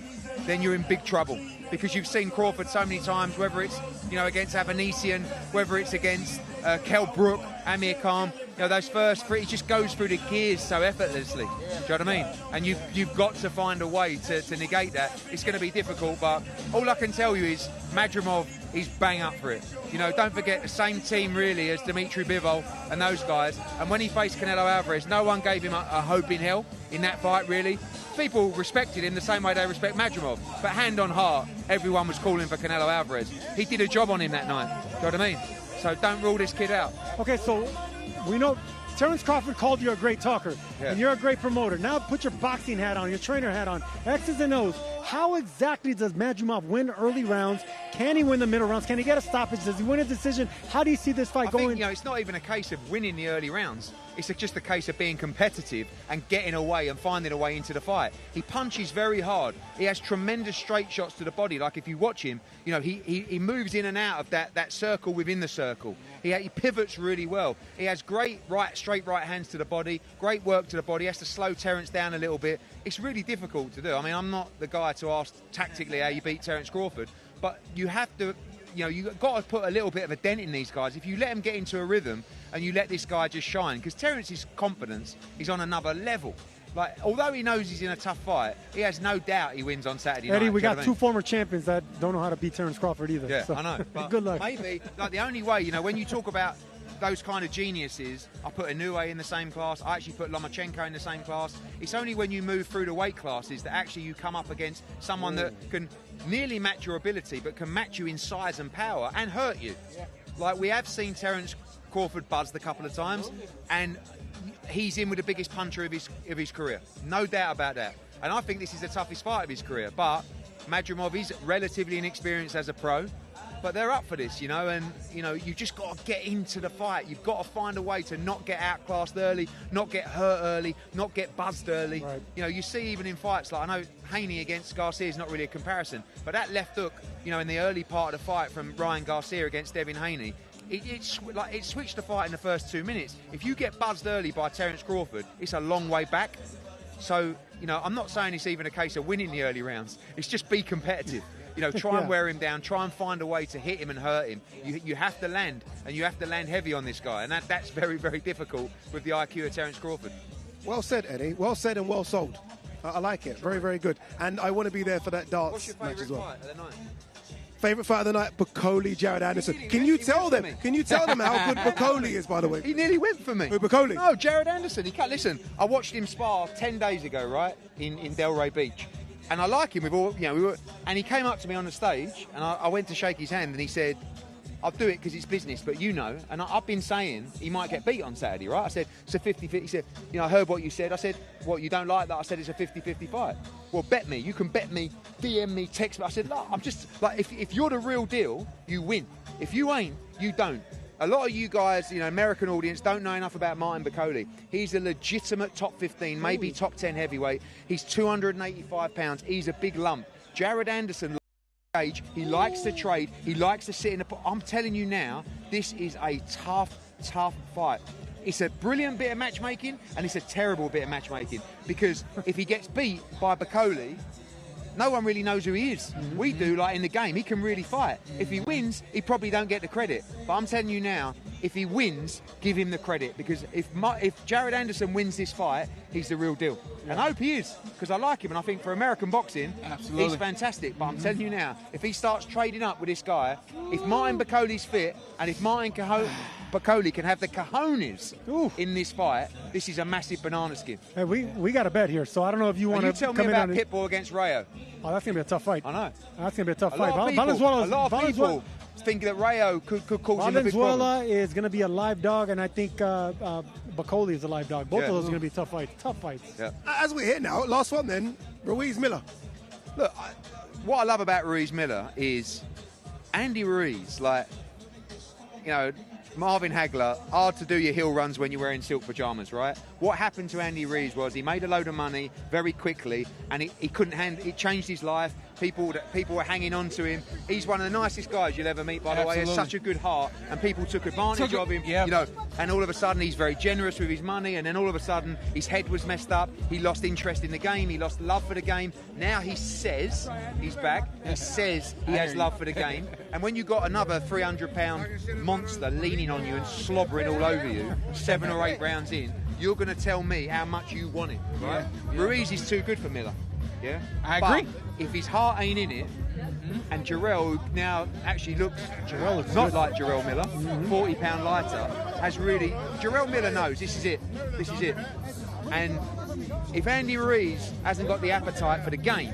then you're in big trouble. Because you've seen Crawford so many times, whether it's, you know, against Avanesian, whether it's against Kell Brook, Amir Khan, you know, those first 3, he just goes through the gears so effortlessly. Do you know what I mean? And you've got to find a way to negate that. It's going to be difficult, but all I can tell you is Madrimov is bang up for it. You know, don't forget the same team really as Dimitri Bivol and those guys. And when he faced Canelo Alvarez, no one gave him a hope in hell in that fight, really. People respected him the same way they respect Madrimov. But hand on heart, everyone was calling for Canelo Alvarez. He did a job on him that night. Do you know what I mean? So don't rule this kid out. Okay, so we know Terence Crawford called you a great talker, and you're a great promoter. Now put your boxing hat on, your trainer hat on, X's and O's, How exactly does Madrimov win early rounds? Can he win the middle rounds? Can he get a stoppage? Does he win a decision? How do you see this fight going? I think, you know, it's not even a case of winning the early rounds. It's just a case of being competitive and getting away and finding a way into the fight. He punches very hard. He has tremendous straight shots to the body. Like if you watch him, you know, he moves in and out of that circle within the circle. He pivots really well. He has great straight right hands to the body, great work to the body. He has to slow Terence down a little bit. It's really difficult to do. I mean, I'm not the guy to ask tactically how you beat Terence Crawford, but you have to, you know, you've got to put a little bit of a dent in these guys. If you let them get into a rhythm and you let this guy just shine, because Terence's confidence is on another level. Like, although he knows he's in a tough fight, he has no doubt he wins on Saturday night. Eddie, we got two former champions that don't know how to beat Terence Crawford either. Yeah, so. I know. But good luck. Maybe, like, the only way, you know, when you talk about those kind of geniuses, I put Inoue in the same class. I actually put Lomachenko in the same class. It's only when you move through the weight classes that actually you come up against someone that can nearly match your ability, but can match you in size and power and hurt you. Yeah. Like, we have seen Terence Crawford buzzed a couple of times, and he's in with the biggest puncher of his career. No doubt about that. And I think this is the toughest fight of his career. But Madrimov is relatively inexperienced as a pro, but they're up for this, you know, and, you know, you just got to get into the fight. You've got to find a way to not get outclassed early, not get hurt early, not get buzzed early. Right. You know, you see even in fights, like, I know Haney against Garcia is not really a comparison, but that left hook, you know, in the early part of the fight from Ryan Garcia against Devin Haney, it switched the fight in the first 2 minutes. If you get buzzed early by Terence Crawford, it's a long way back. So, you know, I'm not saying it's even a case of winning the early rounds. It's just be competitive. You know, try and wear him down, try and find a way to hit him and hurt him. You have to land, and you have to land heavy on this guy, and that's very, very difficult with the IQ of Terence Crawford. Well said, Eddie. Well said and well sold. I like it. Very, very good. And I want to be there for that darts What's your match as well. fight of the night? Favourite fight of the night, Bacoli, Jared Anderson. Can you tell them how good Bacoli is, by the way? He nearly went for me. Who, Bacoli? No, Jared Anderson. He can't listen. I watched him spar 10 days ago, right, in Delray Beach. And I like him with all, you know, and he came up to me on the stage, and I went to shake his hand, and he said, I'll do it because it's business, but you know, and I've been saying he might get beat on Saturday, right? I said, it's a 50-50. He said, you know, I heard what you said. I said, what, you don't like that? I said, it's a 50-50 fight. Well, bet me. You can bet me, DM me, text me. I said, look, I'm just, like, if you're the real deal, you win. If you ain't, you don't. A lot of you guys, you know, American audience, don't know enough about Martin Bacoli. He's a legitimate top 15, maybe top 10 heavyweight. He's 285 pounds. He's a big lump. Jared Anderson, age, he likes to trade. He likes to sit in the... I'm telling you now, this is a tough, tough fight. It's a brilliant bit of matchmaking, and it's a terrible bit of matchmaking, because if he gets beat by Bacoli, no one really knows who he is. We do, like in the game. He can really fight. If he wins, he probably don't get the credit. But I'm telling you now, if he wins, give him the credit, because if Jared Anderson wins this fight, he's the real deal. And I hope he is, because I like him, and I think for American boxing, he's fantastic. But I'm telling you now, if he starts trading up with this guy, if Martin Bacoli's fit, and if Martin Bacoli can have the cojones in this fight, this is a massive banana skin. Hey, we got a bet here, so I don't know if you want to tell me about Pitbull against Rayo. Oh, that's going to be a tough fight. I know. That's going to be a tough fight. A lot of people think that Rayo could cause him a big problem. Valenzuela is going to be a live dog, and I think Bacoli is a live dog. Both of those are going to be tough fights. Tough fights. Yeah. As we're here now, last one then, Ruiz Miller. Look, what I love about Ruiz Miller is Andy Ruiz, like, you know, Marvin Hagler, hard to do your hill runs when you're wearing silk pajamas, right? What happened to Andy Ruiz was he made a load of money very quickly, and he couldn't handle it. Changed his life. People were hanging on to him. He's one of the nicest guys you'll ever meet, by the way. He has such a good heart, and people took advantage of him. You know, and all of a sudden he's very generous with his money, and then all of a sudden his head was messed up. He lost interest in the game. He lost love for the game. Now he says he's back. He says he has love for the game. And when you got another 300-pound monster leaning on you and slobbering all over you 7 or 8 rounds in, you're going to tell me how much you want him, right? Ruiz is too good for Miller. Yeah, I agree. But if his heart ain't in it, and Jarrell now actually looks not like Jarrell Miller, 40-pound lighter, has really... Jarrell Miller knows this is it. This is it. And if Andy Ruiz hasn't got the appetite for the game,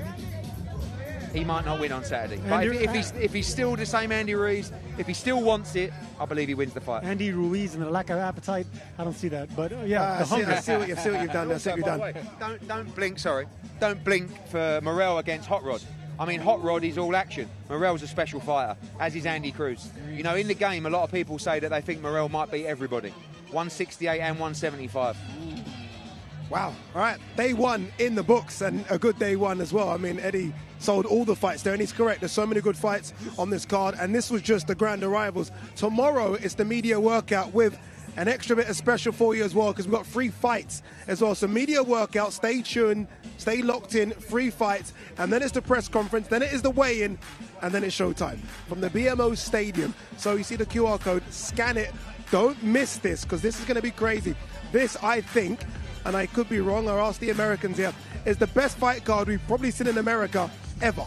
he might not win on Saturday. But if he's still the same Andy Ruiz, if he still wants it, I believe he wins the fight. Andy Ruiz and the lack of appetite, I don't see that. But yeah, the hunger. I see what you've done. That's what you've done. Don't blink. Sorry, don't blink for Morrell against Hot Rod. I mean, Hot Rod is all action. Morrell's a special fighter, as is Andy Cruz. You know, in the game, a lot of people say that they think Morrell might beat everybody. 168 and 175. Wow. All right. Day one in the books, and a good day one as well. I mean, Eddie sold all the fights there, and he's correct. There's so many good fights on this card, and this was just the grand arrivals. Tomorrow, it's the media workout with an extra bit of special for you as well, because we've got 3 fights as well. So media workout, stay tuned, stay locked in, 3 fights, and then it's the press conference, then it is the weigh-in, and then it's showtime from the BMO Stadium. So you see the QR code, scan it. Don't miss this, because this is going to be crazy. This, I think, and I could be wrong, I'll ask the Americans here, is the best fight card we've probably seen in America ever.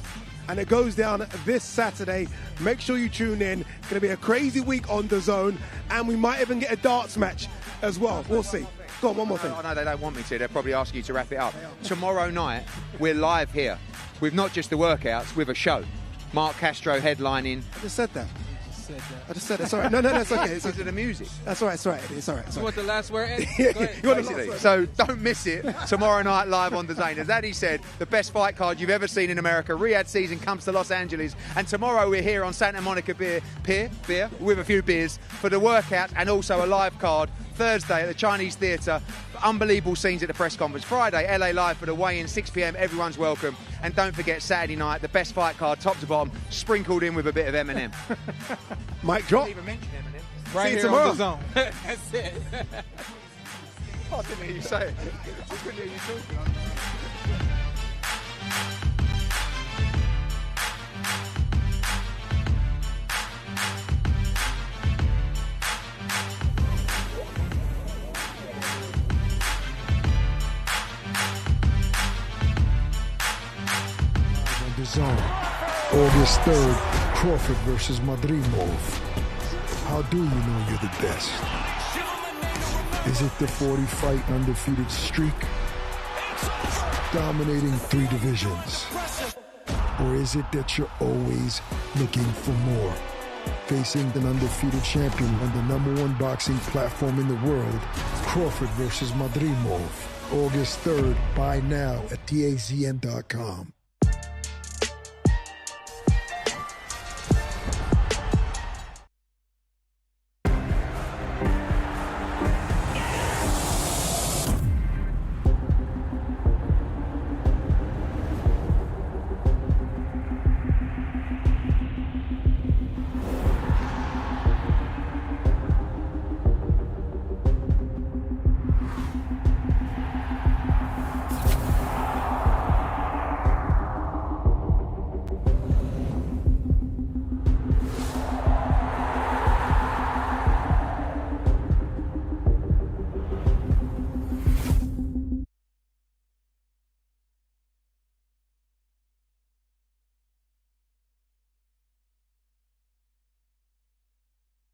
And it goes down this Saturday. Make sure you tune in. It's going to be a crazy week on DAZN, and we might even get a darts match as well. We'll see. Go on, one more thing. I know they don't want me to. They'll probably ask you to wrap it up. Tomorrow night, we're live here with not just the workouts, with a show. Mark Castro headlining. I just said that. I just said that. Sorry. No, it's okay. It's the music. That's all right. It's all right. It's all right. You want the last word, Ed? Basically. So don't miss it tomorrow night live on DAZN. As Addy said, the best fight card you've ever seen in America. Riyadh Season comes to Los Angeles, and tomorrow we're here on Santa Monica Pier with a few beers for the workout and also a live card. Thursday at the Chinese Theatre. Unbelievable scenes at the press conference. Friday, LA Live for the weigh-in, 6 p.m. Everyone's welcome. And don't forget, Saturday night, the best fight card, top to bottom, sprinkled in with a bit of Eminem. Mic drop. Didn't even mention Eminem. Right See you here tomorrow. on DAZN. That's it. I didn't hear you say it. I couldn't hear you talking. DAZN, August 3rd, Crawford versus Madrimov. How do you know you're the best? Is it the 40-fight undefeated streak? Dominating 3 divisions? Or is it that you're always looking for more? Facing an undefeated champion on the #1 boxing platform in the world, Crawford versus Madrimov. August 3rd, buy now at DAZN.com.